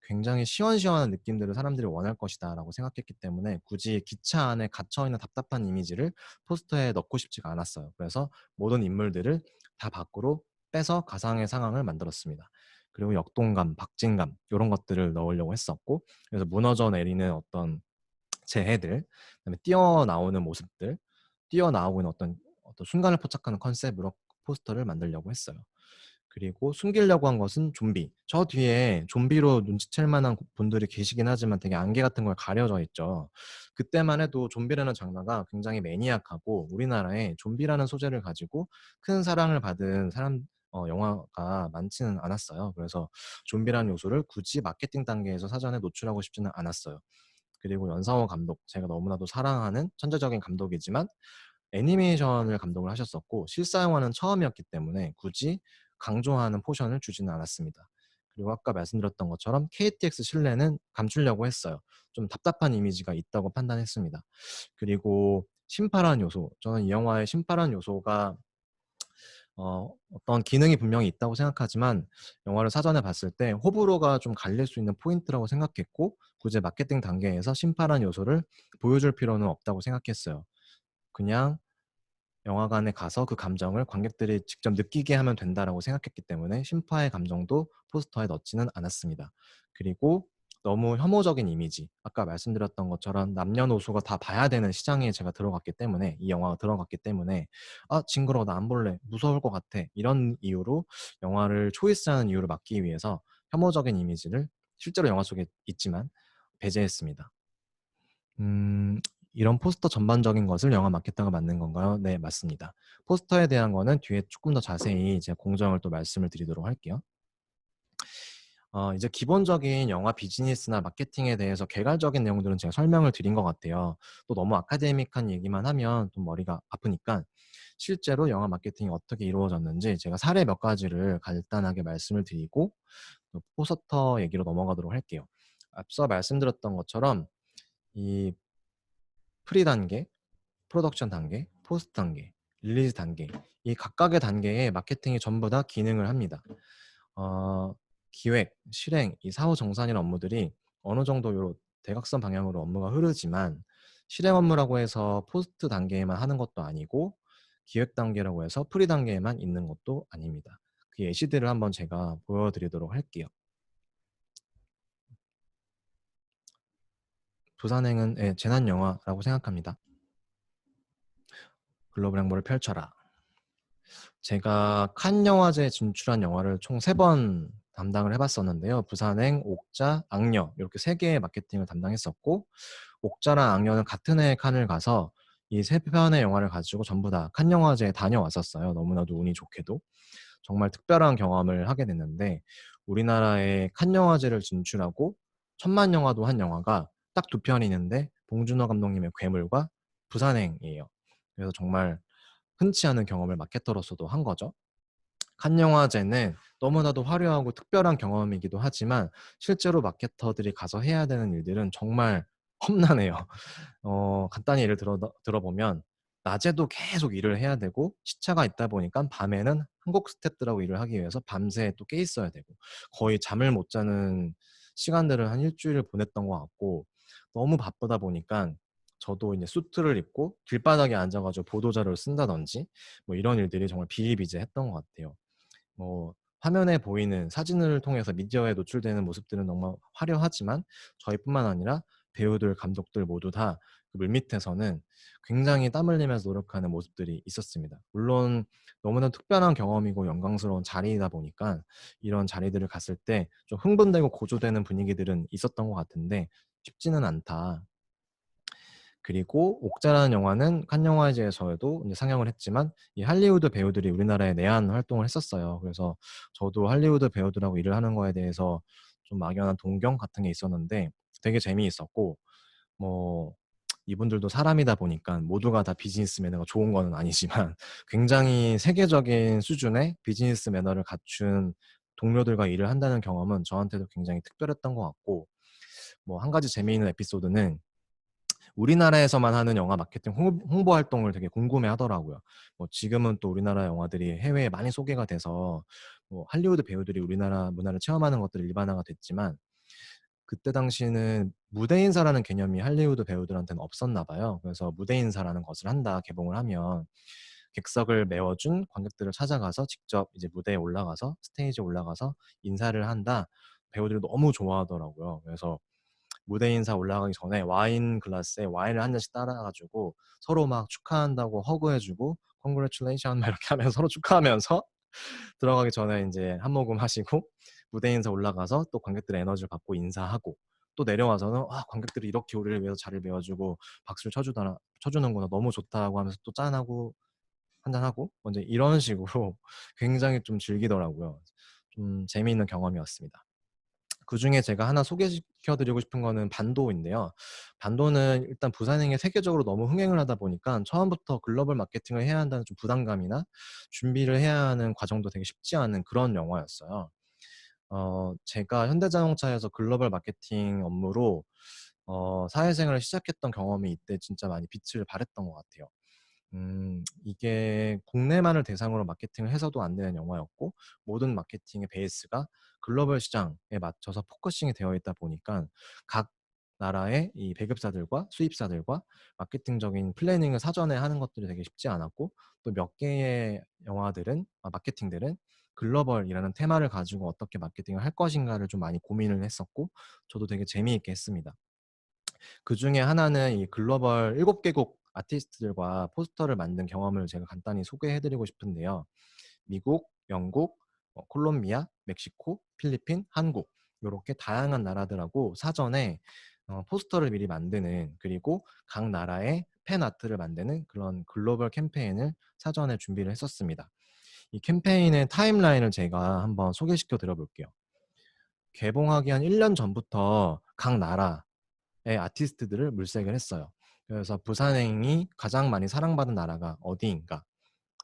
굉장히 시원시원한 느낌들을 사람들이 원할 것이다 라고 생각했기 때문에 굳이 기차 안에 갇혀있는 답답한 이미지를 포스터에 넣고 싶지가 않았어요. 그래서 모든 인물들을 다 밖으로 빼서 가상의 상황을 만들었습니다. 그리고 역동감, 박진감 이런 것들을 넣으려고 했었고 그래서 무너져 내리는 어떤 재해들, 그다음에 뛰어나오는 모습들, 뛰어나오고 있는 어떤 순간을 포착하는 컨셉으로 포스터를 만들려고 했어요. 그리고 숨기려고 한 것은 좀비. 저 뒤에 좀비로 눈치챌 만한 분들이 계시긴 하지만 되게 안개 같은 걸 가려져 있죠. 그때만 해도 좀비라는 장르가 굉장히 매니악하고 우리나라에 좀비라는 소재를 가지고 큰 사랑을 받은 영화가 많지는 않았어요. 그래서 좀비라는 요소를 굳이 마케팅 단계에서 사전에 노출하고 싶지는 않았어요. 그리고 연상호 감독, 제가 너무나도 사랑하는 천재적인 감독이지만 애니메이션을 감독을 하셨었고 실사 영화는 처음이었기 때문에 굳이 강조하는 포션을 주지는 않았습니다. 그리고 아까 말씀드렸던 것처럼 KTX 실내는 감추려고 했어요. 좀 답답한 이미지가 있다고 판단했습니다. 그리고 신파란 요소, 저는 이 영화의 신파란 요소가 어떤 기능이 분명히 있다고 생각하지만 영화를 사전에 봤을 때 호불호가 좀 갈릴 수 있는 포인트라고 생각했고 굳이 마케팅 단계에서 신파란 요소를 보여줄 필요는 없다고 생각했어요. 그냥 영화관에 가서 그 감정을 관객들이 직접 느끼게 하면 된다라고 생각했기 때문에 신파의 감정도 포스터에 넣지는 않았습니다. 그리고 너무 혐오적인 이미지, 아까 말씀드렸던 것처럼 남녀노소가 다 봐야 되는 시장에 제가 들어갔기 때문에 이 영화가 들어갔기 때문에 징그러워 나 안 볼래 무서울 것 같아 이런 이유로 영화를 초이스하는 이유를 막기 위해서 혐오적인 이미지를 실제로 영화 속에 있지만 배제했습니다. 음, 이런 포스터 전반적인 것을 영화 마케터가 만든 건가요? 네, 맞습니다. 포스터에 대한 거는 뒤에 조금 더 자세히 제가 공정을 또 말씀을 드리도록 할게요. 이제 기본적인 영화 비즈니스나 마케팅에 대해서 개괄적인 내용들은 제가 설명을 드린 것 같아요. 또 너무 아카데믹한 얘기만 하면 또 머리가 아프니까 실제로 영화 마케팅이 어떻게 이루어졌는지 제가 사례 몇 가지를 간단하게 말씀을 드리고 포스터 얘기로 넘어가도록 할게요. 앞서 말씀드렸던 것처럼 이 프리 단계, 프로덕션 단계, 포스트 단계, 릴리즈 단계, 이 각각의 단계에 마케팅이 전부 다 기능을 합니다. 기획, 실행, 이 사후 정산이라는 업무들이 어느 정도 요 대각선 방향으로 업무가 흐르지만 실행 업무라고 해서 포스트 단계에만 하는 것도 아니고 기획 단계라고 해서 프리 단계에만 있는 것도 아닙니다. 그 예시들을 한번 제가 보여드리도록 할게요. 부산행은 재난 영화라고 생각합니다. 글로벌 행보를 펼쳐라. 제가 칸 영화제에 진출한 영화를 총 3번 담당을 해봤었는데요. 부산행, 옥자, 악녀 이렇게 3개의 마케팅을 담당했었고 옥자랑 악녀는 같은 해에 칸을 가서 이 3편의 영화를 가지고 전부 다 칸 영화제에 다녀왔었어요. 너무나도 운이 좋게도. 정말 특별한 경험을 하게 됐는데 우리나라의 칸 영화제를 진출하고 천만 영화도 한 영화가 딱 2편이 있는데 봉준호 감독님의 괴물과 부산행이에요. 그래서 정말 흔치 않은 경험을 마케터로서도 한 거죠. 칸 영화제는 너무나도 화려하고 특별한 경험이기도 하지만 실제로 마케터들이 가서 해야 되는 일들은 정말 험난해요. 간단히 예를 들어보면 낮에도 계속 일을 해야 되고 시차가 있다 보니까 밤에는 한국 스태프들하고 일을 하기 위해서 밤새 또 깨 있어야 되고 거의 잠을 못 자는 시간들을 한 일주일 보냈던 것 같고 너무 바쁘다 보니까 저도 이제 수트를 입고 길바닥에 앉아가지고 보도자료를 쓴다든지 뭐 이런 일들이 정말 비일비재했던 것 같아요. 뭐 화면에 보이는 사진을 통해서 미디어에 노출되는 모습들은 너무 화려하지만 저희뿐만 아니라 배우들, 감독들 모두 다 그 물밑에서는 굉장히 땀 흘리면서 노력하는 모습들이 있었습니다. 물론 너무나 특별한 경험이고 영광스러운 자리이다 보니까 이런 자리들을 갔을 때 좀 흥분되고 고조되는 분위기들은 있었던 것 같은데 쉽지는 않다. 그리고 옥자라는 영화는 칸 영화제에서도 이제 상영을 했지만 이 할리우드 배우들이 우리나라에 내한 활동을 했었어요. 그래서 저도 할리우드 배우들하고 일을 하는 거에 대해서 좀 막연한 동경 같은 게 있었는데 되게 재미있었고 뭐 이분들도 사람이다 보니까 모두가 다 비즈니스 매너가 좋은 거는 아니지만 굉장히 세계적인 수준의 비즈니스 매너를 갖춘 동료들과 일을 한다는 경험은 저한테도 굉장히 특별했던 것 같고 뭐 한 가지 재미있는 에피소드는 우리나라에서만 하는 영화 마케팅 홍보 활동을 되게 궁금해 하더라고요. 뭐 지금은 또 우리나라 영화들이 해외에 많이 소개가 돼서 뭐 할리우드 배우들이 우리나라 문화를 체험하는 것들이 일반화가 됐지만 그때 당시에는 무대 인사라는 개념이 할리우드 배우들한테는 없었나 봐요. 그래서 무대 인사라는 것을 한다, 개봉을 하면 객석을 메워준 관객들을 찾아가서 직접 이제 무대에 올라가서 스테이지에 올라가서 인사를 한다. 배우들이 너무 좋아하더라고요. 그래서 무대 인사 올라가기 전에 와인 글라스에 와인을 한 잔씩 따라가지고 서로 막 축하한다고 허그해주고 congratulation 막 이렇게 하면서 서로 축하하면서 들어가기 전에 이제 한 모금 하시고 무대 인사 올라가서 또 관객들의 에너지를 받고 인사하고 또 내려와서는 관객들이 이렇게 우리를 위해서 자리를 메워주고 박수를 쳐주는구나 너무 좋다고 하면서 또 짠하고 한잔하고 이제 이런 식으로 굉장히 좀 즐기더라고요. 좀 재미있는 경험이었습니다. 그중에 제가 하나 소개시켜 드리고 싶은 거는 반도인데요. 반도는 일단 부산행에 세계적으로 너무 흥행을 하다 보니까 처음부터 글로벌 마케팅을 해야 한다는 좀 부담감이나 준비를 해야 하는 과정도 되게 쉽지 않은 그런 영화였어요. 제가 현대자동차에서 글로벌 마케팅 업무로 사회생활을 시작했던 경험이 이때 진짜 많이 빛을 발했던 것 같아요. 이게 국내만을 대상으로 마케팅을 해서도 안 되는 영화였고 모든 마케팅의 베이스가 글로벌 시장에 맞춰서 포커싱이 되어 있다 보니까 각 나라의 이 배급사들과 수입사들과 마케팅적인 플래닝을 사전에 하는 것들이 되게 쉽지 않았고 또 몇 개의 영화들은 마케팅들은 글로벌이라는 테마를 가지고 어떻게 마케팅을 할 것인가를 좀 많이 고민을 했었고 저도 되게 재미있게 했습니다. 그 중에 하나는 이 글로벌 7개국 아티스트들과 포스터를 만든 경험을 제가 간단히 소개해드리고 싶은데요. 미국, 영국, 콜롬비아, 멕시코, 필리핀, 한국 이렇게 다양한 나라들하고 사전에 포스터를 미리 만드는 그리고 각 나라의 팬 아트를 만드는 그런 글로벌 캠페인을 사전에 준비를 했었습니다. 이 캠페인의 타임라인을 제가 한번 소개시켜 드려볼게요. 개봉하기 한 1년 전부터 각 나라 아티스트들을 물색을 했어요. 그래서 부산행이 가장 많이 사랑받은 나라가 어디인가?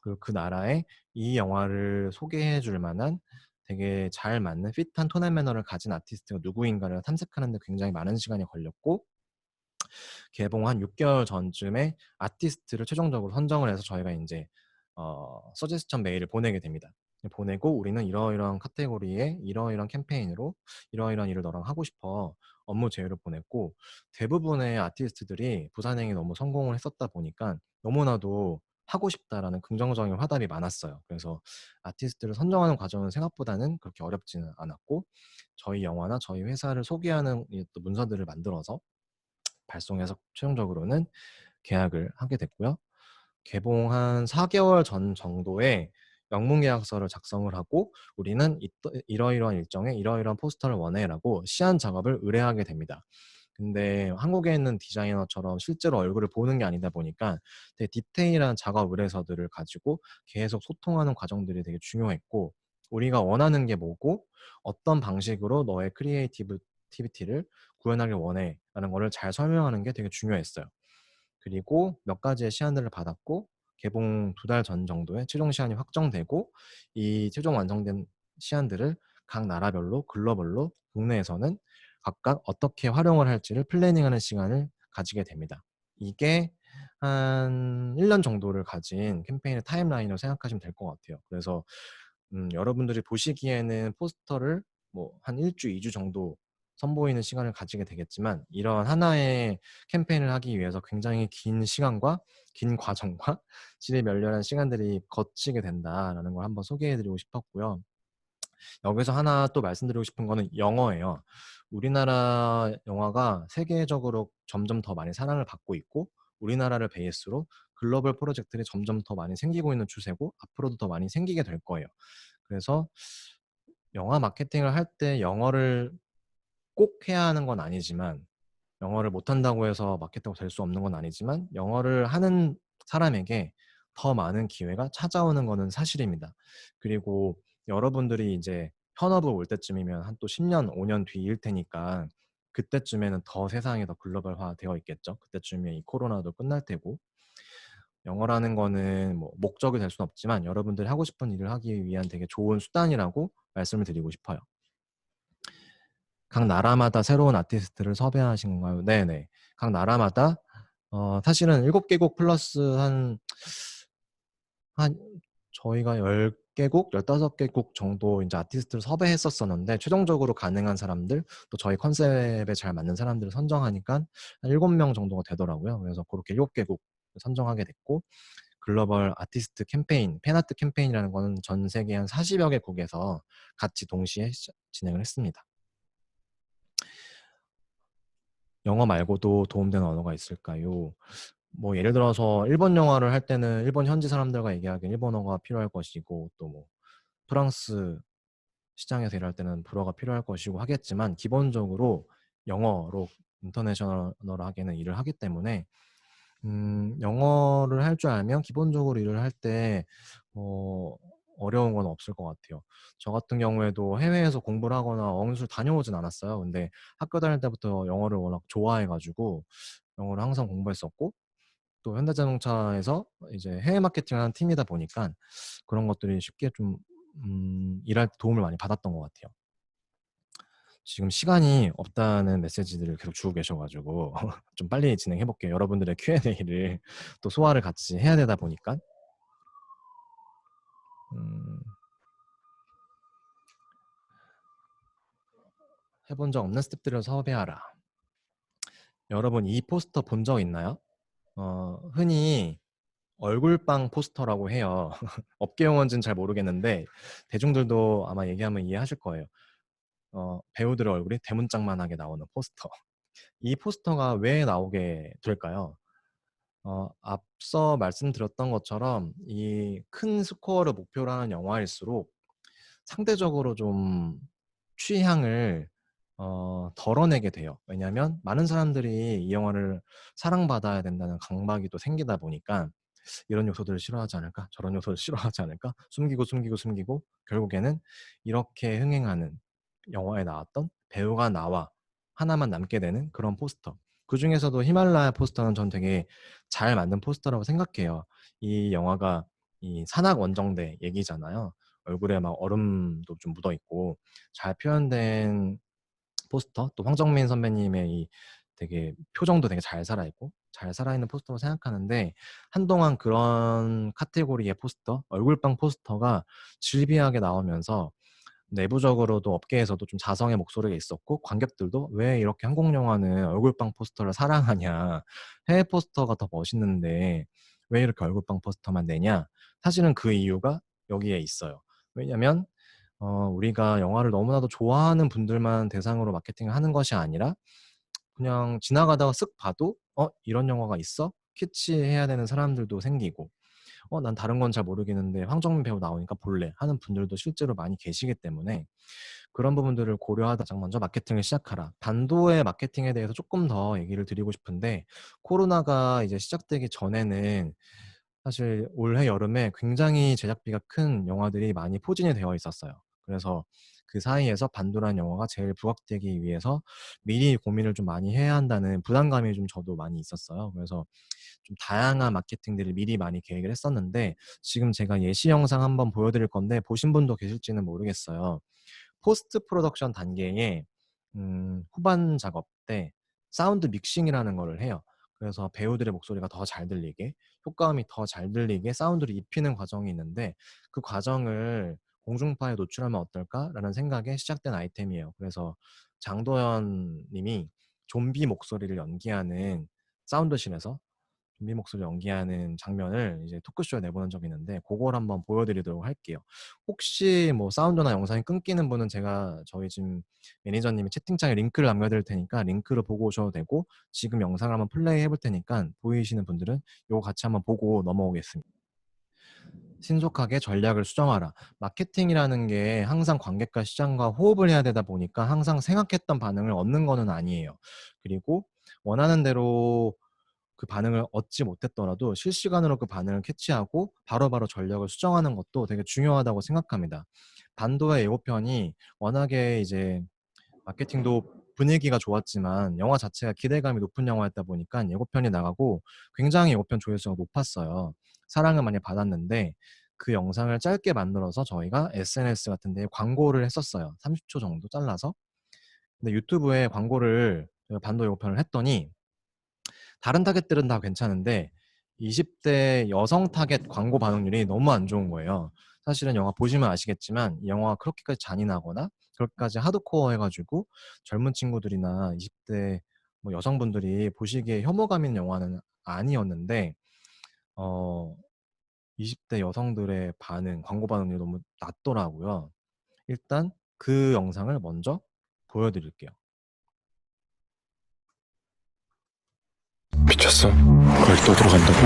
그리고 그 나라에 이 영화를 소개해 줄 만한 되게 잘 맞는 핏한 톤 앤 매너를 가진 아티스트가 누구인가를 탐색하는 데 굉장히 많은 시간이 걸렸고, 개봉 한 6개월 전쯤에 아티스트를 최종적으로 선정을 해서 저희가 이제 서제스천 메일을 보내게 됩니다. 보내고 우리는 이러이러한 카테고리에 이러이러한 캠페인으로 이러이러한 일을 너랑 하고 싶어 업무 제의를 보냈고, 대부분의 아티스트들이 부산행이 너무 성공을 했었다 보니까 너무나도 하고 싶다라는 긍정적인 화답이 많았어요. 그래서 아티스트를 선정하는 과정은 생각보다는 그렇게 어렵지는 않았고, 저희 영화나 저희 회사를 소개하는 또 문서들을 만들어서 발송해서 최종적으로는 계약을 하게 됐고요. 개봉 한 4개월 전 정도에 영문계약서를 작성을 하고, 우리는 이러이러한 일정에 이러이러한 포스터를 원해라고 시안 작업을 의뢰하게 됩니다. 근데 한국에 있는 디자이너처럼 실제로 얼굴을 보는 게 아니다 보니까 되게 디테일한 작업 의뢰서들을 가지고 계속 소통하는 과정들이 되게 중요했고, 우리가 원하는 게 뭐고 어떤 방식으로 너의 크리에이티비티를 구현하길 원해 라는 거를 잘 설명하는 게 되게 중요했어요. 그리고 몇 가지의 시안들을 받았고, 개봉 2달 전 정도에 최종 시안이 확정되고, 이 최종 완성된 시안들을 각 나라별로 글로벌로 국내에서는 각각 어떻게 활용을 할지를 플래닝하는 시간을 가지게 됩니다. 이게 한 1년 정도를 가진 캠페인의 타임라인으로 생각하시면 될 것 같아요. 그래서 여러분들이 보시기에는 포스터를 뭐 한 1주, 2주 정도 선보이는 시간을 가지게 되겠지만, 이런 하나의 캠페인을 하기 위해서 굉장히 긴 시간과 긴 과정과 질이 멸렬한 시간들이 거치게 된다라는 걸 한번 소개해드리고 싶었고요. 여기서 하나 또 말씀드리고 싶은 거는 영어예요. 우리나라 영화가 세계적으로 점점 더 많이 사랑을 받고 있고, 우리나라를 베이스로 글로벌 프로젝트들이 점점 더 많이 생기고 있는 추세고, 앞으로도 더 많이 생기게 될 거예요. 그래서 영화 마케팅을 할 때 영어를 꼭 해야 하는 건 아니지만, 영어를 못한다고 해서 마케터가 될 수 없는 건 아니지만, 영어를 하는 사람에게 더 많은 기회가 찾아오는 것은 사실입니다. 그리고 여러분들이 이제 현업을 올 때쯤이면 한 또 10년, 5년 뒤일 테니까, 그때쯤에는 더 세상이 더 글로벌화 되어 있겠죠. 그때쯤에 이 코로나도 끝날 테고, 영어라는 거는 뭐 목적이 될 수는 없지만 여러분들이 하고 싶은 일을 하기 위한 되게 좋은 수단이라고 말씀을 드리고 싶어요. 각 나라마다 새로운 아티스트를 섭외하신 건가요? 네네. 각 나라마다 사실은 7개국 플러스 한 저희가 10개국, 15개국 정도 이제 아티스트를 섭외했었었는데, 최종적으로 가능한 사람들, 또 저희 컨셉에 잘 맞는 사람들을 선정하니까 한 7명 정도가 되더라고요. 그래서 그렇게 7개국 선정하게 됐고, 글로벌 아티스트 캠페인, 팬아트 캠페인이라는 거는 전 세계 한 40여 개국에서 같이 동시에 진행을 했습니다. 영어 말고도 도움되는 언어가 있을까요? 뭐 예를 들어서 일본 영화를 할 때는 일본 현지 사람들과 얘기하기엔 일본어가 필요할 것이고, 또 뭐 프랑스 시장에서 일할 때는 불어가 필요할 것이고 하겠지만, 기본적으로 영어로 인터내셔널하게는 일을 하기 때문에 영어를 할 줄 알면 기본적으로 일을 할 때 어려운 건 없을 것 같아요. 저 같은 경우에도 해외에서 공부를 하거나 어학연수를 다녀오진 않았어요. 근데 학교 다닐 때부터 영어를 워낙 좋아해가지고 영어를 항상 공부했었고, 또 현대자동차에서 이제 해외 마케팅을 하는 팀이다 보니까 그런 것들이 쉽게 좀 일할 때 도움을 많이 받았던 것 같아요. 지금 시간이 없다는 메시지들을 계속 주고 계셔가지고 좀 빨리 진행해 볼게요. 여러분들의 Q&A를 또 소화를 같이 해야 되다 보니까. 해본 적 없는 스태프들을 섭외하라. 여러분 이 포스터 본 적 있나요? 흔히 얼굴빵 포스터라고 해요. 업계 용어인지는 잘 모르겠는데 대중들도 아마 얘기하면 이해하실 거예요. 배우들의 얼굴이 대문짝만하게 나오는 포스터. 이 포스터가 왜 나오게 될까요? 앞서 말씀드렸던 것처럼 이 큰 스코어를 목표로 하는 영화일수록 상대적으로 좀 취향을 덜어내게 돼요. 왜냐하면 많은 사람들이 이 영화를 사랑받아야 된다는 강박이 또 생기다 보니까, 이런 요소들을 싫어하지 않을까? 저런 요소를 싫어하지 않을까? 숨기고 결국에는 이렇게 흥행하는 영화에 나왔던 배우가 나와 하나만 남게 되는 그런 포스터. 그 중에서도 히말라야 포스터는 전 되게 잘 만든 포스터라고 생각해요. 이 영화가 이 산악 원정대 얘기잖아요. 얼굴에 막 얼음도 좀 묻어 있고 잘 표현된 포스터, 또 황정민 선배님의 이 되게 표정도 되게 잘 살아있고 잘 살아있는 포스터로 생각하는데, 한동안 그런 카테고리의 포스터, 얼굴빵 포스터가 질비하게 나오면서 내부적으로도 업계에서도 좀 자성의 목소리가 있었고, 관객들도 왜 이렇게 한국 영화는 얼굴빵 포스터를 사랑하냐, 해외 포스터가 더 멋있는데 왜 이렇게 얼굴빵 포스터만 내냐. 사실은 그 이유가 여기에 있어요. 왜냐면 우리가 영화를 너무나도 좋아하는 분들만 대상으로 마케팅을 하는 것이 아니라 그냥 지나가다가 쓱 봐도 이런 영화가 있어? 캐치해야 되는 사람들도 생기고, 난 다른 건 잘 모르겠는데 황정민 배우 나오니까 볼래 하는 분들도 실제로 많이 계시기 때문에, 그런 부분들을 고려하다 가장 먼저 마케팅을 시작하라. 반도의 마케팅에 대해서 조금 더 얘기를 드리고 싶은데, 코로나가 이제 시작되기 전에는 사실 올해 여름에 굉장히 제작비가 큰 영화들이 많이 포진이 되어 있었어요. 그래서 그 사이에서 반도라는 영화가 제일 부각되기 위해서 미리 고민을 좀 많이 해야 한다는 부담감이 좀 저도 많이 있었어요. 그래서 좀 다양한 마케팅들을 미리 많이 계획을 했었는데, 지금 제가 예시 영상 한번 보여드릴 건데 보신 분도 계실지는 모르겠어요. 포스트 프로덕션 단계에 후반 작업 때 사운드 믹싱이라는 거를 해요. 그래서 배우들의 목소리가 더 잘 들리게, 효과음이 더 잘 들리게 사운드를 입히는 과정이 있는데, 그 과정을 공중파에 노출하면 어떨까라는 생각에 시작된 아이템이에요. 그래서 장도연 님이 좀비 목소리를 연기하는, 사운드실에서 좀비 목소리 연기하는 장면을 이제 토크쇼에 내보낸 적이 있는데, 그걸 한번 보여드리도록 할게요. 혹시 뭐 사운드나 영상이 끊기는 분은 제가 저희 지금 매니저님이 채팅창에 링크를 남겨드릴 테니까 링크를 보고 오셔도 되고, 지금 영상을 한번 플레이 해볼 테니까 보이시는 분들은 요거 같이 한번 보고 넘어오겠습니다. 신속하게 전략을 수정하라. 마케팅이라는 게 항상 관객과 시장과 호흡을 해야 되다 보니까 항상 생각했던 반응을 얻는 거는 아니에요. 그리고 원하는 대로 그 반응을 얻지 못했더라도 실시간으로 그 반응을 캐치하고 바로바로 전략을 수정하는 것도 되게 중요하다고 생각합니다. 반도의 예고편이 워낙에 이제 마케팅도 분위기가 좋았지만 영화 자체가 기대감이 높은 영화였다 보니까 예고편이 나가고 굉장히 예고편 조회수가 높았어요. 사랑을 많이 받았는데, 그 영상을 짧게 만들어서 저희가 SNS 같은 데 광고를 했었어요. 30초 정도 잘라서. 근데 유튜브에 광고를 반도 예고편을 했더니 다른 타겟들은 다 괜찮은데 20대 여성 타겟 광고 반응률이 너무 안 좋은 거예요. 사실은 영화 보시면 아시겠지만 이 영화가 그렇게까지 잔인하거나 그렇게까지 하드코어 해가지고 젊은 친구들이나 20대 뭐 여성분들이 보시기에 혐오감 있는 영화는 아니었는데, 어, 20대 여성들의 반응, 광고 반응률이 너무 낮더라고요. 일단 그 영상을 먼저 보여드릴게요. 미쳤어? 그걸 또 들어간다고?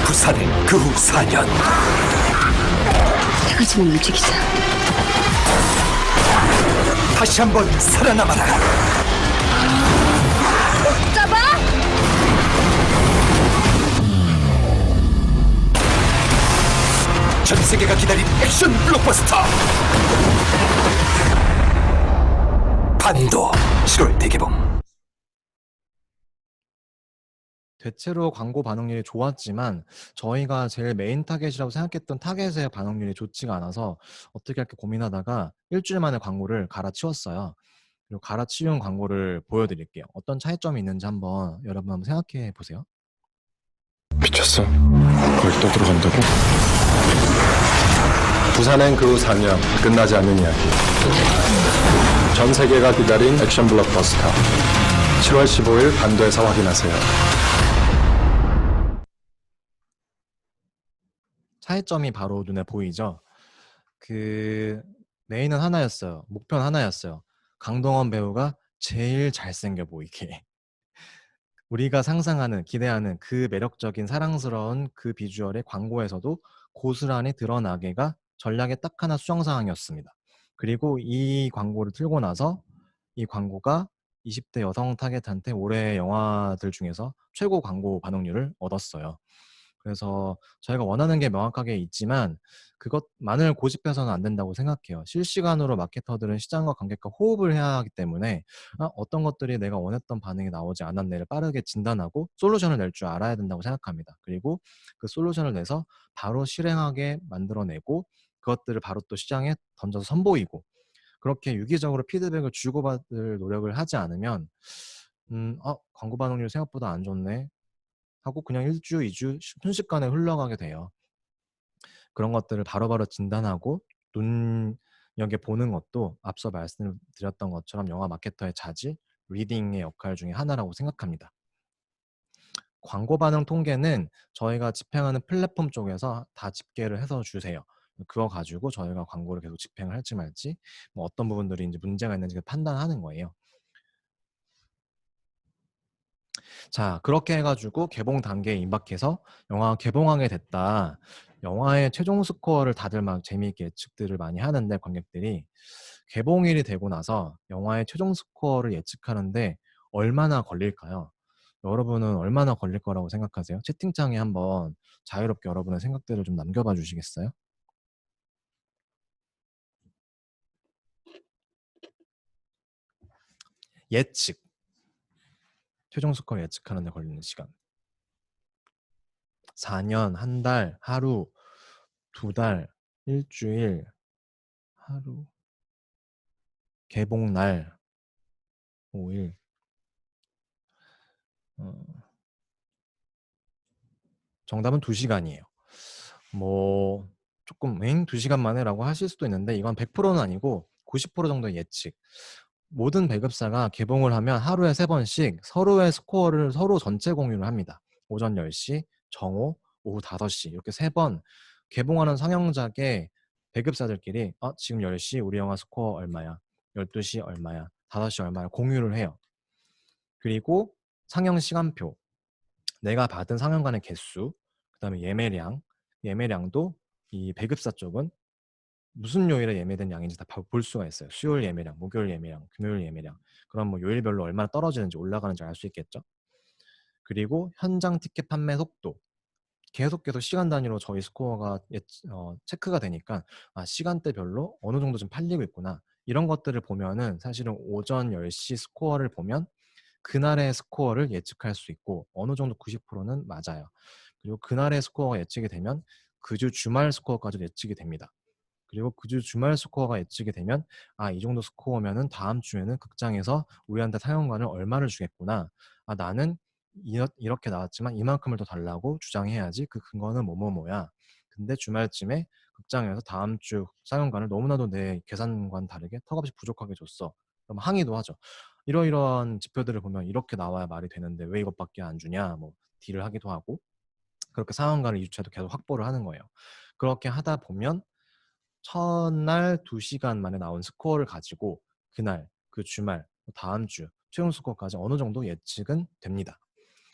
부산의 그 후 4년. 다 같이만 움직이자. 다시 한번 살아남아라. 잡아! 전 세계가 기다린 액션 블록버스터 반도 7월 대개봉. 대체로 광고 반응률이 좋았지만 저희가 제일 메인 타겟이라고 생각했던 타겟의 반응률이 좋지가 않아서 어떻게 할까 고민하다가 일주일 만에 광고를 갈아치웠어요. 그리고 갈아치운 광고를 보여드릴게요. 어떤 차이점이 있는지 한번 여러분 한번 생각해 보세요. 미쳤어? 그걸 또 들어간다고? 부산행 그 후 4년. 끝나지 않는 이야기. 전 세계가 기다린 액션 블록버스터 7월 15일 반도에서 확인하세요. 차이점이 바로 눈에 보이죠? 그 메인은 하나였어요. 목표는 하나였어요. 강동원 배우가 제일 잘생겨 보이게. 우리가 상상하는, 기대하는 그 매력적인 사랑스러운 그 비주얼의 광고에서도 고스란히 드러나게가 전략의 딱 하나 수정사항이었습니다. 그리고 이 광고를 틀고 나서 이 광고가 20대 여성 타겟한테 올해 영화들 중에서 최고 광고 반응률을 얻었어요. 그래서 저희가 원하는 게 명확하게 있지만 그것만을 고집해서는 안 된다고 생각해요. 실시간으로 마케터들은 시장과 관객과 호흡을 해야 하기 때문에 어떤 것들이 내가 원했던 반응이 나오지 않았네를 빠르게 진단하고 솔루션을 낼 줄 알아야 된다고 생각합니다. 그리고 그 솔루션을 내서 바로 실행하게 만들어내고 그것들을 바로 또 시장에 던져서 선보이고 그렇게 유기적으로 피드백을 주고받을 노력을 하지 않으면 광고 반응률 생각보다 안 좋네 하고 그냥 1주, 2주 순식간에 흘러가게 돼요. 그런 것들을 바로바로 진단하고 눈여겨보는 것도 앞서 말씀드렸던 것처럼 영화 마케터의 자질, 리딩의 역할 중에 하나라고 생각합니다. 광고 반응 통계는 저희가 집행하는 플랫폼 쪽에서 다 집계를 해서 주세요. 그거 가지고 저희가 광고를 계속 집행을 할지 말지 뭐 어떤 부분들이 이제 문제가 있는지 판단하는 거예요. 자, 그렇게 해가지고 개봉 단계에 임박해서 영화가 개봉하게 됐다. 영화의 최종 스코어를 다들 막 재미있게 예측들을 많이 하는데 관객들이 개봉일이 되고 나서 영화의 최종 스코어를 예측하는데 얼마나 걸릴까요? 여러분은 얼마나 걸릴 거라고 생각하세요? 채팅창에 한번 자유롭게 여러분의 생각들을 좀 남겨봐 주시겠어요? 예측. 최종 스코어 예측하는 데 걸리는 시간. 4년, 한 달, 하루, 2달, 일주일, 하루, 개봉날, 5일. 정답은 2시간이에요. 뭐 조금 2시간 만에라고 하실 수도 있는데 이건 100%는 아니고 90% 정도의 예측. 모든 배급사가 개봉을 하면 하루에 3번씩 서로의 스코어를 서로 전체 공유를 합니다. 오전 10시, 정오, 오후 5시 이렇게 3번 개봉하는 상영작의 배급사들끼리 지금 10시 우리 영화 스코어 얼마야, 12시 얼마야, 5시 얼마야 공유를 해요. 그리고 상영 시간표, 내가 받은 상영관의 개수, 그 다음에 예매량도 이 배급사 쪽은 무슨 요일에 예매된 양인지 다 볼 수가 있어요. 수요일 예매량, 목요일 예매량, 금요일 예매량. 그럼 뭐 요일별로 얼마나 떨어지는지 올라가는지 알 수 있겠죠. 그리고 현장 티켓 판매 속도. 계속 시간 단위로 저희 스코어가 체크가 되니까 시간대별로 어느 정도 좀 팔리고 있구나. 이런 것들을 보면은 사실은 오전 10시 스코어를 보면 그날의 스코어를 예측할 수 있고 어느 정도 90%는 맞아요. 그리고 그날의 스코어가 예측이 되면 그 주 주말 스코어까지 예측이 됩니다. 그리고 그 주 주말 스코어가 예측이 되면 이 정도 스코어면은 다음 주에는 극장에서 우리한테 상영관을 얼마를 주겠구나. 나는 이렇게 나왔지만 이만큼을 더 달라고 주장해야지. 그 근거는 뭐뭐뭐야. 근데 주말쯤에 극장에서 다음 주 상영관을 너무나도 내 계산과는 다르게 턱없이 부족하게 줬어. 그럼 항의도 하죠. 이러이러한 지표들을 보면 이렇게 나와야 말이 되는데 왜 이것밖에 안 주냐. 뭐 딜을 하기도 하고 그렇게 상영관을 2주차도 계속 확보를 하는 거예요. 그렇게 하다 보면 첫날 2시간 만에 나온 스코어를 가지고 그날, 그 주말, 다음 주 최종 스코어까지 어느 정도 예측은 됩니다.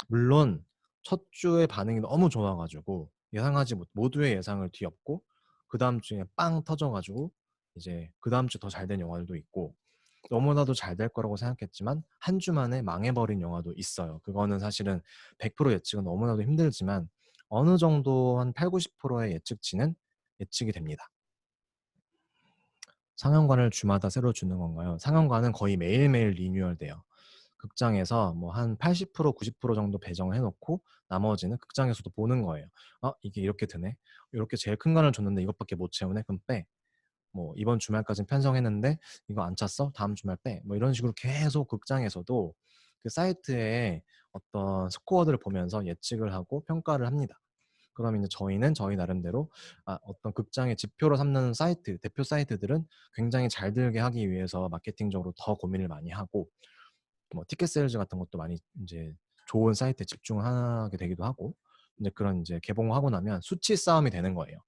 물론 첫 주의 반응이 너무 좋아가지고 예상하지 못 모두의 예상을 뒤엎고 그 다음 주에 빵 터져가지고 이제 그 다음 주 더 잘 된 영화들도 있고 너무나도 잘 될 거라고 생각했지만 한 주 만에 망해버린 영화도 있어요. 그거는 사실은 100% 예측은 너무나도 힘들지만 어느 정도 한 8, 90%의 예측치는 예측이 됩니다. 상영관을 주마다 새로 주는 건가요? 상영관은 거의 매일매일 리뉴얼돼요. 극장에서 뭐 한 80%, 90% 정도 배정을 해놓고 나머지는 극장에서도 보는 거예요. 이게 이렇게 드네. 이렇게 제일 큰 거를 줬는데 이것밖에 못 채우네. 그럼 빼. 뭐 이번 주말까지는 편성했는데 이거 안 찼어? 다음 주말 빼. 뭐 이런 식으로 계속 극장에서도 그 사이트에 어떤 스코어들을 보면서 예측을 하고 평가를 합니다. 그럼 이제 저희는 저희 나름대로 어떤 극장의 지표로 삼는 사이트, 대표 사이트들은 굉장히 잘 들게 하기 위해서 마케팅적으로 더 고민을 많이 하고 뭐 티켓 세일즈 같은 것도 많이 이제 좋은 사이트에 집중하게 되기도 하고 이제 그런 이제 개봉하고 나면 수치 싸움이 되는 거예요.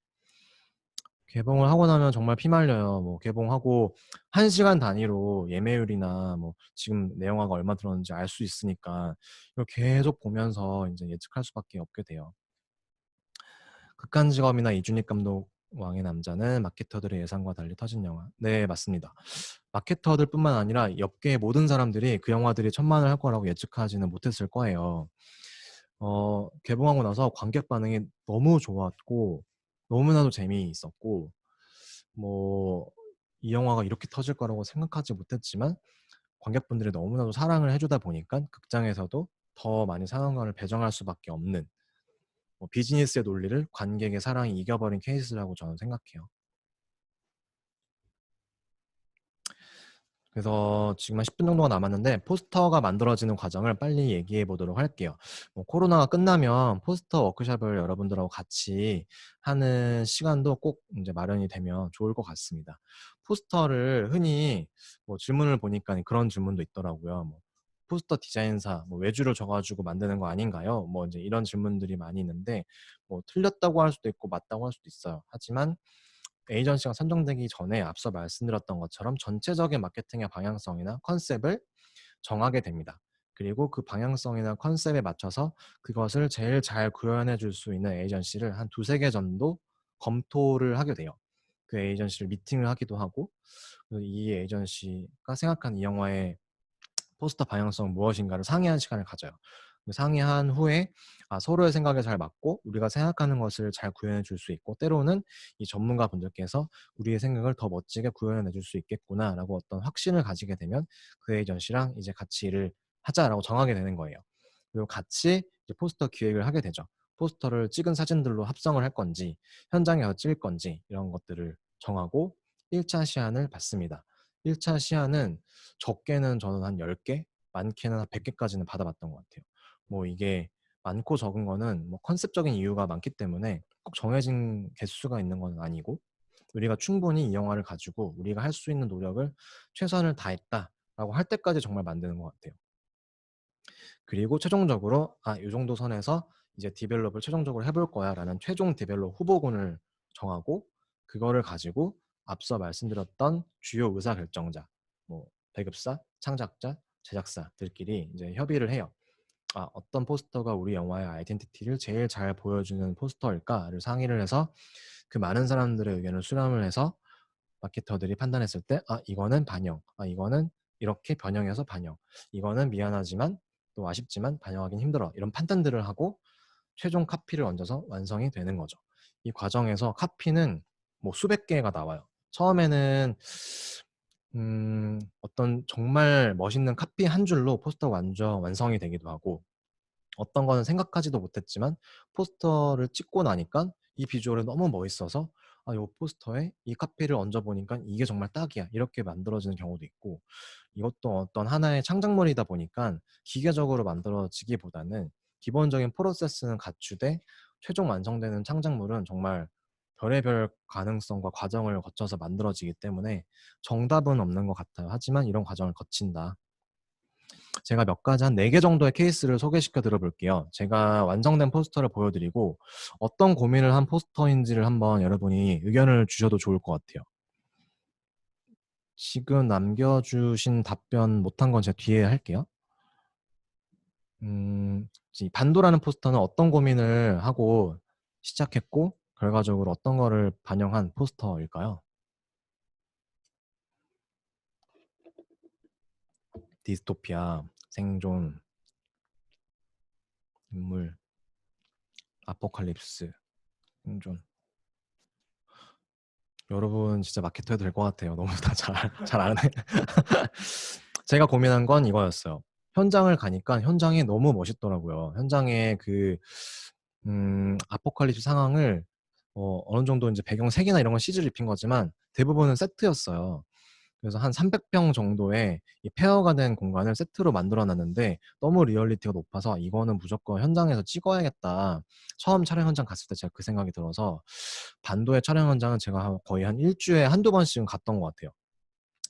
개봉을 하고 나면 정말 피말려요. 뭐 개봉하고 1시간 단위로 예매율이나 뭐 지금 내 영화가 얼마 들었는지 알 수 있으니까 이걸 계속 보면서 이제 예측할 수밖에 없게 돼요. 극한직업이나 이준익 감독 왕의 남자는 마케터들의 예상과 달리 터진 영화. 네, 맞습니다. 마케터들뿐만 아니라 업계의 모든 사람들이 그 영화들이 천만을 할 거라고 예측하지는 못했을 거예요. 개봉하고 나서 관객 반응이 너무 좋았고 너무나도 재미있었고 뭐 이 영화가 이렇게 터질 거라고 생각하지 못했지만 관객분들이 너무나도 사랑을 해주다 보니까 극장에서도 더 많이 상영관을 배정할 수밖에 없는 비즈니스의 논리를 관객의 사랑이 이겨버린 케이스라고 저는 생각해요. 그래서 지금 한 10분 정도가 남았는데 포스터가 만들어지는 과정을 빨리 얘기해 보도록 할게요. 코로나가 끝나면 포스터 워크숍을 여러분들하고 같이 하는 시간도 꼭 이제 마련이 되면 좋을 것 같습니다. 포스터를 흔히 질문을 보니까 그런 질문도 있더라고요. 포스터 디자인사 외주를 줘가지고 만드는 거 아닌가요? 이제 이런 질문들이 많이 있는데 틀렸다고 할 수도 있고 맞다고 할 수도 있어요. 하지만 에이전시가 선정되기 전에 앞서 말씀드렸던 것처럼 전체적인 마케팅의 방향성이나 컨셉을 정하게 됩니다. 그리고 그 방향성이나 컨셉에 맞춰서 그것을 제일 잘 구현해 줄 수 있는 에이전시를 한 두세 개 정도 검토를 하게 돼요. 그 에이전시를 미팅을 하기도 하고 이 에이전시가 생각하는 이 영화의 포스터 방향성은 무엇인가를 상의하는 시간을 가져요. 상의한 후에 서로의 생각에 잘 맞고 우리가 생각하는 것을 잘 구현해 줄 수 있고 때로는 이 전문가 분들께서 우리의 생각을 더 멋지게 구현해 줄 수 있겠구나 라고 어떤 확신을 가지게 되면 그 에이전시랑 이제 같이 일을 하자라고 정하게 되는 거예요. 그리고 같이 이제 포스터 기획을 하게 되죠. 포스터를 찍은 사진들로 합성을 할 건지 현장에서 찍을 건지 이런 것들을 정하고 1차 시안을 받습니다. 1차 시안은 적게는 저는 한 10개, 많게는 한 100개까지는 받아봤던 것 같아요. 이게 많고 적은 거는 컨셉적인 이유가 많기 때문에 꼭 정해진 개수가 있는 건 아니고 우리가 충분히 이 영화를 가지고 우리가 할 수 있는 노력을 최선을 다했다라고 할 때까지 정말 만드는 것 같아요. 그리고 최종적으로 이 정도 선에서 이제 디벨롭을 최종적으로 해볼 거야 라는 최종 디벨롭 후보군을 정하고 그거를 가지고 앞서 말씀드렸던 주요 의사결정자, 배급사, 창작자, 제작사들끼리 이제 협의를 해요. 어떤 포스터가 우리 영화의 아이덴티티를 제일 잘 보여주는 포스터일까를 상의를 해서 그 많은 사람들의 의견을 수렴을 해서 마케터들이 판단했을 때 이거는 반영, 이거는 이렇게 변형해서 반영, 이거는 미안하지만 또 아쉽지만 반영하기는 힘들어 이런 판단들을 하고 최종 카피를 얹어서 완성이 되는 거죠. 이 과정에서 카피는 수백 개가 나와요. 처음에는 어떤 정말 멋있는 카피 한 줄로 포스터가 완성이 되기도 하고 어떤 거는 생각하지도 못했지만 포스터를 찍고 나니까 이 비주얼이 너무 멋있어서 이 포스터에 이 카피를 얹어보니까 이게 정말 딱이야 이렇게 만들어지는 경우도 있고 이것도 어떤 하나의 창작물이다 보니까 기계적으로 만들어지기보다는 기본적인 프로세스는 갖추되 최종 완성되는 창작물은 정말 별의별 가능성과 과정을 거쳐서 만들어지기 때문에 정답은 없는 것 같아요. 하지만 이런 과정을 거친다. 제가 몇 가지 한 4개 정도의 케이스를 소개시켜 드려볼게요. 제가 완성된 포스터를 보여드리고 어떤 고민을 한 포스터인지를 한번 여러분이 의견을 주셔도 좋을 것 같아요. 지금 남겨주신 답변 못한 건 제가 뒤에 할게요. 이 반도라는 포스터는 어떤 고민을 하고 시작했고 결과적으로 어떤 거를 반영한 포스터일까요? 디스토피아, 생존, 인물, 아포칼립스, 생존. 여러분 진짜 마케터 해도 될 것 같아요. 너무 다 잘 아네. 제가 고민한 건 이거였어요. 현장을 가니까 현장이 너무 멋있더라고요. 현장에 그 아포칼립스 상황을 어느 정도 이제 배경 색이나 이런 건 CG를 입힌 거지만 대부분은 세트였어요. 그래서 한 300평 정도의 이 폐허가 된 공간을 세트로 만들어 놨는데 너무 리얼리티가 높아서 이거는 무조건 현장에서 찍어야겠다. 처음 촬영 현장 갔을 때 제가 그 생각이 들어서 반도의 촬영 현장은 제가 거의 한 일주일에 한두 번씩은 갔던 것 같아요.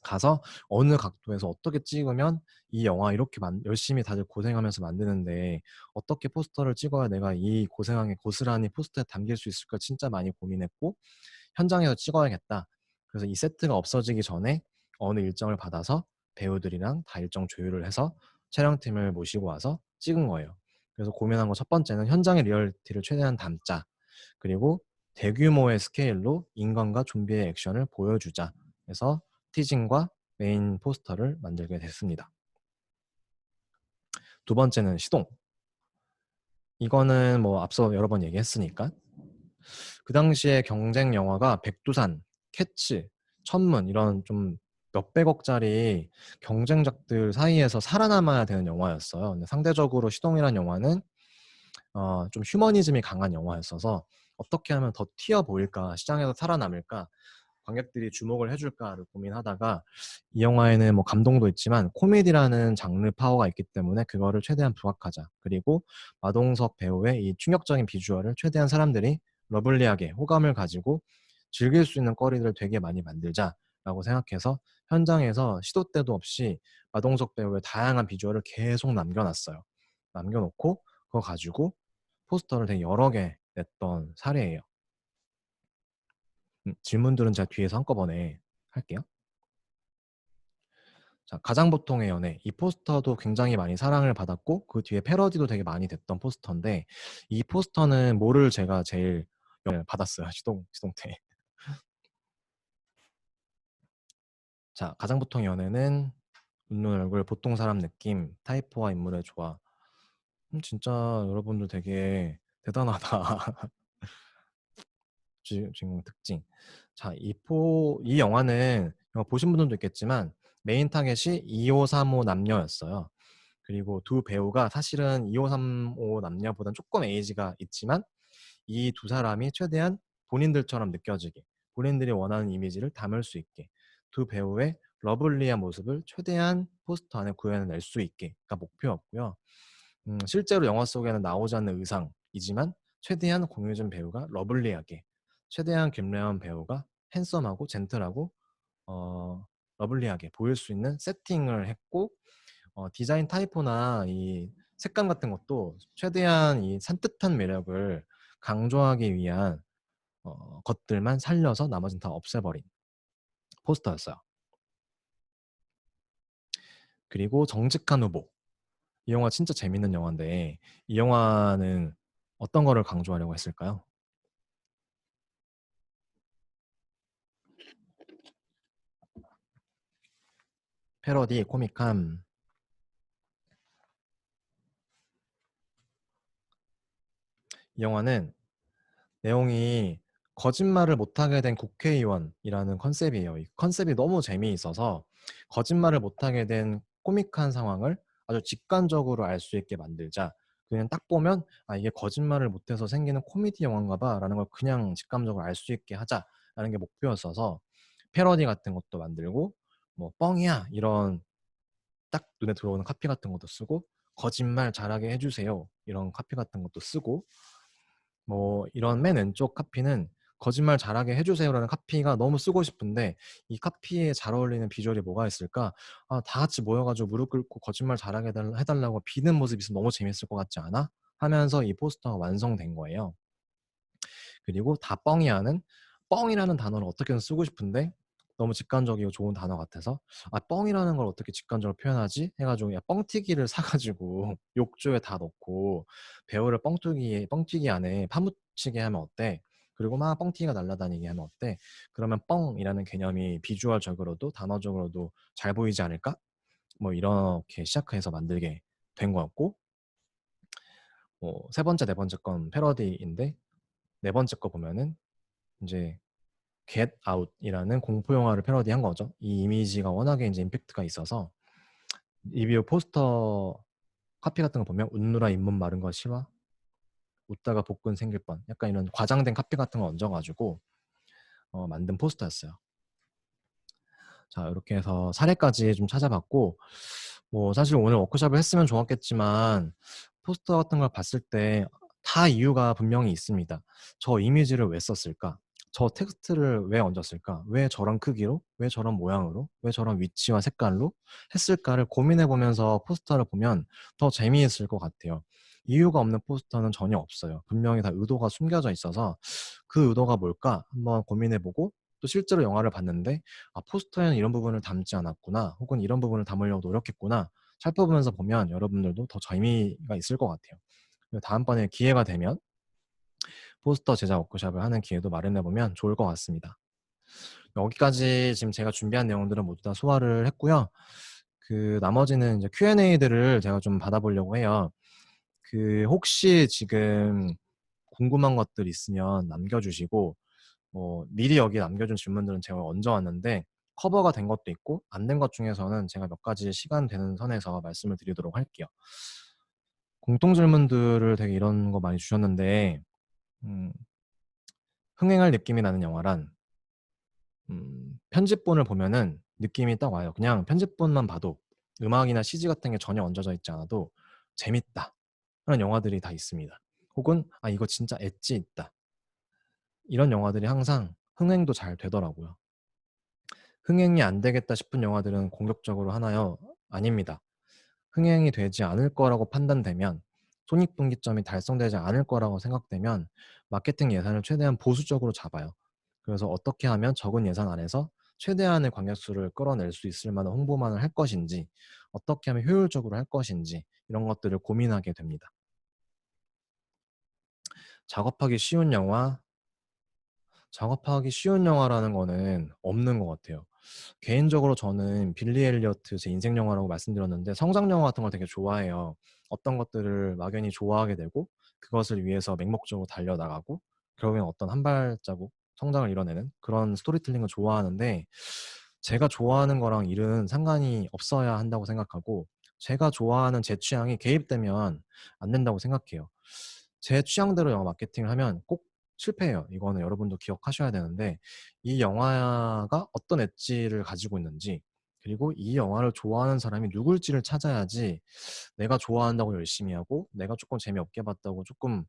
가서 어느 각도에서 어떻게 찍으면 이 영화 이렇게 열심히 다들 고생하면서 만드는데 어떻게 포스터를 찍어야 내가 이 고생한 게 고스란히 포스터에 담길 수 있을까 진짜 많이 고민했고 현장에서 찍어야겠다. 그래서 이 세트가 없어지기 전에 어느 일정을 받아서 배우들이랑 다 일정 조율을 해서 촬영팀을 모시고 와서 찍은 거예요. 그래서 고민한 거 첫 번째는 현장의 리얼리티를 최대한 담자. 그리고 대규모의 스케일로 인간과 좀비의 액션을 보여주자. 그래서 티징과 메인 포스터를 만들게 됐습니다. 두 번째는 시동. 이거는 뭐 앞서 여러 번 얘기했으니까. 그 당시에 경쟁 영화가 백두산, 캐치, 천문 이런 좀 몇백억짜리 경쟁작들 사이에서 살아남아야 되는 영화였어요. 근데 상대적으로 시동이라는 영화는 좀 휴머니즘이 강한 영화였어서 어떻게 하면 더 튀어 보일까, 시장에서 살아남을까, 관객들이 주목을 해줄까를 고민하다가 이 영화에는 뭐 감동도 있지만 코미디라는 장르 파워가 있기 때문에 그거를 최대한 부각하자. 그리고 마동석 배우의 이 충격적인 비주얼을 최대한 사람들이 러블리하게 호감을 가지고 즐길 수 있는 거리들을 되게 많이 만들자라고 생각해서 현장에서 시도 때도 없이 마동석 배우의 다양한 비주얼을 계속 남겨놨어요. 남겨놓고 그거 가지고 포스터를 되게 여러 개 냈던 사례예요. 질문들은 제가 뒤에서 한꺼번에 할게요. 자, 가장 보통의 연애. 이 포스터도 굉장히 많이 사랑을 받았고 그 뒤에 패러디도 되게 많이 됐던 포스터인데 이 포스터는 뭐를 제가 제일 영향을 받았어요. 시동 때. 자, 가장 보통의 연애는 웃는 얼굴, 보통 사람 느낌, 타이포와 인물의 조화. 진짜 여러분들 되게 대단하다. 주인공 특징. 자, 이 영화는 영화 보신 분들도 있겠지만 메인 타겟이 25, 35 남녀였어요. 그리고 두 배우가 사실은 25, 35 남녀보다는 조금 에이지가 있지만 이 두 사람이 최대한 본인들처럼 느껴지게, 본인들이 원하는 이미지를 담을 수 있게 두 배우의 러블리한 모습을 최대한 포스터 안에 구현해낼 수 있게가 목표였고요. 실제로 영화 속에는 나오지 않는 의상이지만 최대한 공효진 배우가 러블리하게, 최대한 김래원 배우가 핸섬하고 젠틀하고 러블리하게 보일 수 있는 세팅을 했고 디자인 타이포나 이 색감 같은 것도 최대한 이 산뜻한 매력을 강조하기 위한 것들만 살려서 나머지는 다 없애버린 포스터였어요. 그리고 정직한 후보. 이 영화 진짜 재밌는 영화인데 이 영화는 어떤 거를 강조하려고 했을까요? 패러디, 코믹함. 이 영화는 내용이 거짓말을 못하게 된 국회의원이라는 컨셉이에요. 이 컨셉이 너무 재미있어서 거짓말을 못하게 된 코믹한 상황을 아주 직관적으로 알 수 있게 만들자. 그냥 딱 보면 아 이게 거짓말을 못해서 생기는 코미디 영화인가 봐 라는 걸 그냥 직감적으로 알 수 있게 하자라는 게 목표였어서 패러디 같은 것도 만들고 뭐 뻥이야 이런 딱 눈에 들어오는 카피 같은 것도 쓰고 거짓말 잘하게 해주세요 이런 카피 같은 것도 쓰고 뭐 이런 맨 왼쪽 카피는 거짓말 잘하게 해주세요라는 카피가 너무 쓰고 싶은데 이 카피에 잘 어울리는 비주얼이 뭐가 있을까? 아, 다 같이 모여가지고 무릎 꿇고 거짓말 잘하게 해달라고 비는 모습이 있으면 너무 재밌을 것 같지 않아? 하면서 이 포스터가 완성된 거예요. 그리고 다 뻥이야는 뻥이라는 단어를 어떻게든 쓰고 싶은데 너무 직관적이고 좋은 단어 같아서 아 뻥이라는 걸 어떻게 직관적으로 표현하지? 해가지고 야 뻥튀기를 사가지고 욕조에 다 넣고 배우를 뻥튀기 안에 파묻히게 하면 어때? 그리고 막 뻥튀기가 날아다니게 하면 어때? 그러면 뻥이라는 개념이 비주얼적으로도 단어적으로도 잘 보이지 않을까? 뭐 이렇게 시작해서 만들게 된 것 같고 세 번째, 네 번째 건 패러디인데 네 번째 거 보면은 이제 Get Out이라는 공포 영화를 패러디한 거죠. 이 이미지가 워낙에 이제 임팩트가 있어서 리뷰 포스터 카피 같은 거 보면 웃느라 잇몸 마른 거 시와 웃다가 복근 생길 뻔 약간 이런 과장된 카피 같은 거 얹어가지고 만든 포스터였어요. 자 이렇게 해서 사례까지 좀 찾아봤고 뭐 사실 오늘 워크숍을 했으면 좋았겠지만 포스터 같은 걸 봤을 때 다 이유가 분명히 있습니다. 저 이미지를 왜 썼을까? 저 텍스트를 왜 얹었을까? 왜 저런 크기로? 왜 저런 모양으로? 왜 저런 위치와 색깔로 했을까를 고민해 보면서 포스터를 보면 더 재미있을 것 같아요. 이유가 없는 포스터는 전혀 없어요. 분명히 다 의도가 숨겨져 있어서 그 의도가 뭘까 한번 고민해 보고 또 실제로 영화를 봤는데 아 포스터에는 이런 부분을 담지 않았구나 혹은 이런 부분을 담으려고 노력했구나 살펴보면서 보면 여러분들도 더 재미가 있을 것 같아요. 다음번에 기회가 되면 포스터 제작 워크숍을 하는 기회도 마련해 보면 좋을 것 같습니다. 여기까지 지금 제가 준비한 내용들은 모두 다 소화를 했고요. 그 나머지는 이제 Q&A들을 제가 좀 받아보려고 해요. 혹시 지금 궁금한 것들 있으면 남겨주시고, 미리 여기 남겨준 질문들은 제가 얹어왔는데, 커버가 된 것도 있고, 안 된 것 중에서는 제가 몇 가지 시간 되는 선에서 말씀을 드리도록 할게요. 공통 질문들을 되게 이런 거 많이 주셨는데, 음, 흥행할 느낌이 나는 영화란, 편집본을 보면은 느낌이 딱 와요. 그냥 편집본만 봐도 음악이나 CG 같은 게 전혀 얹어져 있지 않아도 재밌다 하는 영화들이 다 있습니다. 혹은 이거 진짜 엣지 있다. 이런 영화들이 항상 흥행도 잘 되더라고요. 흥행이 안 되겠다 싶은 영화들은 공격적으로 하나요? 아닙니다. 흥행이 되지 않을 거라고 판단되면, 손익분기점이 달성되지 않을 거라고 생각되면 마케팅 예산을 최대한 보수적으로 잡아요. 그래서 어떻게 하면 적은 예산 안에서 최대한의 관객수를 끌어낼 수 있을 만한 홍보만을 할 것인지, 어떻게 하면 효율적으로 할 것인지, 이런 것들을 고민하게 됩니다. 작업하기 쉬운 영화, 작업하기 쉬운 영화라는 거는 없는 것 같아요. 개인적으로 저는 빌리 엘리어트 제 인생 영화라고 말씀드렸는데, 성장 영화 같은 걸 되게 좋아해요. 어떤 것들을 막연히 좋아하게 되고 그것을 위해서 맹목적으로 달려나가고 결국엔 어떤 한 발자국 성장을 이뤄내는 그런 스토리텔링을 좋아하는데, 제가 좋아하는 거랑 일은 상관이 없어야 한다고 생각하고, 제가 좋아하는 제 취향이 개입되면 안 된다고 생각해요. 제 취향대로 영화 마케팅을 하면 꼭 실패해요. 이거는 여러분도 기억하셔야 되는데, 이 영화가 어떤 엣지를 가지고 있는지, 그리고 이 영화를 좋아하는 사람이 누굴지를 찾아야지, 내가 좋아한다고 열심히 하고 내가 조금 재미없게 봤다고 조금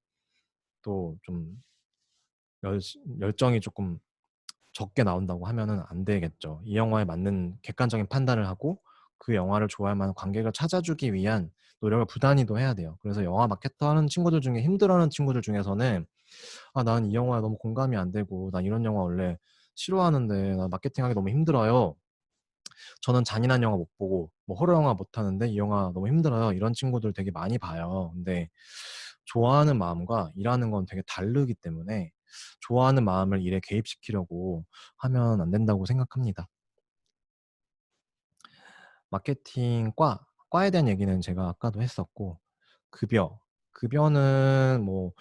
또 좀 열정이 조금 적게 나온다고 하면은 안 되겠죠. 이 영화에 맞는 객관적인 판단을 하고 그 영화를 좋아할 만한 관객을 찾아주기 위한 노력을 부단히도 해야 돼요. 그래서 영화 마케터 하는 친구들 중에 힘들어하는 친구들 중에서는, 난 이 영화에 너무 공감이 안 되고 난 이런 영화 원래 싫어하는데 나 마케팅하기 너무 힘들어요. 저는 잔인한 영화 못 보고 뭐 호러 영화 못 하는데 이 영화 너무 힘들어요. 이런 친구들 되게 많이 봐요. 근데 좋아하는 마음과 일하는 건 되게 다르기 때문에 좋아하는 마음을 일에 개입시키려고 하면 안 된다고 생각합니다. 과에 대한 얘기는 제가 아까도 했었고, 급여는 뭐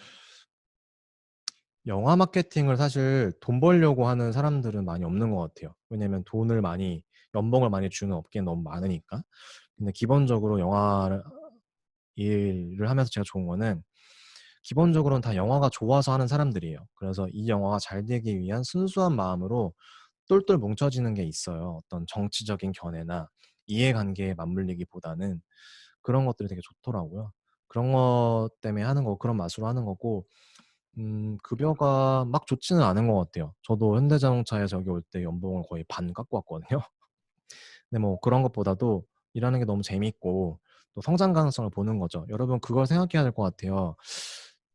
영화 마케팅을 사실 돈 벌려고 하는 사람들은 많이 없는 것 같아요. 왜냐면 연봉을 많이 주는 업계는 너무 많으니까. 근데 기본적으로 영화 일을 하면서 제가 좋은 거는, 기본적으로는 다 영화가 좋아서 하는 사람들이에요. 그래서 이 영화가 잘 되기 위한 순수한 마음으로 똘똘 뭉쳐지는 게 있어요. 어떤 정치적인 견해나 이해관계에 맞물리기보다는 그런 것들이 되게 좋더라고요. 그런 것 때문에 하는 거, 그런 맛으로 하는 거고, 급여가 막 좋지는 않은 것 같아요. 저도 현대자동차에서 여기 올 때 연봉을 거의 반 깎고 왔거든요. 근데 뭐 그런 것보다도 일하는 게 너무 재밌고 또 성장 가능성을 보는 거죠. 여러분 그걸 생각해야 될 것 같아요.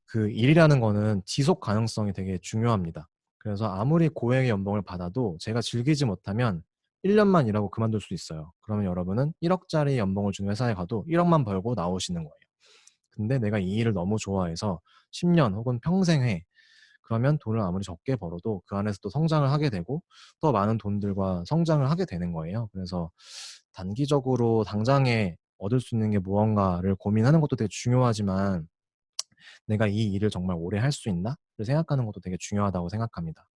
그 일이라는 거는 지속 가능성이 되게 중요합니다. 그래서 아무리 고액의 연봉을 받아도 제가 즐기지 못하면 1년만 일하고 그만둘 수 있어요. 그러면 여러분은 1억짜리 연봉을 주는 회사에 가도 1억만 벌고 나오시는 거예요. 근데 내가 이 일을 너무 좋아해서 10년 혹은 평생 해. 그러면 돈을 아무리 적게 벌어도 그 안에서 또 성장을 하게 되고 더 많은 돈들과 성장을 하게 되는 거예요. 그래서 단기적으로 당장에 얻을 수 있는 게 무언가를 고민하는 것도 되게 중요하지만, 내가 이 일을 정말 오래 할 수 있나? 를 생각하는 것도 되게 중요하다고 생각합니다.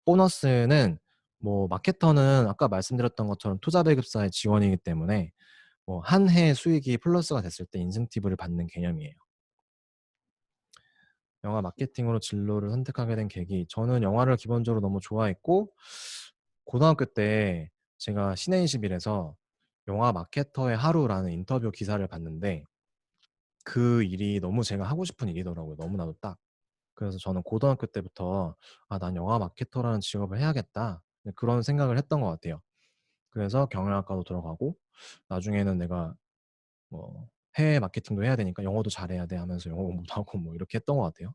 보너스는 뭐 마케터는 아까 말씀드렸던 것처럼 투자 배급사의 지원이기 때문에 뭐 한 해 수익이 플러스가 됐을 때 인센티브를 받는 개념이에요. 영화 마케팅으로 진로를 선택하게 된 계기. 저는 영화를 기본적으로 너무 좋아했고, 고등학교 때 제가 신의21에서 영화 마케터의 하루라는 인터뷰 기사를 봤는데, 그 일이 너무 제가 하고 싶은 일이더라고요. 너무나도 딱. 그래서 저는 고등학교 때부터 난 영화 마케터라는 직업을 해야겠다. 그런 생각을 했던 것 같아요. 그래서 경영학과도 들어가고, 나중에는 내가 뭐 해외 마케팅도 해야 되니까 영어도 잘해야 돼 하면서 영어 공부도 하고 뭐 이렇게 했던 것 같아요.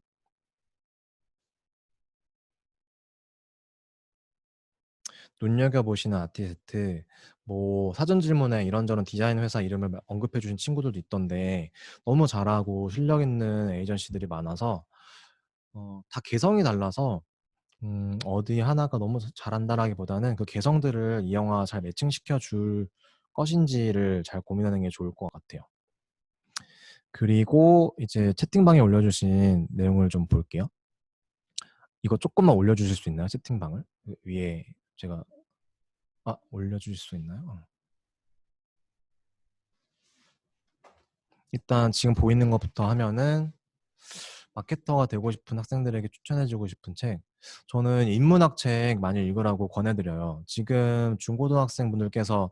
눈여겨보시는 아티스트, 뭐 사전 질문에 이런저런 디자인 회사 이름을 언급해 주신 친구들도 있던데, 너무 잘하고 실력 있는 에이전시들이 많아서 다 개성이 달라서 어디 하나가 너무 잘한다라기보다는 그 개성들을 이 영화 잘 매칭시켜 줄 것인지를 잘 고민하는 게 좋을 것 같아요. 그리고 이제 채팅방에 올려주신 내용을 좀 볼게요. 이거 조금만 올려주실 수 있나요? 채팅방을 위에 제가 올려주실 수 있나요? 일단 지금 보이는 것부터 하면은 마케터가 되고 싶은 학생들에게 추천해주고 싶은 책. 저는 인문학 책 많이 읽으라고 권해드려요. 지금 중고등학생분들께서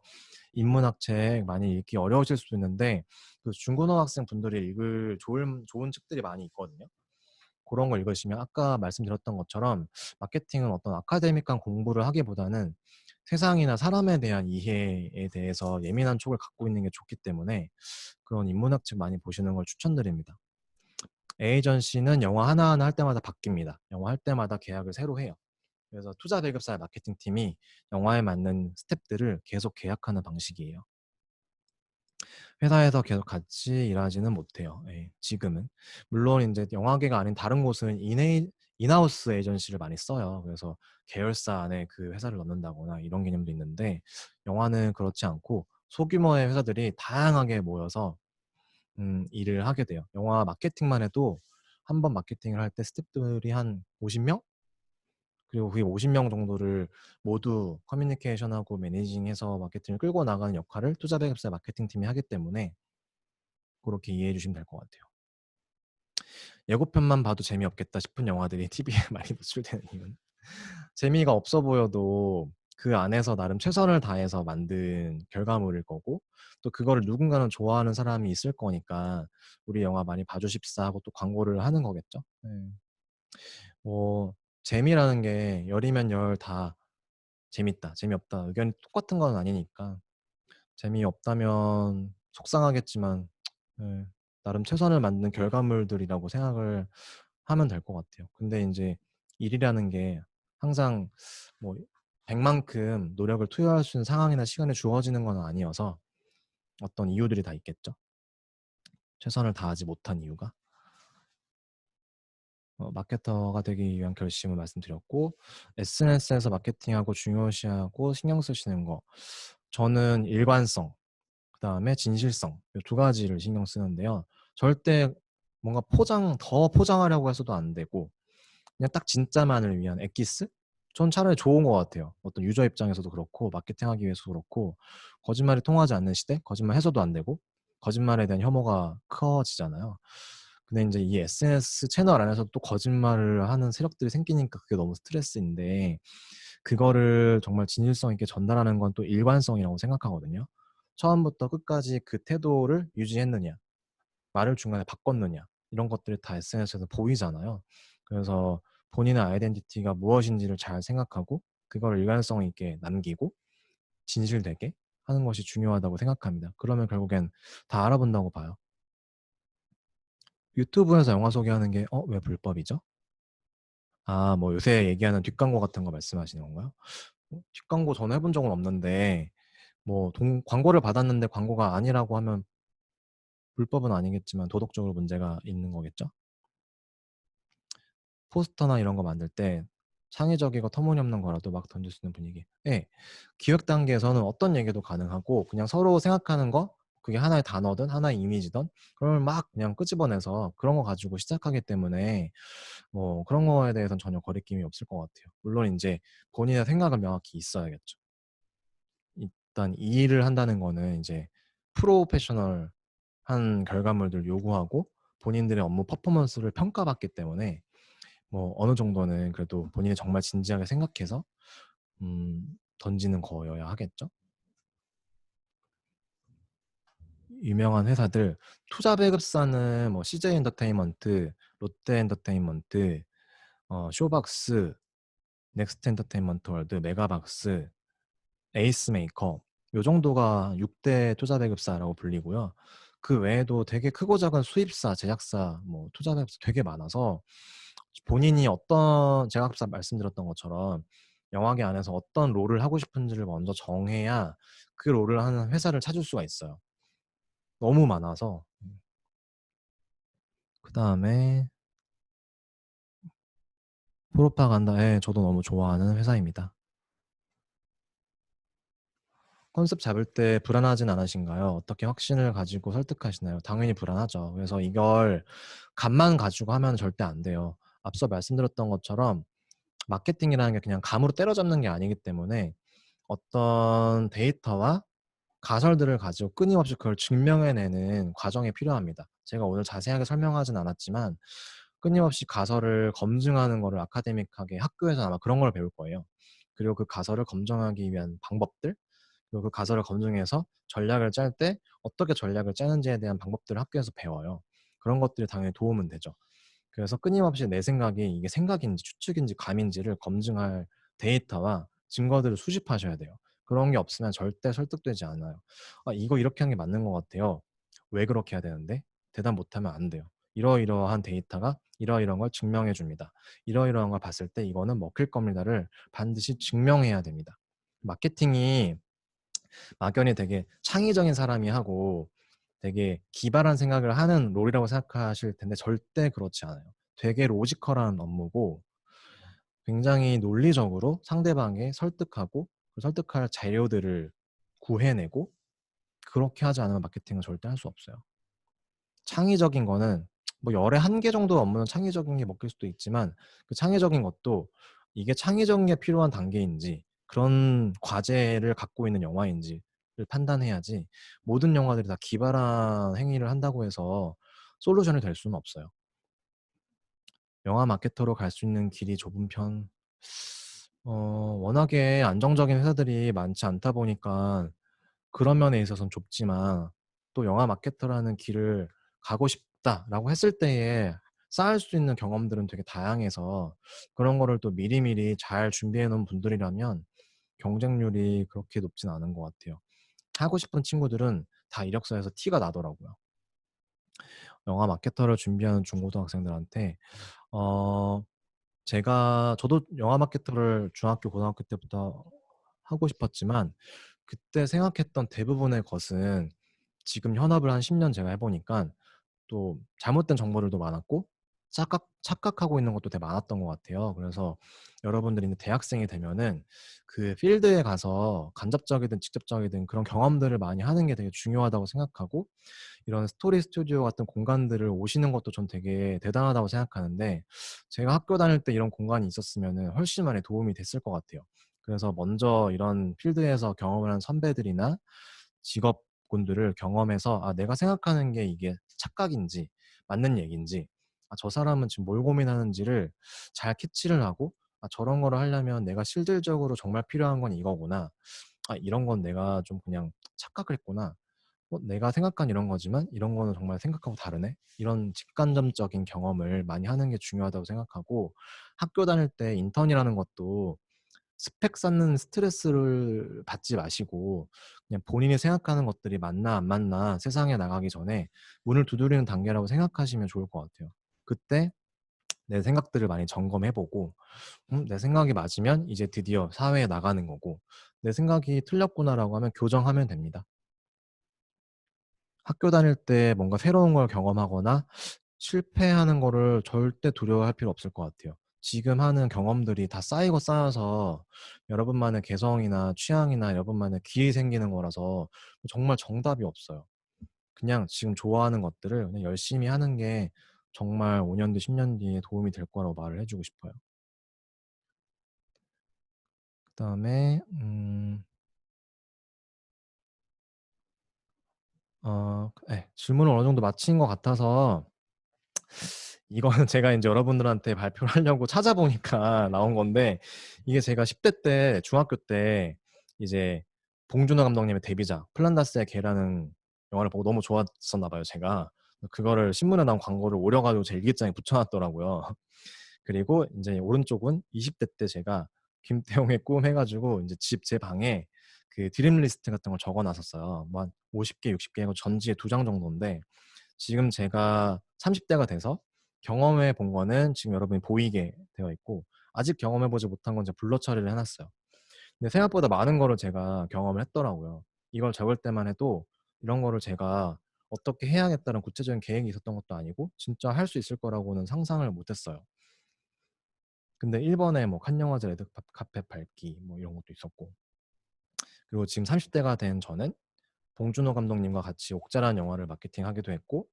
인문학 책 많이 읽기 어려우실 수도 있는데 그 중고등학생 분들이 읽을 좋은 책들이 많이 있거든요. 그런 걸 읽으시면 아까 말씀드렸던 것처럼 마케팅은 어떤 아카데믹한 공부를 하기보다는 세상이나 사람에 대한 이해에 대해서 예민한 촉을 갖고 있는 게 좋기 때문에 그런 인문학 책 많이 보시는 걸 추천드립니다. 에이전시는 영화 하나하나 할 때마다 바뀝니다. 영화 할 때마다 계약을 새로 해요. 그래서 투자 배급사의 마케팅 팀이 영화에 맞는 스텝들을 계속 계약하는 방식이에요. 회사에서 계속 같이 일하지는 못해요. 예, 지금은. 물론 이제 영화계가 아닌 다른 곳은 인하우스 에이전시를 많이 써요. 그래서 계열사 안에 그 회사를 넣는다거나 이런 개념도 있는데 영화는 그렇지 않고 소규모의 회사들이 다양하게 모여서 일을 하게 돼요. 영화 마케팅만 해도 한 번 마케팅을 할 때 스태프들이 한 50명? 그리고 그 50명 정도를 모두 커뮤니케이션하고 매니징해서 마케팅을 끌고 나가는 역할을 투자 배급사 마케팅 팀이 하기 때문에 그렇게 이해해 주시면 될 것 같아요. 예고편만 봐도 재미없겠다 싶은 영화들이 TV에 많이 노출되는 이유는 재미가 없어 보여도 그 안에서 나름 최선을 다해서 만든 결과물일 거고 또 그거를 누군가는 좋아하는 사람이 있을 거니까 우리 영화 많이 봐주십사 하고 또 광고를 하는 거겠죠. 네. 뭐 재미라는 게 열이면 열 다 재밌다, 재미없다 의견이 똑같은 건 아니니까 재미없다면 속상하겠지만 네, 나름 최선을 만든 결과물들이라고 생각을 하면 될 것 같아요. 근데 이제 일이라는 게 항상 뭐 100만큼 노력을 투여할 수 있는 상황이나 시간이 주어지는 건 아니어서 어떤 이유들이 다 있겠죠. 최선을 다하지 못한 이유가. 마케터가 되기 위한 결심을 말씀드렸고 SNS에서 마케팅하고 중요시하고 신경 쓰시는 거 저는 일관성 그 다음에 진실성 이 두 가지를 신경 쓰는데요. 절대 뭔가 더 포장하려고 해서도 안 되고 그냥 딱 진짜만을 위한 엑기스? 전 차라리 좋은 것 같아요. 어떤 유저 입장에서도 그렇고 마케팅하기 위해서도 그렇고 거짓말이 통하지 않는 시대? 거짓말 해서도 안 되고 거짓말에 대한 혐오가 커지잖아요. 근데 이제 이 SNS 채널 안에서 또 거짓말을 하는 세력들이 생기니까 그게 너무 스트레스인데 그거를 정말 진실성 있게 전달하는 건 또 일관성이라고 생각하거든요. 처음부터 끝까지 그 태도를 유지했느냐, 말을 중간에 바꿨느냐 이런 것들이 다 SNS에서 보이잖아요. 그래서 본인의 아이덴티티가 무엇인지를 잘 생각하고 그걸 일관성 있게 남기고 진실되게 하는 것이 중요하다고 생각합니다. 그러면 결국엔 다 알아본다고 봐요. 유튜브에서 영화 소개하는 게 왜 불법이죠? 뭐 요새 얘기하는 뒷광고 같은 거 말씀하시는 건가요? 뒷광고 저는 해본 적은 없는데 뭐 광고를 받았는데 광고가 아니라고 하면 불법은 아니겠지만 도덕적으로 문제가 있는 거겠죠? 포스터나 이런 거 만들 때 창의적이고 터무니없는 거라도 막 던질 수 있는 분위기. 예. 기획 단계에서는 어떤 얘기도 가능하고 그냥 서로 생각하는 거 그게 하나의 단어든 하나의 이미지든 그걸 막 그냥 끄집어내서 그런 거 가지고 시작하기 때문에 뭐 그런 거에 대해서는 전혀 거리낌이 없을 것 같아요. 물론 이제 본인의 생각은 명확히 있어야겠죠. 일단 이 일을 한다는 거는 이제 프로페셔널한 결과물들 요구하고 본인들의 업무 퍼포먼스를 평가받기 때문에 뭐 어느 정도는 그래도 본인이 정말 진지하게 생각해서 던지는 거여야 하겠죠. 유명한 회사들 투자 배급사는 뭐 CJ 엔터테인먼트, 롯데 엔터테인먼트, 쇼박스, 넥스트 엔터테인먼트 월드, 메가박스, 에이스 메이커 요 정도가 6대 투자 배급사라고 불리고요. 그 외에도 되게 크고 작은 수입사, 제작사, 뭐 투자 배급사 되게 많아서 본인이 제가 아까 말씀드렸던 것처럼 영화계 안에서 어떤 롤을 하고 싶은지를 먼저 정해야 그 롤을 하는 회사를 찾을 수가 있어요. 너무 많아서. 그 다음에 프로파간다에 저도 너무 좋아하는 회사입니다. 컨셉 잡을 때 불안하진 않으신가요? 어떻게 확신을 가지고 설득하시나요? 당연히 불안하죠. 그래서 이걸 감만 가지고 하면 절대 안 돼요. 앞서 말씀드렸던 것처럼 마케팅이라는 게 그냥 감으로 때려잡는 게 아니기 때문에 어떤 데이터와 가설들을 가지고 끊임없이 그걸 증명해내는 과정이 필요합니다. 제가 오늘 자세하게 설명하진 않았지만 끊임없이 가설을 검증하는 거를 아카데믹하게 학교에서 아마 그런 걸 배울 거예요. 그리고 그 가설을 검증하기 위한 방법들, 그리고 그 가설을 검증해서 전략을 짤 때 어떻게 전략을 짜는지에 대한 방법들을 학교에서 배워요. 그런 것들이 당연히 도움은 되죠. 그래서 끊임없이 내 생각이 이게 생각인지 추측인지 감인지를 검증할 데이터와 증거들을 수집하셔야 돼요. 그런 게 없으면 절대 설득되지 않아요. 아, 이거 이렇게 하는 게 맞는 것 같아요. 왜 그렇게 해야 되는데? 대답 못하면 안 돼요. 이러이러한 데이터가 이러이러한 걸 증명해 줍니다. 이러이러한 걸 봤을 때 이거는 먹힐 겁니다를 반드시 증명해야 됩니다. 마케팅이 막연히 되게 창의적인 사람이 하고 되게 기발한 생각을 하는 롤이라고 생각하실 텐데 절대 그렇지 않아요. 되게 로지컬한 업무고 굉장히 논리적으로 상대방에 설득하고 그 설득할 자료들을 구해내고 그렇게 하지 않으면 마케팅은 절대 할 수 없어요. 창의적인 거는 뭐 열의 한 개 정도 업무는 창의적인 게 먹힐 수도 있지만 그 창의적인 것도 이게 창의적인 게 필요한 단계인지 그런 과제를 갖고 있는 영화인지를 판단해야지 모든 영화들이 다 기발한 행위를 한다고 해서 솔루션이 될 수는 없어요. 영화 마케터로 갈 수 있는 길이 좁은 편. 워낙에 안정적인 회사들이 많지 않다 보니까 그런 면에 있어서는 좁지만 또 영화 마케터라는 길을 가고 싶다라고 했을 때에 쌓을 수 있는 경험들은 되게 다양해서 그런 거를 또 미리미리 잘 준비해 놓은 분들이라면 경쟁률이 그렇게 높진 않은 것 같아요. 하고 싶은 친구들은 다 이력서에서 티가 나더라고요. 영화 마케터를 준비하는 중고등학생들한테 어 저도 영화 마케터를 중학교, 고등학교 때부터 하고 싶었지만 그때 생각했던 대부분의 것은 지금 현업을 한 10년 제가 해보니까 또 잘못된 정보들도 많았고 착각하고 있는 것도 되게 많았던 것 같아요. 그래서 여러분들이 이제 대학생이 되면은 그 필드에 가서 간접적이든 직접적이든 그런 경험들을 많이 하는 게 되게 중요하다고 생각하고 이런 스토리 스튜디오 같은 공간들을 오시는 것도 전 되게 대단하다고 생각하는데 제가 학교 다닐 때 이런 공간이 있었으면 훨씬 많이 도움이 됐을 것 같아요. 그래서 먼저 이런 필드에서 경험을 한 선배들이나 직업군들을 경험해서 아, 내가 생각하는 게 이게 착각인지 맞는 얘기인지 저 사람은 지금 뭘 고민하는지를 잘 캐치를 하고 저런 거를 하려면 내가 실질적으로 정말 필요한 건 이거구나. 이런 건 내가 좀 그냥 착각을 했구나. 내가 생각한 이런 거지만 이런 거는 정말 생각하고 다르네. 이런 직간접적인 경험을 많이 하는 게 중요하다고 생각하고 학교 다닐 때 인턴이라는 것도 스펙 쌓는 스트레스를 받지 마시고 그냥 본인이 생각하는 것들이 맞나 안 맞나 세상에 나가기 전에 문을 두드리는 단계라고 생각하시면 좋을 것 같아요. 그때 내 생각들을 많이 점검해보고 내 생각이 맞으면 이제 드디어 사회에 나가는 거고 내 생각이 틀렸구나라고 하면 교정하면 됩니다. 학교 다닐 때 뭔가 새로운 걸 경험하거나 실패하는 거를 절대 두려워할 필요 없을 것 같아요. 지금 하는 경험들이 다 쌓이고 쌓여서 여러분만의 개성이나 취향이나 여러분만의 길이 생기는 거라서 정말 정답이 없어요. 그냥 지금 좋아하는 것들을 그냥 열심히 하는 게 정말 5년 뒤, 10년 뒤에 도움이 될 거라고 말을 해주고 싶어요. 그다음에 질문을 어느 정도 마친 것 같아서 이거는 제가 인제 여러분들한테 발표를 하려고 찾아보니까 나온 건데 이게 제가 10대 때 중학교 때 이제 봉준호 감독님의 데뷔작 플란다스의 개라는 영화를 보고 너무 좋았었나 봐요 제가. 그거를 신문에 나온 광고를 오려 가지고 제 일기장에 붙여 놨더라고요. 그리고 인제 오른쪽은 20대 때 제가 김태용의 꿈 해 가지고 인제 제 방에 그 드림 리스트 같은 걸 적어 놨었어요. 뭐 한 50 개, 60개 이거 전지에 2장 정도인데 지금 제가 30 대가 돼서 경험해 본 거는 지금 여러분이 보이게 되어 있고 아직 경험해 보지 못한 건 제가 블러 처리를 해 놨어요. 근데 생각보다 많은 거를 제가 경험을 했더라고요. 이걸 적을 때만 해도 이런 거를 제가 어떻게 해야겠다는 구체적인 계획이 있었던 것도 아니고 진짜 할 수 있을 거라고는 상상을 못 했어요. 근데 1번에 뭐 칸 영화제 레드 카펫 밟기 뭐 이런 것도 있었고 그리고 지금 30대가 된 저는 봉준호 감독님과 같이 옥자라는 영화를 마케팅하기도 했고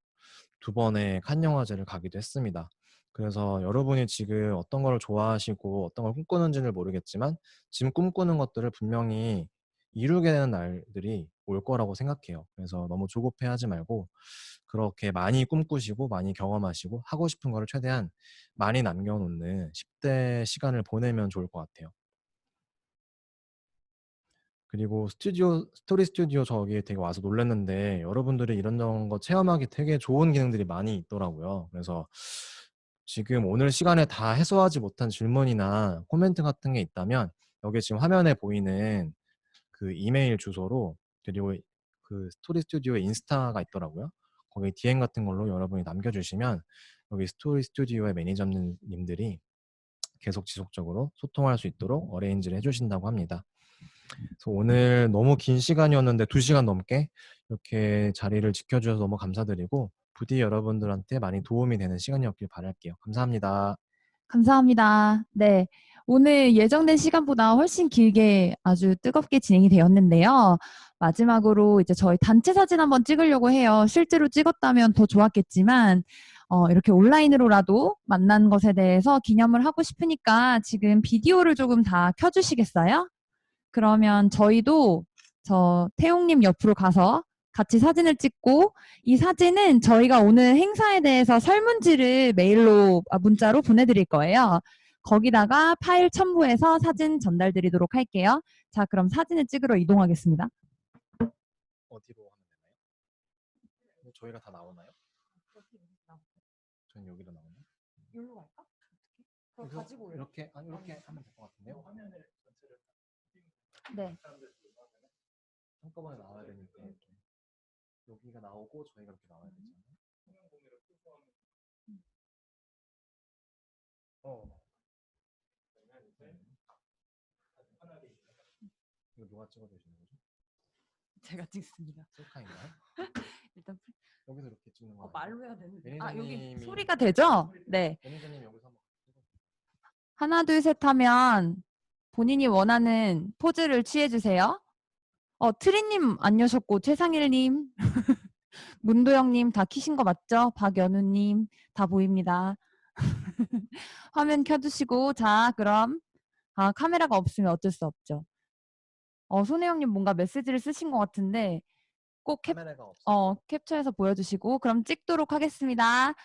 2번의 칸 영화제를 가기도 했습니다. 그래서 여러분이 지금 어떤 걸 좋아하시고 어떤 걸 꿈꾸는지는 모르겠지만 지금 꿈꾸는 것들을 분명히 이루게 되는 날들이 올 거라고 생각해요. 그래서 너무 조급해하지 말고 그렇게 많이 꿈꾸시고 많이 경험하시고 하고 싶은 거를 최대한 많이 남겨놓는 10대 시간을 보내면 좋을 것 같아요. 그리고 스토리 스튜디오 저기 되게 와서 놀랐는데 여러분들이 이런 거 체험하기 되게 좋은 기능들이 많이 있더라고요. 그래서 지금 오늘 시간에 다 해소하지 못한 질문이나 코멘트 같은 게 있다면 여기 지금 화면에 보이는 그 이메일 주소로 그리고 그 스토리 스튜디오의 인스타가 있더라고요. 거기 DM 같은 걸로 여러분이 남겨주시면 여기 스토리 스튜디오의 매니저님들이 계속 지속적으로 소통할 수 있도록 어레인지를 해주신다고 합니다. 그래서 오늘 너무 긴 시간이었는데 2시간 넘게 이렇게 자리를 지켜주셔서 너무 감사드리고 부디 여러분들한테 많이 도움이 되는 시간이었길 바랄게요. 감사합니다. 감사합니다. 네. 오늘 예정된 시간보다 훨씬 길게 아주 뜨겁게 진행이 되었는데요. 마지막으로 이제 저희 단체 사진 한번 찍으려고 해요. 실제로 찍었다면 더 좋았겠지만, 이렇게 온라인으로라도 만난 것에 대해서 기념을 하고 싶으니까 지금 비디오를 조금 다 켜주시겠어요? 그러면 저희도 저 태용님 옆으로 가서 같이 사진을 찍고 이 사진은 저희가 오늘 행사에 대해서 설문지를 메일로 문자로 보내드릴 거예요. 거기다가 파일 첨부해서 사진 전달드리도록 할게요. 자, 그럼 사진을 찍으러 이동하겠습니다. 어디로 하면 되나요? 저희가 다 나오나요? 저는 여기로 나오나요? 여기로 갈까? 어떻게? 가지고 올래? 이렇게 하면 될 것 같은데요? 네. 한꺼번에 나와야 되니까 여기가 나오고 저희가 이렇게 나와야 되잖아요. 이거 누가 찍어주시는 거죠? 제가 찍습니다. 셀카인가요? 일단 여기서 이렇게 찍는 거 아니에요? 말로 해야 되는데. 매니저님이 여기 소리가 되죠? 네. 매니저님 여기서 한번 하나, 둘, 셋 하면 본인이 원하는 포즈를 취해주세요. 트리님 안 여셨고, 최상일님, 문도영님 다 키신 거 맞죠? 박연우님 다 보입니다. 화면 켜주시고, 자, 그럼, 카메라가 없으면 어쩔 수 없죠. 손혜영님 뭔가 메시지를 쓰신 것 같은데, 꼭 카메라가 없어요. 캡처해서 보여주시고, 그럼 찍도록 하겠습니다.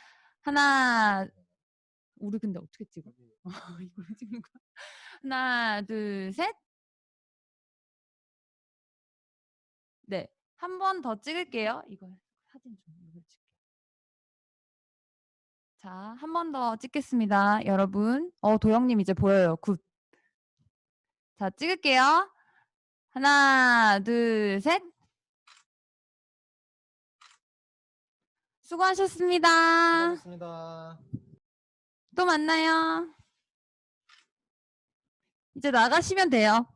하나, 우리 근데 어떻게 찍어? 이걸로 찍는 거야? 하나, 둘, 셋. 네, 한 번 더 찍을게요. 이거 사진 좀 찍게요. 자, 한 번 더 찍겠습니다, 여러분. 도영님 이제 보여요. 굿. 자, 찍을게요. 하나, 둘, 셋. 수고하셨습니다. 수고하셨습니다. 또 만나요. 이제 나가시면 돼요.